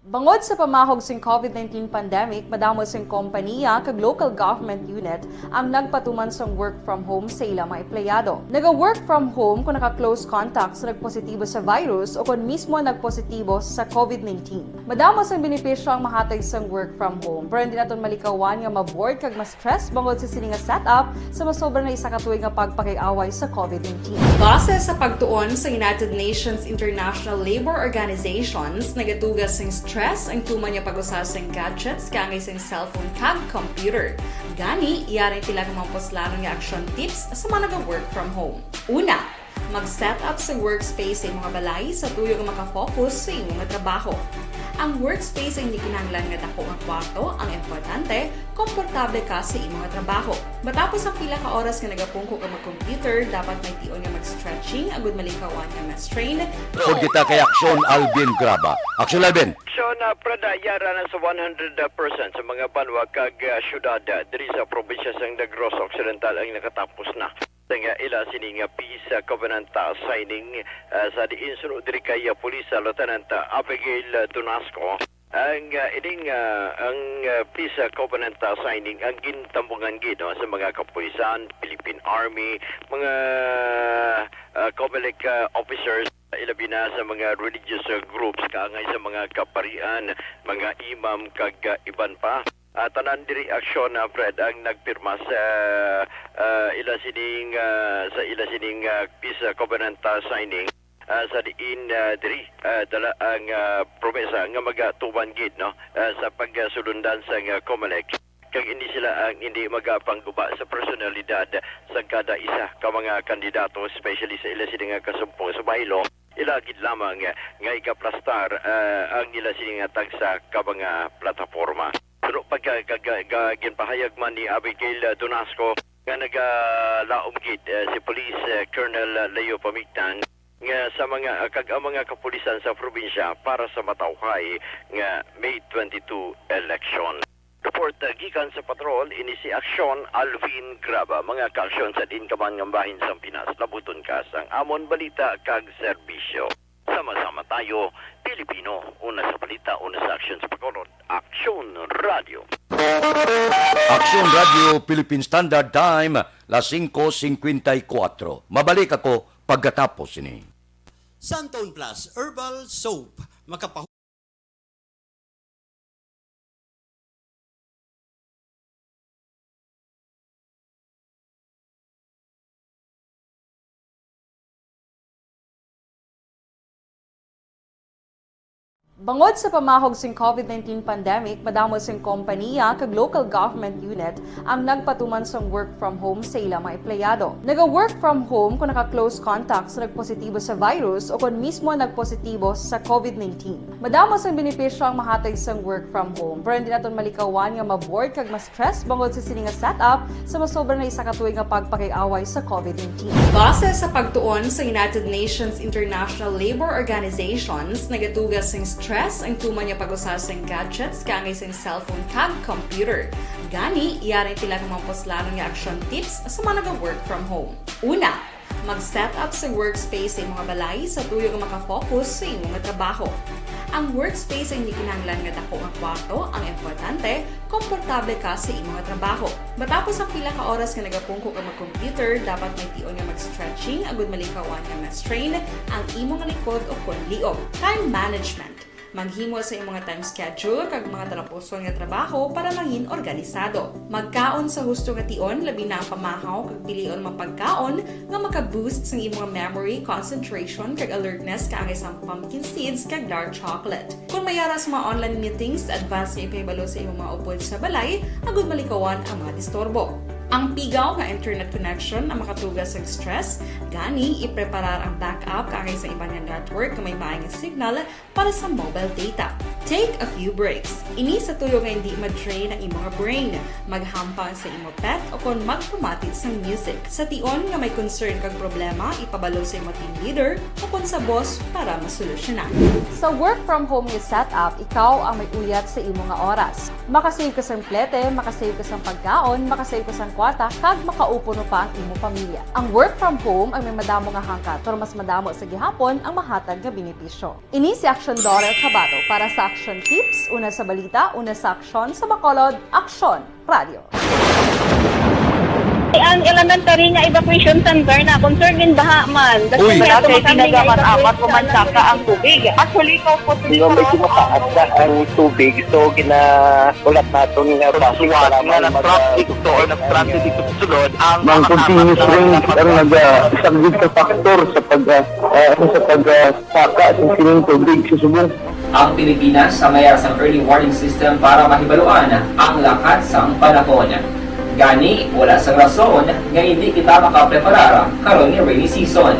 Bangod sa pamahog sing COVID-19 pandemic, madamo sing kompanya kag local government unit ang nagpatuman sang work from home sa ilang mga empleyado. Naga-work from home kung naka-close contact sa nagpositibo sa virus o kung mismo nagpositibo sa COVID-19. Madamo sang benepisyo ang mahatag sang work from home, pero hindi naton malikawan nga maboard kag ma-stress bangod sa sini nga setup sa masobra na isa ka tuig nga pagpakiaway sa COVID-19. Base sa pagtuon sa United Nations International Labour Organizations, nagatugas sing stress ang tuman niya pag-usas ng gadgets kangay sa cellphone kag computer. Gani, iyarin tila ng mga poslano nga action tips sa mga nag-work from home. Una, mag-set up sa workspace sa mga balay sa tuyo nga makafocus sa imong trabaho. Ang workspace ay hindi kinahanglan nga dako nga kwarto, ang importante, komportable ka sa imong trabaho. Matapos ang pila ka oras nga nagapungko ka mag-computer, dapat may tion nga mag-stretching, agud malikawan nga ma-strain. Kung kita kay Aksyon Alvin Graba. Aksyon Alvin. So na prada yara na sa 100% sa mga banwa kag syudad diri sa probinsya sang Negros Occidental ang nakatapos na. Nga ila sining peace covenant signing sa diin sunod diri kay Police Lieutenant Abigail Tunasco. Ang ang peace covenant signing ang gintambungan gid sa mga kapulisan, Philippine Army, mga COMELEC officers, ilabi na sa mga religious groups kaangay sa mga kaparian, mga imam kag iban pa. Tanan diri aksyon na Fred ang nagpirma sa ila sining peace covenant signing sa diin diri dala ang promesa nga magatuban gid no sa pagsulundan sa COMELEC kag hindi sila ang hindi magapangguba sa personalidad sa kada isa ka mga kandidato, especially sa ila sining kasumpong sa baylo. Ilagid lamang nga ikaplastar ang ila sining tag sa ka mga plataporma. Pero pagkaginpahayag man ni Abigail Tunasco nga nagalaom gid si Police Colonel Leo Pamigtan nga sa mga mga kapulisan sa probinsya para sa matawhay nga May 22 election. Report gikan sa patrol ini si Aksyon Alvin Graba. Mga kaaksyon sa dinkaman nga bahin sa Pinas, labuton ka sang amon balita kag serbisyo. Sama-sama tayo, Pilipino, una sa balita, una sa aksyon sa pagkolod. Aksyon Radio. Aksyon Radio Philippine Standard Time, las 5:54. Mabalik ako pagkatapos ini. Santone Plus Herbal Soap. Bangod sa pamahog sing COVID-19 pandemic, madamo sing kompanya kag local government unit ang nagpatuman sang work from home sa ilang mga empleyado. Naga-work from home kung naka-close contact sa nagpositibo sa virus o kung mismo nagpositibo sa COVID-19. Madamo sang benepisyo ang mahatag sang work from home, pero hindi naton malikawan nga maboard kag ma-stress bangod sa sini nga setup sa masobra na isa ka tuig nga pagpakiaway sa COVID-19. Base sa pagtuon sa United Nations International Labour Organizations, nagatugas sing stress ang tuman niya pag-usas ng gadgets kangay sa cellphone kag computer. Gani, iyarin tila ng mga poslano nga action tips sa mga nag-work from home. Una, mag-set up sa workspace sa mga balay sa tuyo nga makafocus sa imong trabaho. Ang workspace ay hindi kinahanglan nga dako nga kwarto, ang importante, komportable ka sa imong trabaho. Matapos ang pila ka oras nga nagapungko ka mag-computer, dapat may tion nga mag-stretching, agud malikawan nga ma-strain ang imong likod o kunliog. Time management. Maghimo sa imong time schedule kag mga talapuson nga trabaho para mangin organisado. Magkaon sa husto nga tion, labi na ang pamahaw kag pilion mapagkaon nga maka-boost sa imong memory, concentration kag alertness kaangay sa pumpkin seeds kag dark chocolate. Kung mayara sa mga online meetings, advance na ipahibalo sa imong mga upod sa balay, agud malikawan ang mga disturbo. Ang pigaw nga internet connection ang makatugas sa stress, gani ipreparar ang backup kaangay sa ibang network na may maayong signal para sa mobile data. Take a few breaks. Ini sa tuyo nga hindi ma-drain ang imong brain, maghampang sa imong pet o kung magpumatit sa music. Sa tion nga may concern kag problema, ipabalo sa imong team leader o kung sa boss para masolusyonan. Sa work from home nga setup, ikaw ang may uyat sa imong nga oras. Makasave ka sa plete, makasave ka sa pagkaon, makasave ka sa kwarta kag makaupo no pa ang imo pamilya. Ang work from home ang may madamo nga hangkat pero mas madamo sa gihapon ang mahatag nga benepisyo. Ini si Aksyon Dorel Cabato para sa Action Tips, una sa balita, una sa aksyon sa Bacolod, Aksyon Radio. Ang elementary nga evacuation center na concern din baha man. Uy! Kasi pinagamat-amat pumansaka ang tubig. Actually, Di ba medyo mataas na ang tubig, so ulat natin nga Siwat nga nag-traffic to or nag-transit dito sa sulod ang Mang continuous rain ang nag-isang sa factor sa pagsaka at sining tubig sa subong. Ang Pilipinas sa mayroon sa early warning system para mahibaluan ang lakas ng panahon. Gani, wala sa rason nga hindi kita makapreparar karon ni rainy season.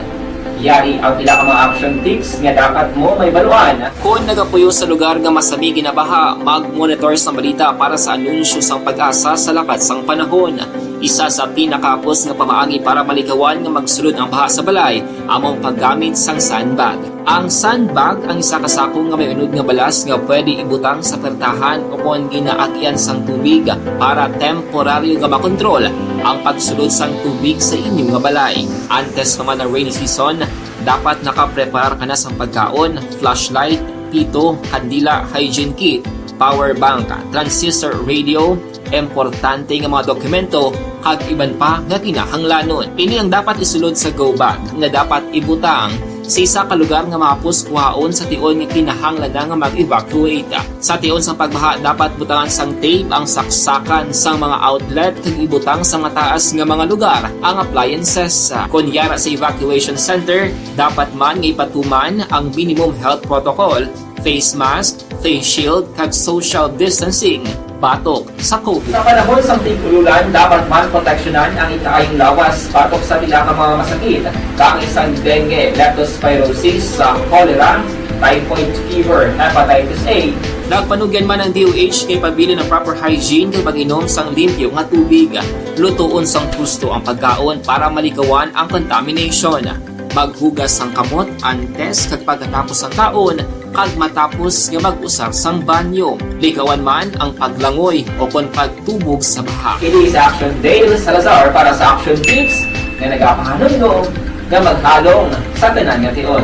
Yari ang pila ka mga action tips nga dapat mo may baluan. Kung nagapuyo sa lugar nga masabi ginabaha, mag-monitor sa balita para sa anunsyo sang pag-asa sa lakas sang panahon. Isa sa pinakapos nga pamaagi para malikawan nga magsulod ang baha sa balay, among paggamit sang sandbag. Ang sandbag ang isa kasakong nga may unod nga balas nga pwede ibutang sa pertahan upon ginaagyan sang tubig para temporaryo nga makontrol ang pagsulod sang tubig sa inyong nga balay. Antes naman ng rainy season, dapat nakapreparar ka na sa pagkaon, flashlight, pito, kandila, hygiene kit, power bank, transistor radio, importante nga mga dokumento, kag iban pa nga kinahanglanon. Ini ang dapat isulod sa go bag nga dapat ibutang sa isa ka lugar nga mapus kuhaon sa tion nga kinahanglan nga mag-evacuate. Sa tion sa pagbaha dapat butangan sang tape ang saksakan sang mga outlet kag ibutang sa mataas nga mga lugar ang appliances. Kunyara sa evacuation center, dapat man nga ipatuman ang minimum health protocol, face mask, face shield kag social distancing batok sa COVID. Sa panahon sa tigululan, dapat man proteksyonan ang ikaayong lawas batok sa pila ka mga masakit. Kang isang dengue, leptospirosis, cholera, typhoid fever, hepatitis A. Nagpanugyan man ang DOH kay pabili ng proper hygiene kay pag-inom sang limpyo nga tubig. Lutuon sang gusto ang pagkaon para malikawan ang contamination. Maghugas sang kamot antes kag pagkatapos ang kaon kag matapos nga mag-usar sang banyo. Likawan man ang paglangoy o kon pagtubog sa baha. Kini sa Action Dale Salazar para sa Action Tips nga nagapahanungnog nga maghalong sa tanan nga tion.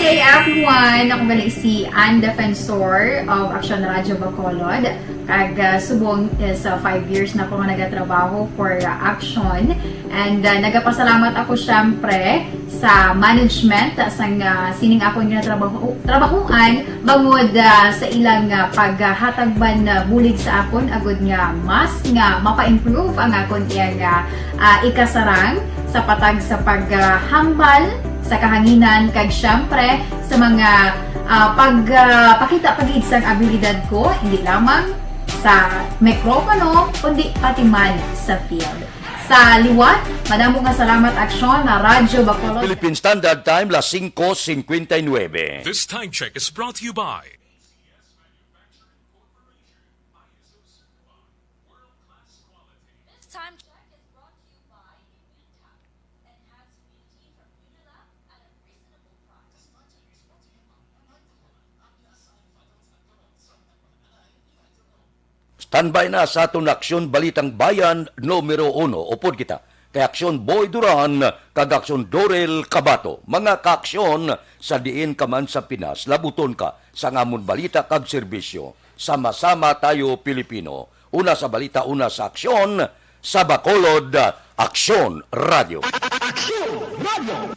Good day everyone! Ako balik si Ann Defensor of Action Radio Bacolod. Kag subong sa 5 years na ako nga nagatrabaho for Action. And nagapasalamat ako syempre sa management sang sining ako nga trabahuan bangod sa ilang paghatagban bulig sa akon agud nga mas nga mapa-improve ang akon iyang ikasarang sa patag sa paghambal sa kahanginan kag syempre sa mga pakita pagid sang abilidad ko hindi lamang sa mikropono kundi pati man sa field. Sa liwat, madamo nga salamat Aksyon na Radyo Bacolod. Philippine Standard Time, las 5:59. This time check is brought to you by This time check is brought to you by Unita. Enhanced immunity from Unilab at a reasonable price. Standby na sa atong aksyon Balitang Bayan numero 1. Upod kita kay Aksyon Boy Duran kag Aksyon Dorel Cabato. Mga kaaksyon sa diin ka man sa Pinas, labuton ka sa ngamon balita kag serbisyo. Sama-sama tayo Pilipino. Una sa balita, una sa aksyon sa Bacolod, Aksyon Radio. Aksyon Radio!